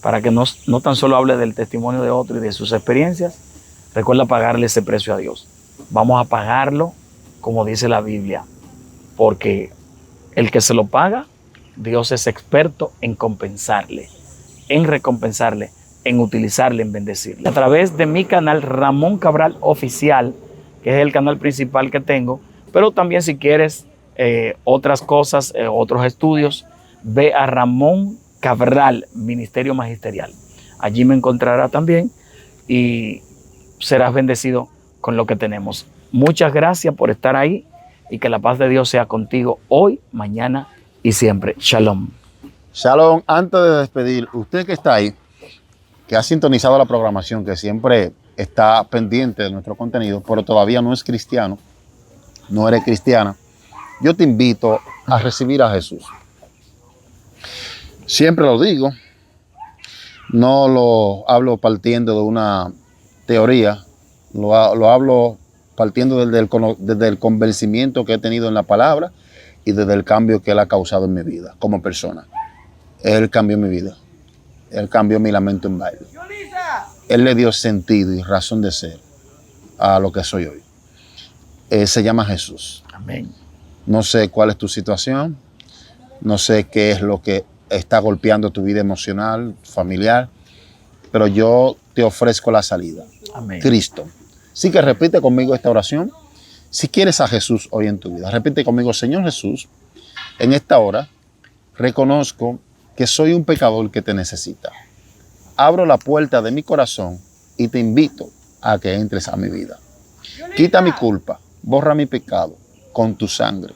para que no tan solo hable del testimonio de otro y de sus experiencias, recuerda pagarle ese precio a Dios. Vamos a pagarlo como dice la Biblia, porque el que se lo paga, Dios es experto en compensarle, en recompensarle, en utilizarle, en bendecirle. A través de mi canal Ramón Cabral Oficial, que es el canal principal que tengo, pero también si quieres otras cosas, otros estudios, ve a Ramón Cabral, Ministerio Magisterial. Allí me encontrará también y serás bendecido con lo que tenemos. Muchas gracias por estar ahí y que la paz de Dios sea contigo hoy, mañana y siempre. Shalom. Shalom, antes de despedir, usted que está ahí, que ha sintonizado la programación, que siempre está pendiente de nuestro contenido, pero todavía no es cristiano, no eres cristiana, yo te invito a recibir a Jesús. Siempre lo digo, no lo hablo partiendo de una teoría, lo hablo partiendo desde el convencimiento que he tenido en la palabra y desde el cambio que Él ha causado en mi vida como persona. Él cambió mi vida, Él cambió mi lamento en baile. Él le dio sentido y razón de ser a lo que soy hoy. Se llama Jesús. Amén. No sé cuál es tu situación, no sé qué es lo que está golpeando tu vida emocional, familiar, pero yo te ofrezco la salida. Amén. Cristo. Así que repite conmigo esta oración. Si quieres a Jesús hoy en tu vida, repite conmigo: Señor Jesús, en esta hora reconozco que soy un pecador que te necesita. Abro la puerta de mi corazón y te invito a que entres a mi vida. Quita mi culpa, borra mi pecado con tu sangre.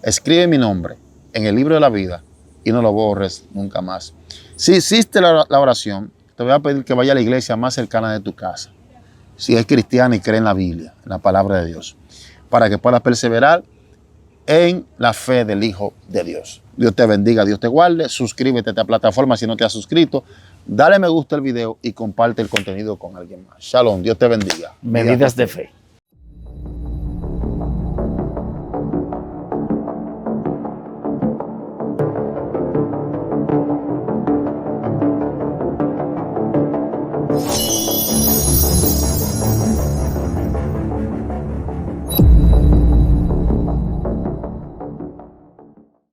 Escribe mi nombre en el libro de la vida y no lo borres nunca más. Si hiciste la oración, te voy a pedir que vaya a la iglesia más cercana de tu casa. Si es cristiana y cree en la Biblia, en la palabra de Dios, para que puedas perseverar en la fe del Hijo de Dios. Dios te bendiga, Dios te guarde. Suscríbete a esta plataforma si no te has suscrito. Dale me gusta al video y comparte el contenido con alguien más. Shalom, Dios te bendiga. Medidas de fe.